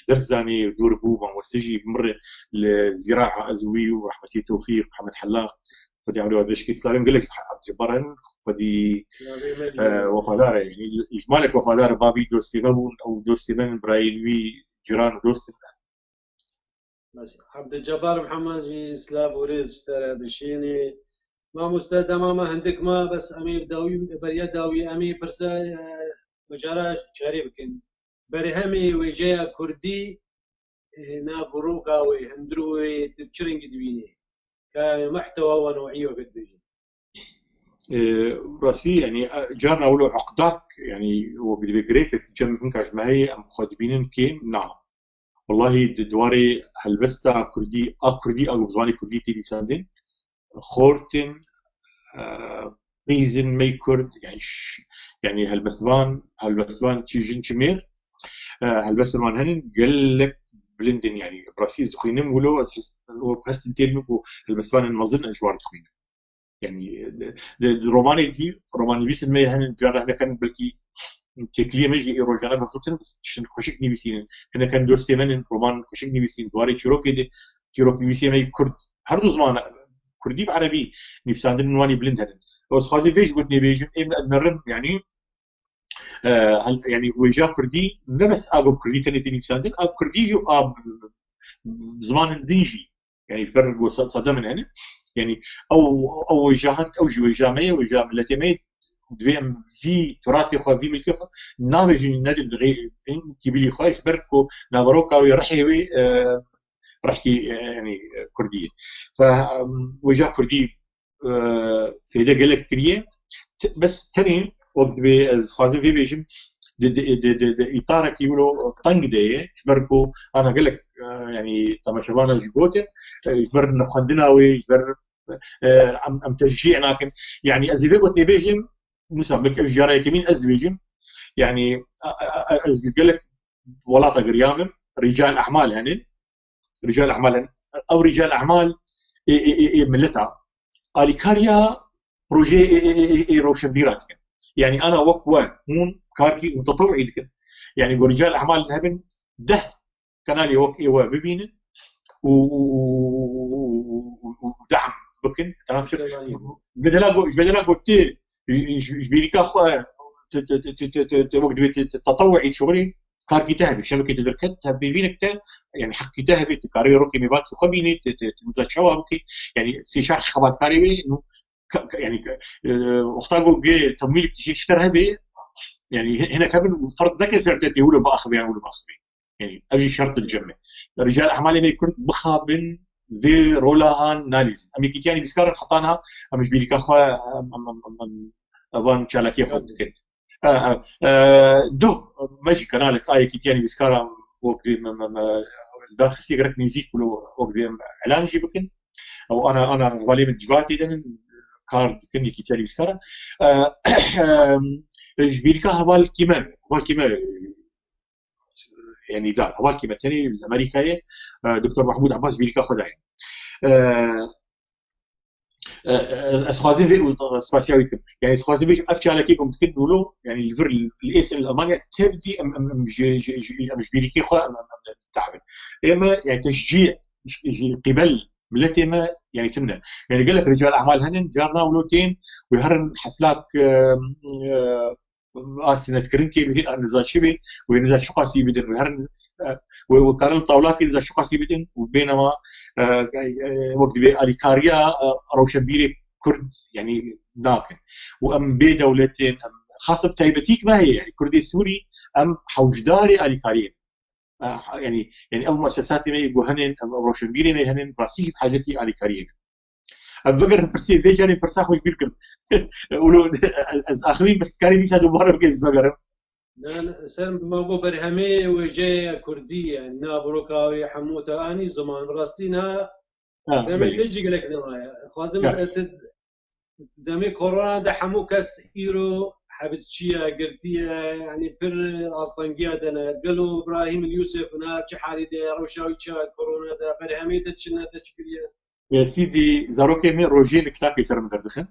درزاني ودور بوبا وستجي بمر الزراعة ازوي ورحمتي توفيق محمد حلاق فدي عملوا هذا الشيء سلابيم قال لك عبد الجبار فدي وفادار يعني اجمالك وفادار بابي دوستي نبون او دوستي من برايلوي جيران دوستي
ماشي عبد الجبار محمد جي سلاب وريز اشترى هذا الشيء ما مستعد ما عندك ما بس امي داوي بريا داوي امي برسا مجاراش شاري بكن برهمي وجاء كردي نافروكاوي هندروي تشرينج دبيني كمحتوى ونوعيه وقد
راسي يعني جارنا ولو عقدك يعني وبالجريك جن كنكاش ما هي مخاطبين كيم نعم والله دواري هلبستا كردي كردي او زواني كردي تي ساندين خورتن ريزن مي كرد يعني يعني هلبسبان تيجين شمير هلبسبان هنن قال لك بلندن يعني براسيل دخينم ولو بس تيلمكو هلبسبان المظن اجوار دخينم يعني روماني دي روماني بيس ما هن جرى هنا كان بلكي تكليه مجي روجانا بخطن بس شن خوشك نيبيسين هنا كان دوستي من رومان خوشك نيبيسين دواري تشروك دي تشروك نيبيسين ماي كرد هردو زمان كردي بعربي نفساندن نواني بلند هن بس خازي فيش قلت نبيجم نرم يعني يعني وجا كردي نفس ابو كردي كان يديني نفساندن اب كردي جو اب زمان الدينجي يعني فرق وصدم من هنا يعني او وجهات او وجاميه وجام لتميت دوام في تراثي خو في ملكه نافج ندم غير كبيلي خايش بركو نافروكا ويرحيوي رحكي يعني كرديه فوجه كردي في ده قالك كريه بس تاني وقت از خازن في بيجم د اطارك يقولوا طنق دي شبركو انا قال لك يعني تماشبانا جيبوتن جبر نخندنا ويجبر ام تشجيع لكن يعني ازيفي قلت بيجم مسمك جاري كمين ازبيجم يعني قال لك ولا تقريام رجال اعمال يعني رجال اعمال او رجال اعمال ملتها اليكاريا بروجي روشنبيرات يعني انا وقوا هون كاركي متطوعي لك يعني رجال اعمال هبن ده كان لي وقت ايوا ببين ودعم بكن ترانسفير بدلا قلت جبيريكا خو وقت تطوعي شغلي كاركي تهبي شبكه دركت تهبي بينك يعني حكي تهبي تكاري روكي ميبات خبيني تمزا شوابكي يعني في شرح خبات كاري انه يعني اختاروا جي تمويل اشترها به يعني هنا كمان فرض ذكر سرتي يقولوا باخذ يعني يعني اجي شرط الجمع رجال اعمال ما يكون بخابن ذي رولهان ناليز امي كيتياني بسكار حطانها مش بيلك اخوا ابان شالكي خد كده دو ماشي كانالك اي كيتياني بسكار وقت دا خسي غير ميوزيك ولو وقت اعلان جيبكن او انا غالي من جواتي ده كارد كني كيتياني بسكار جبيركا هوال كيما يعني دار هوال كيما تاني الامريكايه دكتور محمود عباس بيركا خداي اسخازين في سباسيالي يعني اسخازين بيش افشي على كيكم تكدولو يعني الفر الاسم الالمانيا تفدي مش بيركي خو تعب اما يعني تشجيع قبل ملتي ما يعني تمنى يعني قال لك رجال اعمال هنن جارنا ولوتين ويهرن حفلات سنة كرنكي بهي نزال شبي ونزال شقاسي بدن وهرن وكان الطاولات نزال شقاسي بدن وبينما وقت باليكاريا روشنبيري كرد يعني ناكن وام بي دولتين خاصه بتايبتيك ما هي يعني كردي سوري ام حوجداري اليكاريين يعني اول مؤسسات ما يبقوا هنن روشنبيري ما هنن براسي بحاجتي اليكاريين بقدر برسي ذي جاني برساخ وش بيركم ولو اخرين بس كاري دي سادو مره بكيز بقدر
لا سلم موضوع برهمي وجاي كرديه نابروكاوي حموته اني زمان راستينها لما تجي لك نوايا خازم دمي كورونا ده حمو كاس ايرو حبتشيا قرتيه يعني بر اصلا قادنا قالوا ابراهيم اليوسف انا شي حالي ده روشاوي كورونا ده برهمي دتشنا تشكريا
يا سيدي زاروكي من روجي نكتاك يسر مدردخن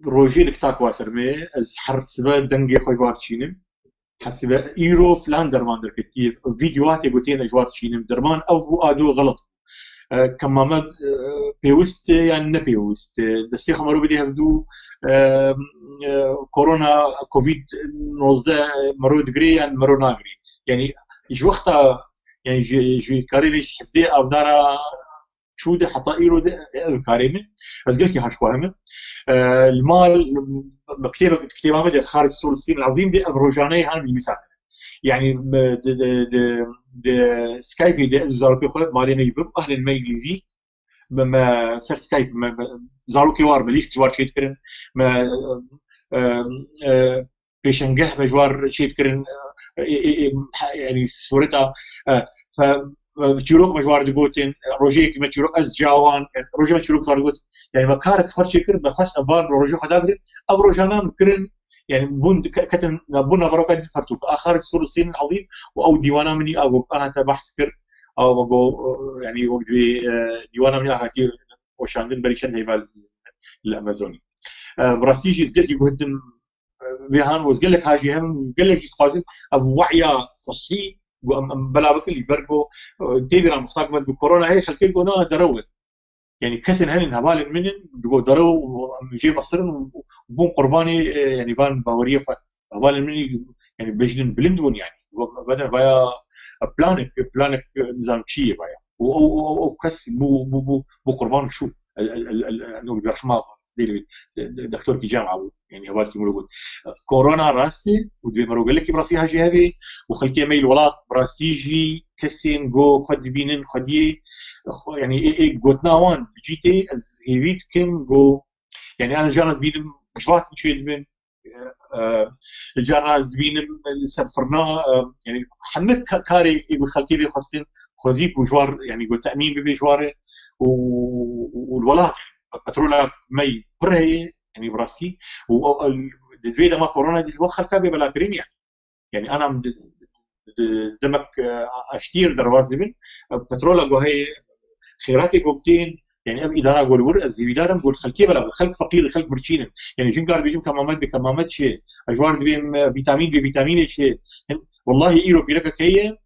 روجي نكتاك واسر مي از حرسبا دنجي خوي وارتشينم حرسبا ايرو فلان درمان كتير فيديوهات يقولين جوار تشينم درمان او ادو غلط كما ما بيوست يعني نبيوست دستي خمرو بدي هفدو كورونا كوفيد 19 مرو دغري يعني مرو ناغري يعني جو وقتها يعني جي كاريمش حفدي او دارا شو ده حتى ايرو ده كاريمه بس قلت لك هاش فاهمه المال كثير ما خارج سور الصين العظيم دي افروجاني هان المثال يعني سكايب دي زاروكي خو مالي نيبم اهل الميليزي ما سر سكايب زاروكي وار مليش جوار شيت كرن ما بيشنجه مجوار شيت كرن يعني صورتها ف تشيروك مجوار دقوتين روجيك ما تشيروك از جاوان روجي ما تشيروك صار دقوت يعني ما كارك فرش كرن بخاص ابار روجو خدابرين اب روجانا مكرن يعني بون كتن بون فروكا فرتوك اخر سور الصين العظيم او ديوانا مني او انا تبحث كر او يعني ديوانا مني هاتي وشاندن بريشن هيبال الامازوني براستيجي زقلت يقدم بيهان وزقل لك هاجي هم قال لك قازم ابو وعيه صحي بلا بكل يبرقوا تيبرا مختاق بالكورونا هي خلكي قونا دروت يعني كسن هن هبال منن بيقول درو جي مصر وبون قرباني يعني فان باوريه هبال مني يعني بجن بلندون يعني بدل فيا بلانك نظام شيء فيا او كس بو قربان شو انه برحمه دكتور كي جامعه يعني هبال كي موجود كورونا راسي ودي مرو قال لك براسي هاجي هذه وخلكي ميل ولات براسيجي كسين جو خد بينن خدي يعني ايه قوتنا وان بجيتي از هيفيت كم جو يعني انا جانا بينم جوات نشيد من الجانا بينم سفرنا يعني حمد كاري يقول خلتي بي خاصين خوزيك وجوار يعني يقول تامين بجواره والولاد بترولا مي برهي يعني براسي ودفيد ما كورونا دي وخر كابي بلا كريم يعني انا دمك اشتير درواز من بترولا جو هي خيراتي قوبتين يعني اب اداره اقول ور از اداره نقول خلكي بلا خلق فقير خلق برشين يعني جنقار بيجم كمامات بكمامات شيء اجوار بي فيتامين بفيتامين شيء والله ايرو بيرك كيه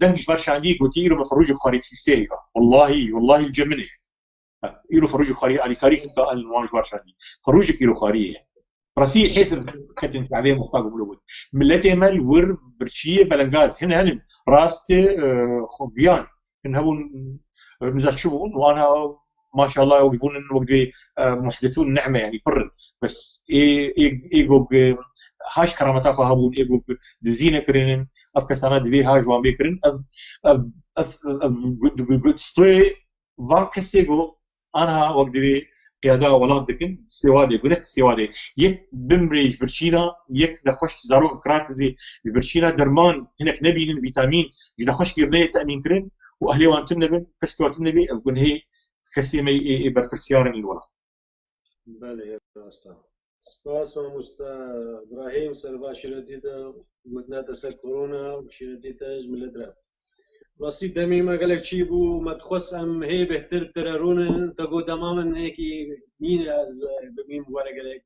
دنج برشا عندي قلت ايرو مفروج خارج في السيره والله الجمنه ايرو فروج خارج على كاريك الوان برشا عندي فروج ايرو خارج راسي حسب كتن تعبيه مختاق ملود ملتي مال ور برشيه بلنغاز هن راست خبيان انهم نزل شبون وانا ما شاء الله يقولون وقت محدثون نعمه يعني بر بس ايجو هاش كرامتا فهبون ايجو دزينه كرين افكسانا دي هاج وان بيكرين اف اف ستري فانكسيجو انا وقت قياده ولاد دكن سوادي قلت سوادي يك بمريج برشينا يك نخش زاروك كراكزي برشينا درمان هناك نبي فيتامين نخش كيرني تامين كرين واهلي وانتم نبي كسكوات النبي اقول هي كسيمي برفسيار الولا
بله يا استاذ سپاس مامۆستا ابراهیم سەرباشیرە دیدە گوتناتە سەر کۆرۆنا و شیرە دیتە ژملە درا ڕاستی دەمیمە گەلێک چی بوو مەتخۆس ئەم هەیە بهتر تەرەڕونن تەگۆ دەمامن هەیەکی نینە ئەز ببین وەرەگەلێک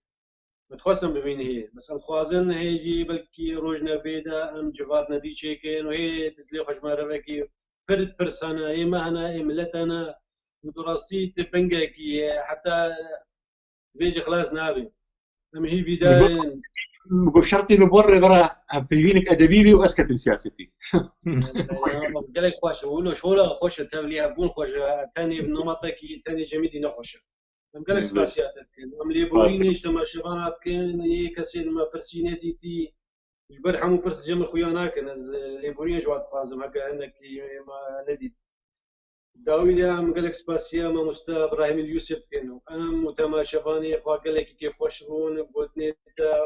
متخۆسم ببین هەیە بەس ئەم خوازن هەیەجی بەلکی ڕۆژ نەبێدا ئەم جواب نەدی چێکێن و هەیە دلێ خۆشمارەوەکی پرسانە ئێمە هەنا ئێملەتەنە ڕاستی تبنگێکی حتا بيجي خلاص نابي أما هي بداية
بشرطي ببور برا بينك أدبيبي وأسكت سياستي
قال لك خوش ولو شغله خوش تبليها بون خوش ثاني بنمطك ثاني جميدي نخوش قال لك سباسيات أم لي بوريني اجتماع شبانات كان يكسر ما برسينة دي جبر حمو برس جمع خويانا كان لي بوريني جواد فازم هكا أنك ما ندي داوود ام قالك سباسيا ما مستا ابراهيم اليوسف كانوا ام متماشفاني خوا قالك كيف خوش بون بوتني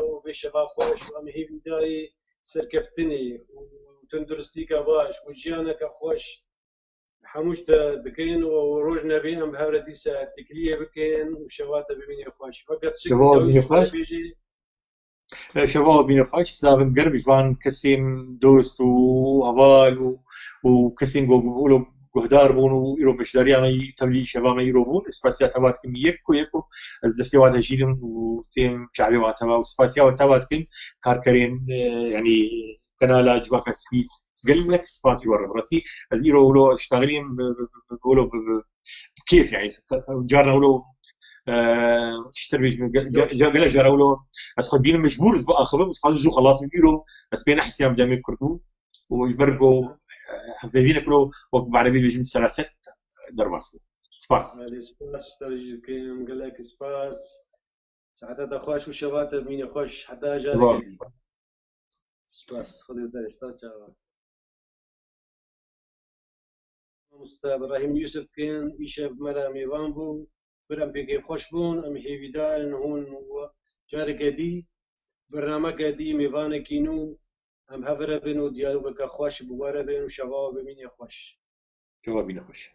وبشباب خوش ام هي بداي سركفتني وتندرستي كباش وجيانك خوش حموش دكين وروج نبي ام بهاردي تكليه بكين وشواته بمين خوش فقط
شباب بين خوش سابن قرب جوان كسيم دوست وهوال وكسيم بيقولوا گهدار بون و ایرو بشداریانی تبلی شباب ایرو بون اسپاسیا تبات کم یکو از دستیوات هجیلم و تیم شعبی واتما و اسپاسیا تبات کم کارکرین يعني كنالا جواك سفيد قال لك سباسي ورا براسي از ایرو ولو اشتغلين بقولوا كيف يعني جارنا ولو تشتري قال جارنا ولو بس خدين مجبور بقى خبر بس قالوا خلاص بيقولوا بس بين احسيام دامي كردو ويبرقوا حفاظين كلو وقت بعد بيجي ثلاثة درباسكو سباس
سباس ترجي كم قال لك سباس ساعتها تخواش وشبات مين خوش حتى جاري بس خذ درستات مستر ابراهيم يوسف كان يشاف مرا ميوان بو برام بيجي خوش بون ام هيفيدال هون جاري قدي برنامج قدي ميوان كينو ام هفر بينو ديالوگ خوش بواره بينو شباب بمين خوش
جوابين خوش